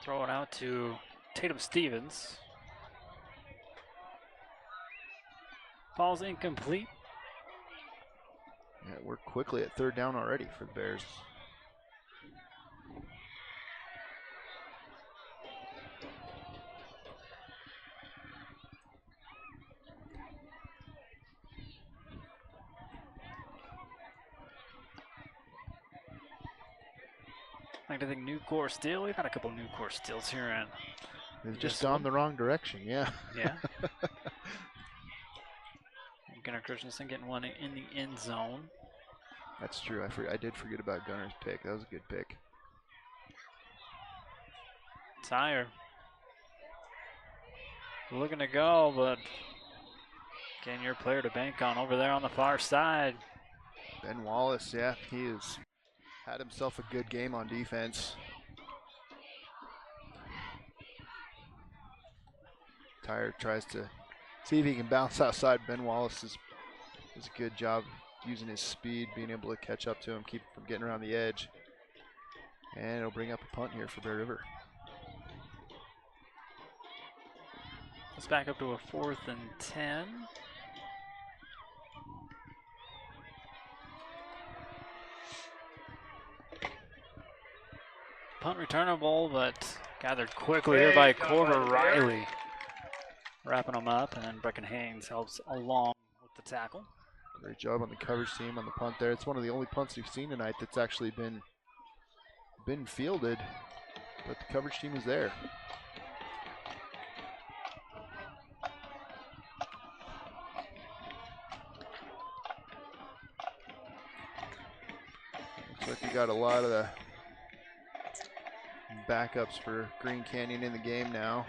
Throw it out to Tatum Stevens. Ball's incomplete. Yeah, we're quickly at 3rd down already for the Bears. I think new core steal. We've had a couple new core steals here, and they've just gone the wrong direction. Yeah. Yeah. Gunnar Christensen getting one in the end zone. That's true. I did forget about Gunnar's pick. That was a good pick. Tyre looking to go, but getting your player to bank on over there on the far side. Ben Wallace, yeah, he has had himself a good game on defense. Tyre tries to see if he can bounce outside. Ben Wallace does a good job using his speed, being able to catch up to him, keep him from getting around the edge. And it'll bring up a punt here for Bear River. Let's back up to a 4th and 10. Punt returnable, but gathered quickly here by Corver Riley. Wrapping them up, and then Brecken Haynes helps along with the tackle. Great job on the coverage team on the punt there. It's one of the only punts we've seen tonight that's actually been fielded, but the coverage team is there. Looks like we got a lot of the backups for Green Canyon in the game now.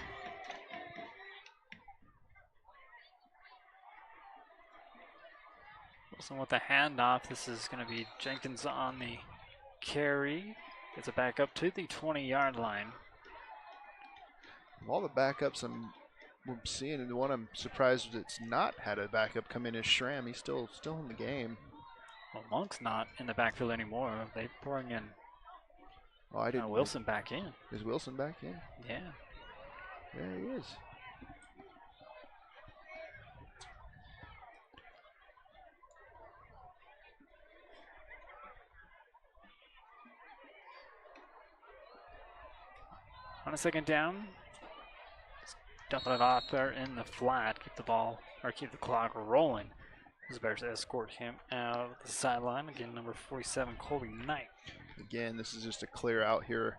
Wilson with the handoff. This is going to be Jenkins on the carry. Gets it back up to the 20-yard line. Of all the backups I'm seeing, and the one I'm surprised it's not had a backup come in is Schramm. He's still in the game. Well, Monk's not in the backfield anymore. They bring in Wilson back in. Is Wilson back in? Yeah. There he is. On a 2nd down, just dumping it off there in the flat, keep the clock rolling. As Bears escort him out of the sideline. Again, number 47, Colby Knight. Again, this is just a clear out here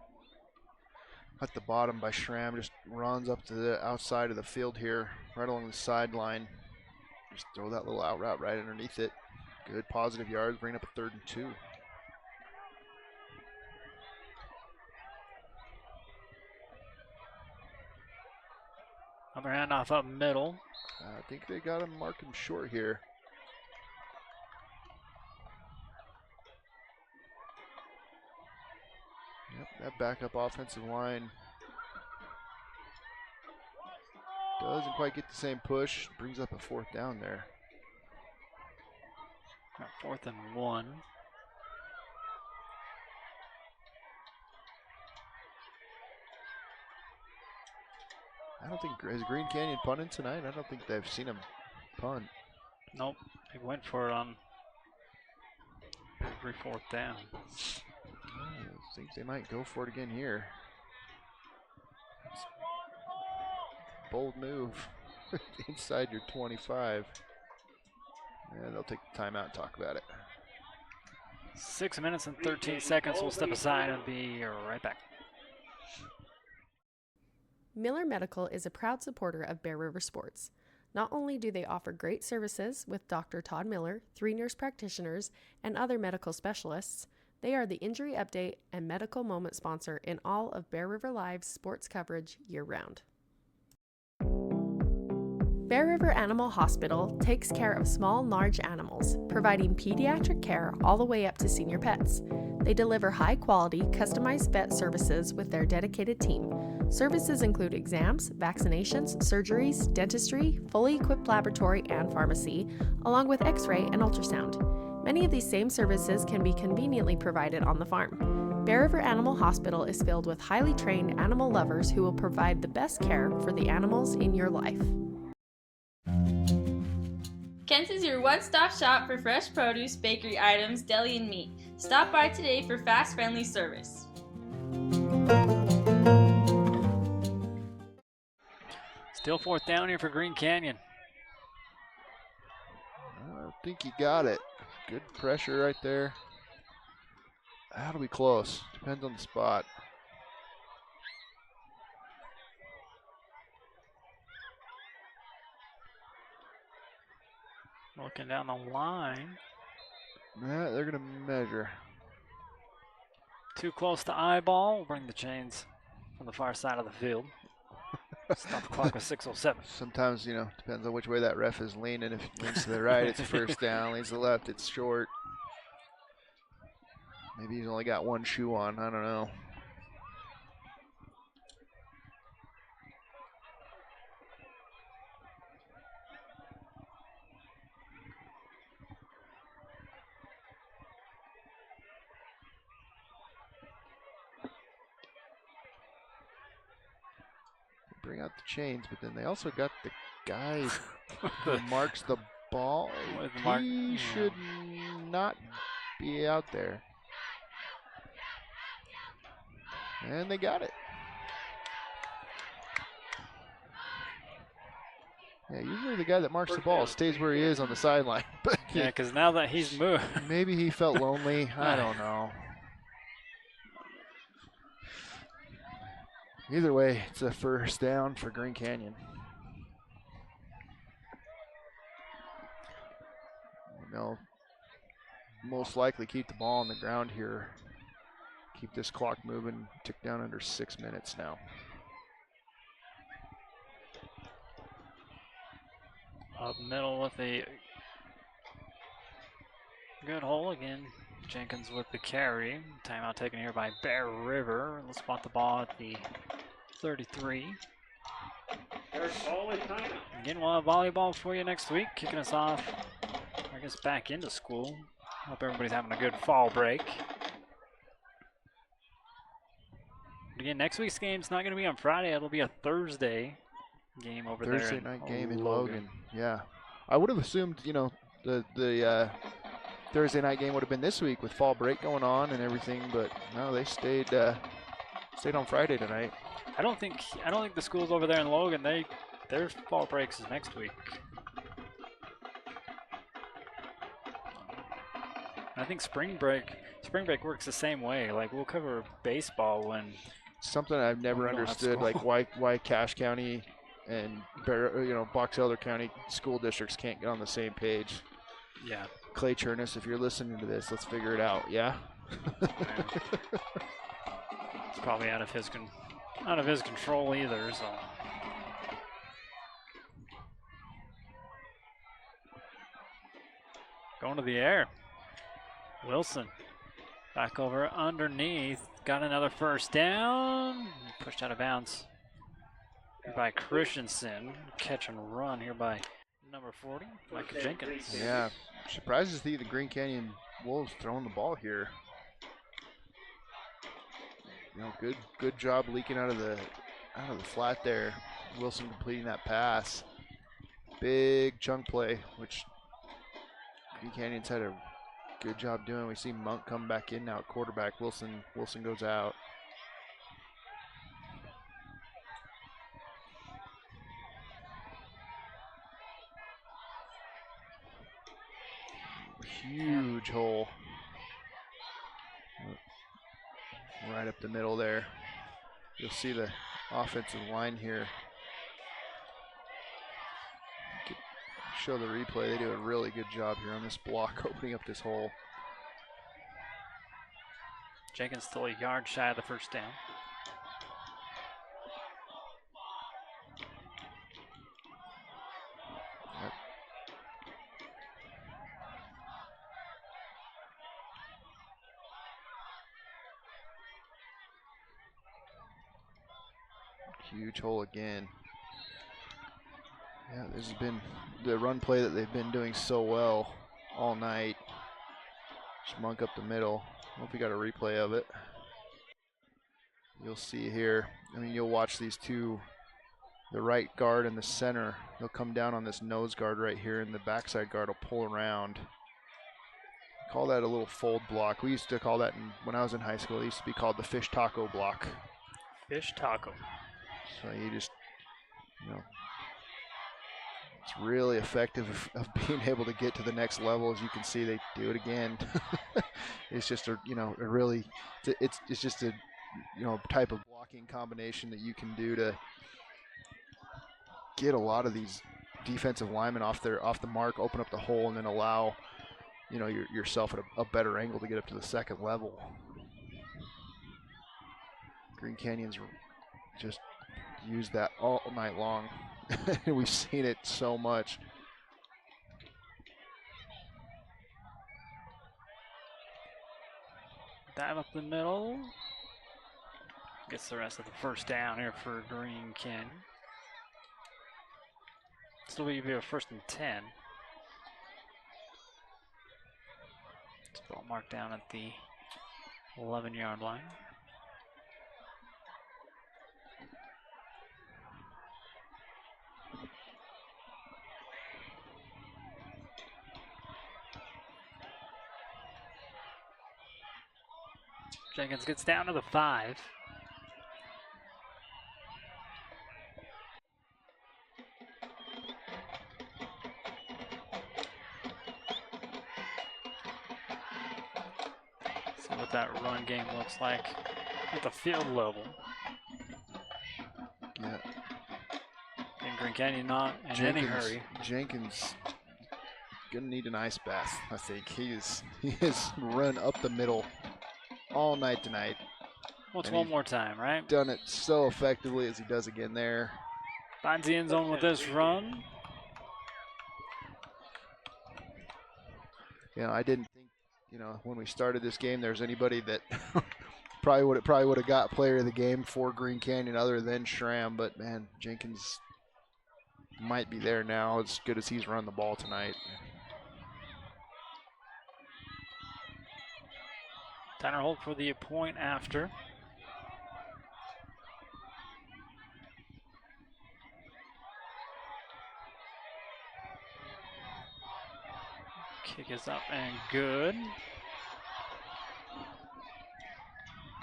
at the bottom by Schramm. Just runs up to the outside of the field here, right along the sideline. Just throw that little out route right underneath it. Good positive yards, bring up a 3rd and 2. Another handoff up middle. I think they got him, mark him short here. Yep, that backup offensive line doesn't quite get the same push. Brings up a 4th down there. 4th and 1. I don't think, has Green Canyon punted tonight? I don't think they've seen him punt. Nope, they went for it on every 4th down. I think they might go for it again here. Bold move inside your 25. And they'll take the timeout and talk about it. 6 minutes and 13 seconds. We'll step aside and be right back. Miller Medical is a proud supporter of Bear River Sports. Not only do they offer great services with Dr. Todd Miller, 3 nurse practitioners, and other medical specialists, They are the injury update and medical moment sponsor in all of Bear River Live's sports coverage year-round. Bear River Animal Hospital takes care of small and large animals, providing pediatric care all the way up to senior pets. They deliver high-quality, customized vet services with their dedicated team. Services include exams, vaccinations, surgeries, dentistry, fully equipped laboratory and pharmacy, along with x-ray and ultrasound. Many of these same services can be conveniently provided on the farm. Bear River Animal Hospital is filled with highly trained animal lovers who will provide the best care for the animals in your life. Kent's is your one-stop shop for fresh produce, bakery items, deli, and meat. Stop by today for fast, friendly service. Still 4th down here for Green Canyon. I think he got it. Good pressure right there. That'll be close. Depends on the spot. Looking down the line. Yeah, they're going to measure. Too close to eyeball. We'll bring the chains from the far side of the field. Stop the clock with 6:07. Sometimes, depends on which way that ref is leaning. If it leans to the right, it's first down. Leans to the left, it's short. Maybe he's only got one shoe on. I don't know. Bring out the chains, but then they also got the guy who marks the ball. He should not be out there. And they got it. Yeah, usually the guy that marks the ball stays where he is on the sideline. But yeah, because now that he's moved. Maybe he felt lonely. I don't know. Either way, it's a first down for Green Canyon. Most likely keep the ball on the ground here. Keep this clock moving. Tick down under 6 minutes now. Up middle with a good hole again. Jenkins with the carry. Timeout taken here by Bear River. Let's spot the ball at the 33. Again, we'll have volleyball for you next week. Kicking us off, I guess, back into school. Hope everybody's having a good fall break. Again, next week's game's not going to be on Friday. It'll be a Thursday game over there. Thursday night game in Logan. Yeah. I would have assumed, the Thursday night game would have been this week with fall break going on and everything, but no, they stayed on Friday tonight. I don't think the schools over there in Logan, their fall breaks is next week. I think spring break works the same way. Like, we'll cover baseball when something I've never understood, like why Cache County and Box Elder County school districts can't get on the same page. Yeah. Clay Chernus, if you're listening to this, let's figure it out. Yeah. It's probably out of his control either. So. Going to the air. Wilson back over underneath. Got another first down. Pushed out of bounds by Christensen. Catch and run here by number 40, Micah Jenkins. Yeah, surprises the Green Canyon Wolves throwing the ball here. Good job leaking out of the flat there. Wilson completing that pass. Big chunk play, which Green Canyon's had a good job doing. We see Monk come back in now at quarterback. Wilson goes out. Huge hole. Right up the middle there. You'll see the offensive line here. Show the replay. They do a really good job here on this block, opening up this hole. Jenkins still a yard shy of the first down. Huge hole again. Yeah, this has been the run play that they've been doing so well all night. Just monk up the middle. I don't know if we got a replay of it. You'll see here. I mean, you'll watch these two, the right guard and the center. They'll come down on this nose guard right here, and the backside guard will pull around. Call that a little fold block. We used to call that, when I was in high school, it used to be called the fish taco block. Fish taco. So you just, you know, it's really effective of being able to get to the next level. As you can see, they do it again. It's just a, you know, a really, it's just a, you know, type of blocking combination that you can do to get a lot of these defensive linemen off the mark, open up the hole, and then allow, you know, yourself at a better angle to get up to the second level. Green Canyon's just use that all night long. We've seen it so much. Dive up the middle. Gets the rest of the first down here for Green Canyon. Still will be a 1st and 10. It's ball marked down at the 11-yard line. Jenkins gets down to the 5. See what that run game looks like at the field level. Yeah. And Green Canyon not in any hurry. Jenkins gonna need an ice bath, I think. He has run up the middle all night tonight. What's one more time, right? Done it so effectively as he does again there. Finds the end zone with this run. You know, I didn't think, you know, when we started this game, there's anybody that probably would have got player of the game for Green Canyon other than Schramm, but man, Jenkins might be there now as good as he's run the ball tonight. Tanner Holt for the point after. Kick is up and good.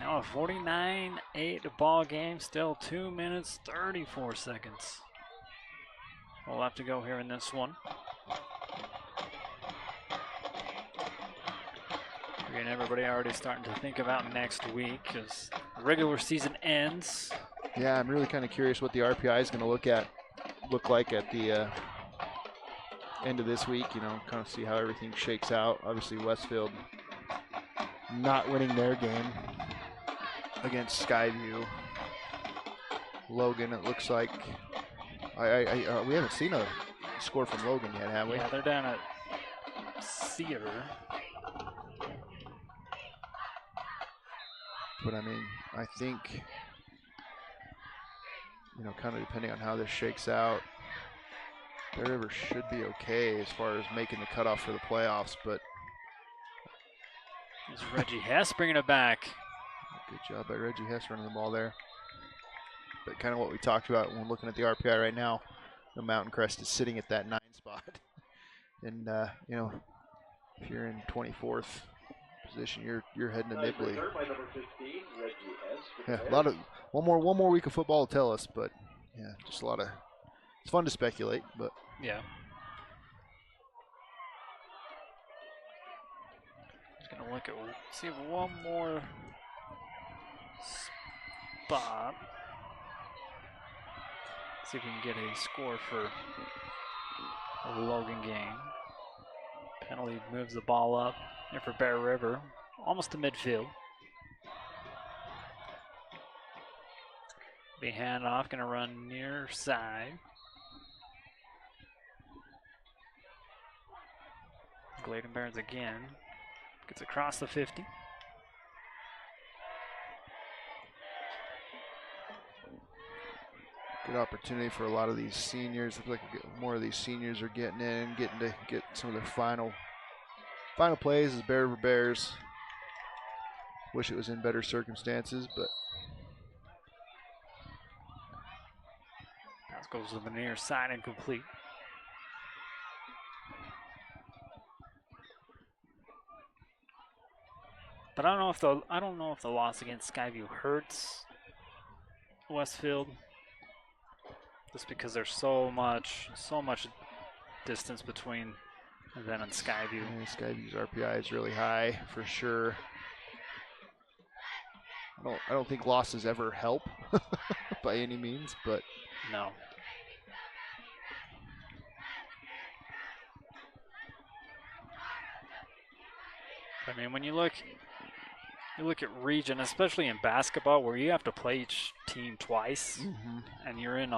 Now a 49-8 ball game, still 2 minutes, 34 seconds. We'll have to go here in this one. And everybody already starting to think about next week as the regular season ends. Yeah, I'm really kind of curious what the RPI is going to look like at the end of this week. You know, kind of see how everything shakes out. Obviously, Westfield not winning their game against Skyview. Logan, it looks like we haven't seen a score from Logan yet, have we? Yeah, they're down at Cedar. But I mean, I think, you know, kind of depending on how this shakes out, Bear River should be okay as far as making the cutoff for the playoffs, but. It's Reggie Hess bringing it back. Good job by Reggie Hess running the ball there. But kind of what we talked about when looking at the RPI right now, the Mountain Crest is sitting at that 9 spot. And, you know, if you're in 24th position, you're heading to Nibley. Yeah, a lot of one more week of football will tell us, but yeah, just a lot of. It's fun to speculate, but yeah. Just gonna look at see if one more spot. See if we can get a score for a Logan game. Penalty moves the ball up. Here for Bear River, almost to midfield. Be handoff, going to run near side. Gladenbergs again. Gets across the 50. Good opportunity for a lot of these seniors. Looks like more of these seniors are getting in, getting to get some of their final plays as Bear River Bears. Wish it was in better circumstances, but pass goes to the near side and complete. But I don't know if the loss against Skyview hurts Westfield, just because there's so much distance between them and Skyview. Yeah, Skyview's RPI is really high for sure. I don't think losses ever help by any means, but no. I mean, when you look at region, especially in basketball, where you have to play each team twice, and you're in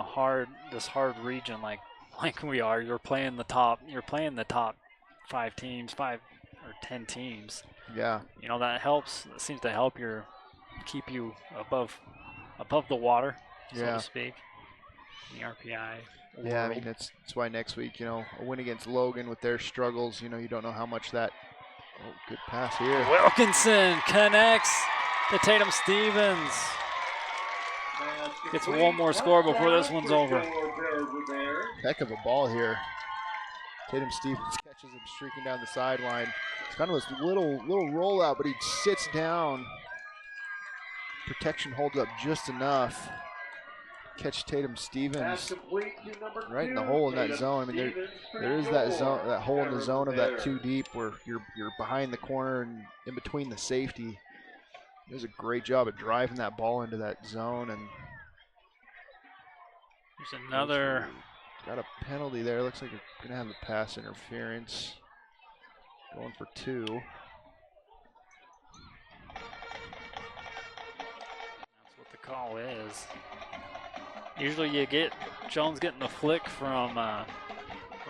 this hard region like we are. You're playing the top 5 teams, 5 or 10 teams. Yeah. You know, that helps. It seems to help keep you above the water, so Yeah. to speak. The RPI. Yeah, I world. mean that's why next week, you know, a win against Logan with their struggles, you know, you don't know how much that. Oh, good pass here. Wilkinson connects to Tatum Stevens. Gets one more score before this one's over. Heck of a ball here. Tatum Stevens catches him streaking down the sideline. It's kind of this little rollout, but he sits down. Protection holds up just enough. Catch Tatum Stevens right in the hole in that zone. I mean, there is that zone, that hole in the zone of that 2 deep where you're behind the corner and in between the safety. He does a great job of driving that ball into that zone, and there's another. Got a penalty there. Looks like you're gonna have the pass interference. Going for 2. That's what the call is. Usually you get Jones getting the flick from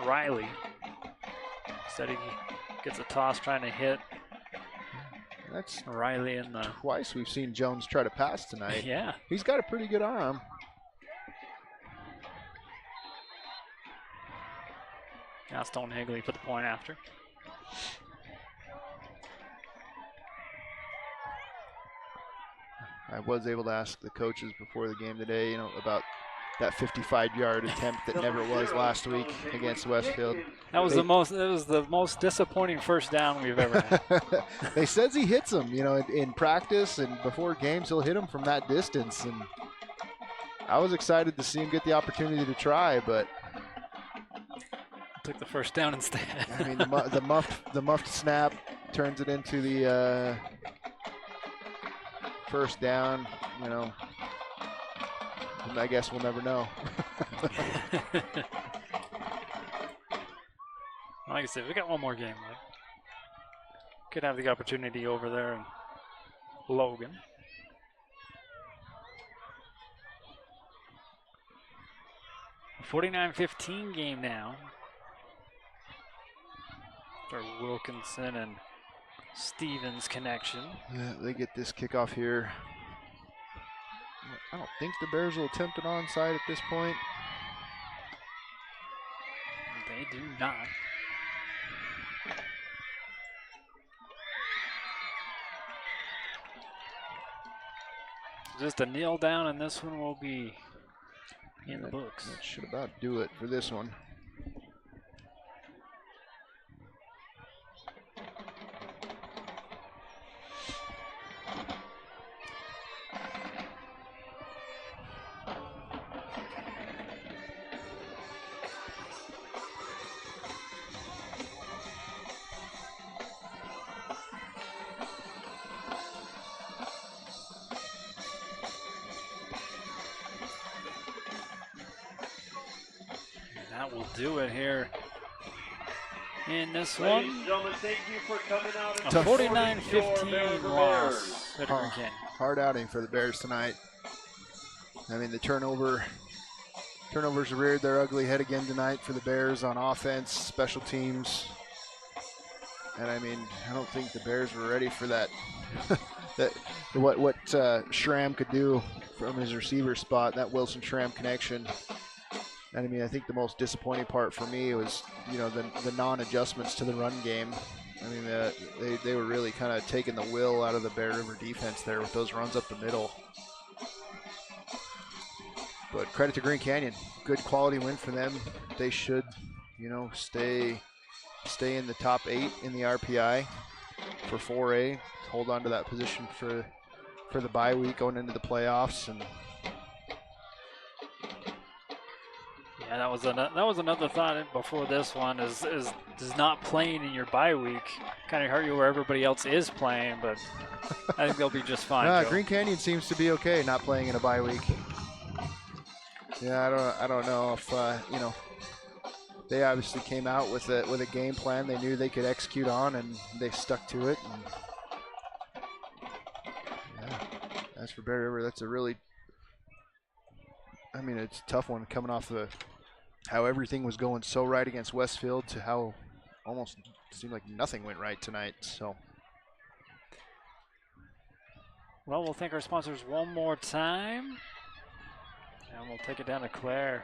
Riley. Instead he gets a toss trying to hit. That's Riley in the. Twice we've seen Jones try to pass tonight. Yeah. He's got a pretty good arm. Gaston Higley put the point after. I was able to ask the coaches before the game today, you know, about that 55-yard attempt that never was last week against Westfield. That was the most disappointing first down we've ever had. They says he hits them, you know, in practice and before games he'll hit them from that distance, and I was excited to see him get the opportunity to try, but took the first down instead. I mean, the muffed snap turns it into the first down. You know, I guess we'll never know. Like I said, we got one more game left. Could have the opportunity over there in Logan. A 49-15 game now for Wilkinson and Stevens connection. Yeah, they get this kickoff here. I don't think the Bears will attempt an onside at this point. They do not. Just a kneel down, and this one will be in the books. That should about do it for this one. That will do it here in this Ladies one. and gentlemen, thank you for coming out and A supporting 49-15 your Bears. loss. Hard outing for the Bears tonight. I mean, the turnovers reared their ugly head again tonight for the Bears on offense, special teams. And I mean, I don't think the Bears were ready for that. What Schramm could do from his receiver spot, that Wilson Schramm connection. And I mean, I think the most disappointing part for me was, the non-adjustments to the run game. I mean, they were really kind of taking the will out of the Bear River defense there with those runs up the middle. But credit to Green Canyon, good quality win for them. They should, stay in the top 8 in the RPI for 4A. Hold on to that position for the bye week going into the playoffs. And yeah, that was another thought before this one is does not playing in your bye week kind of hurt you where everybody else is playing, but I think they'll be just fine. No, Green Canyon seems to be okay not playing in a bye week. Yeah, I don't know if they obviously came out with a game plan they knew they could execute on, and they stuck to it. And yeah, as for Bear River, that's it's a tough one coming off how everything was going so right against Westfield to how almost seemed like nothing went right tonight. So, well, we'll thank our sponsors one more time, and we'll take it down to Claire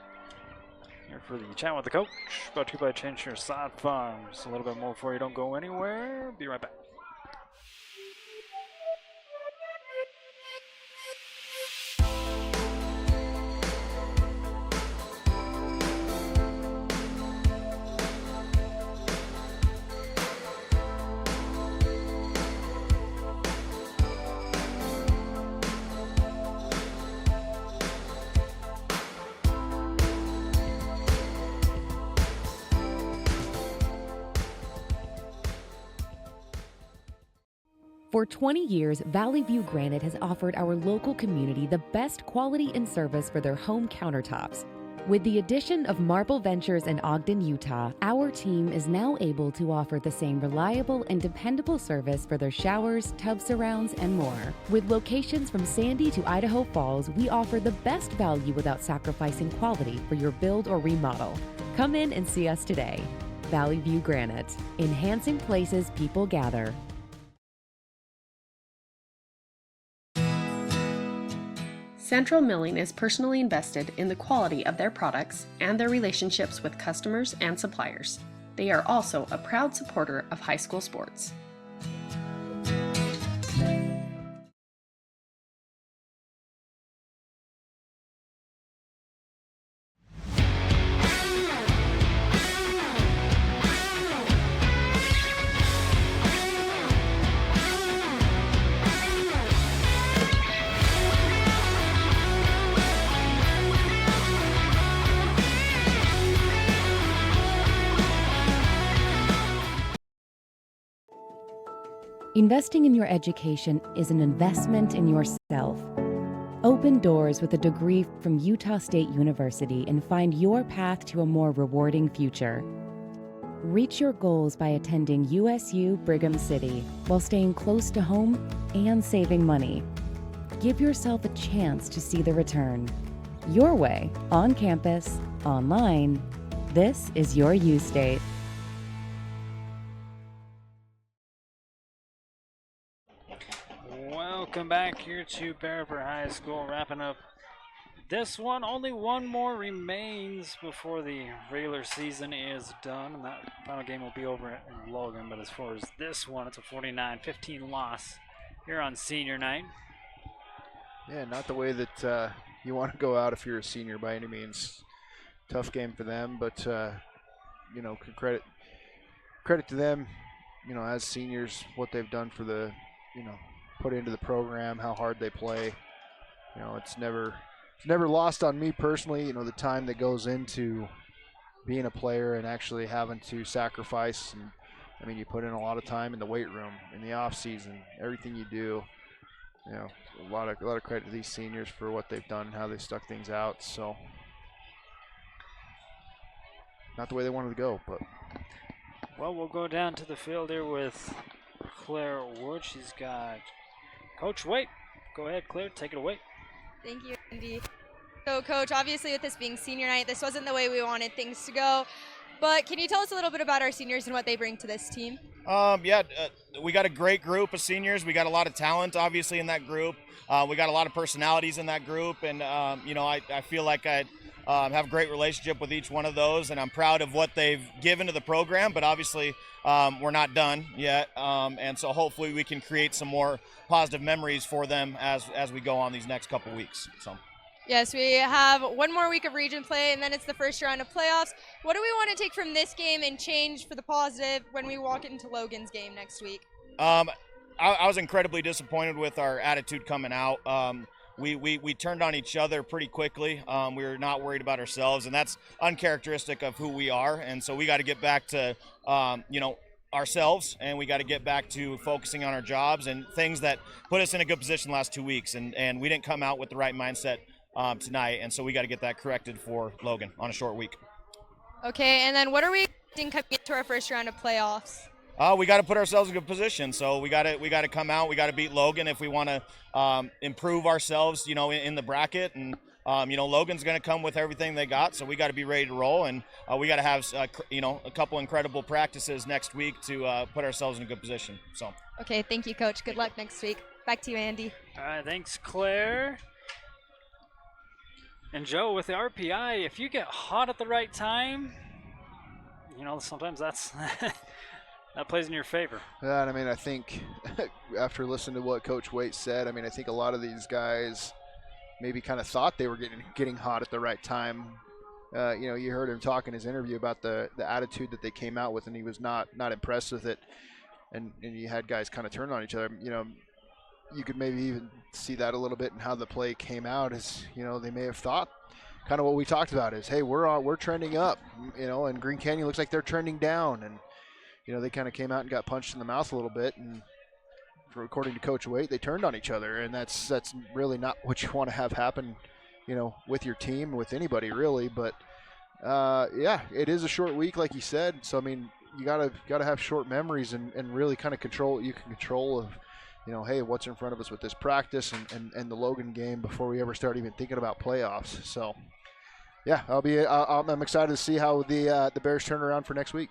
here for the Chat with the Coach, brought to you by Chenshire Sod Farms. A little bit more before you don't go anywhere. Be right back. For 20 years, Valley View Granite has offered our local community the best quality and service for their home countertops. With the addition of Marble Ventures in Ogden, Utah, our team is now able to offer the same reliable and dependable service for their showers, tub surrounds, and more. With locations from Sandy to Idaho Falls, we offer the best value without sacrificing quality for your build or remodel. Come in and see us today. Valley View Granite, enhancing places people gather. Central Milling is personally invested in the quality of their products and their relationships with customers and suppliers. They are also a proud supporter of high school sports. Investing in your education is an investment in yourself. Open doors with a degree from Utah State University and find your path to a more rewarding future. Reach your goals by attending USU Brigham City while staying close to home and saving money. Give yourself a chance to see the return. Your way, on campus, online. This is your U State. Welcome back here to Bear River High School, wrapping up this one. Only one more remains before the regular season is done, and that final game will be over in Logan. But as far as this one, it's a 49-15 loss here on senior night. Yeah, not the way that you want to go out if you're a senior by any means. Tough game for them, but credit to them, as seniors, what they've done for the, put into the program, how hard they play. It's never lost on me personally, the time that goes into being a player and actually having to sacrifice. And you put in a lot of time in the weight room, in the off season, everything you do. A lot of credit to these seniors for what they've done and how they stuck things out. So not the way they wanted to go, but well, we'll go down to the field here with Claire Wood. She's got Coach Waite. Go ahead, Claire, take it away. Thank you, Andy. So, Coach, obviously with this being senior night, this wasn't the way we wanted things to go. But can you tell us a little bit about our seniors and what they bring to this team? We got a great group of seniors. We got a lot of talent, obviously, in that group. We got a lot of personalities in that group, and I feel like I have a great relationship with each one of those, and I'm proud of what they've given to the program. But obviously, we're not done yet, and so hopefully we can create some more positive memories for them as we go on these next couple weeks. So. Yes, we have one more week of region play, and then it's the first round of playoffs. What do we want to take from this game and change for the positive when we walk into Logan's game next week? I was incredibly disappointed with our attitude coming out. We turned on each other pretty quickly. We were not worried about ourselves, and that's uncharacteristic of who we are. And so we got to get back to, ourselves, and we got to get back to focusing on our jobs and things that put us in a good position the last 2 weeks. And we didn't come out with the right mindset tonight, and so we got to get that corrected for Logan on a short week. Okay, and then what are we expecting coming into our first round of playoffs? We got to put ourselves in a good position. So we got to come out. We got to beat Logan if we want to improve ourselves, in the bracket. And Logan's going to come with everything they got, so we got to be ready to roll. And we got to have a couple incredible practices next week to put ourselves in a good position. So. Okay, thank you, Coach. Good luck next week. Back to you, Andy. All right, thanks, Claire. And Joe, with the RPI, if you get hot at the right time, sometimes that's that plays in your favor. Yeah, and I mean, I think after listening to what Coach Waite said, I mean, I think a lot of these guys maybe kind of thought they were getting hot at the right time. You heard him talk in his interview about the attitude that they came out with, and he was not impressed with it. And you had guys kind of turn on each other. You could maybe even see that a little bit in how the play came out. Is they may have thought kind of what we talked about is, hey, we're trending up, and Green Canyon looks like they're trending down, and they kind of came out and got punched in the mouth a little bit, and according to Coach Waite, they turned on each other, and that's really not what you want to have happen, with your team, with anybody really. But it is a short week, like you said. So I mean, you gotta have short memories and really kind of control what you can control of. Hey, what's in front of us with this practice and the Logan game before we ever start even thinking about playoffs. So, yeah, I'm excited to see how the Bears turn around for next week.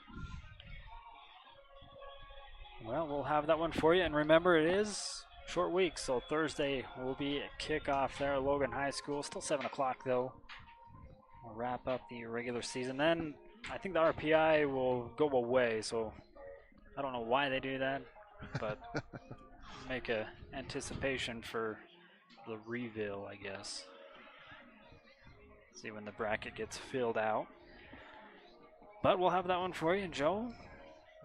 Well, we'll have that one for you. And remember, it is short week, so Thursday will be a kickoff there at Logan High School. Still 7 o'clock, though. We'll wrap up the regular season. Then I think the RPI will go away, so I don't know why they do that, but make a anticipation for the reveal, I guess. See when the bracket gets filled out. But we'll have that one for you, Joe.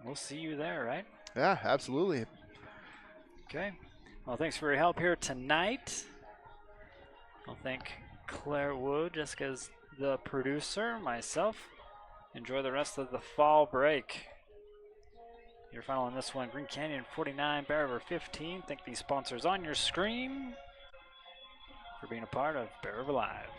We'll see you there, right? Yeah, absolutely. Okay. Well, thanks for your help here tonight. I'll thank Claire Wood, Jessica's the producer, myself. Enjoy the rest of the fall break. Your final on this one, Green Canyon 49, Bear River 15. Thank these sponsors on your screen for being a part of Bear River Live.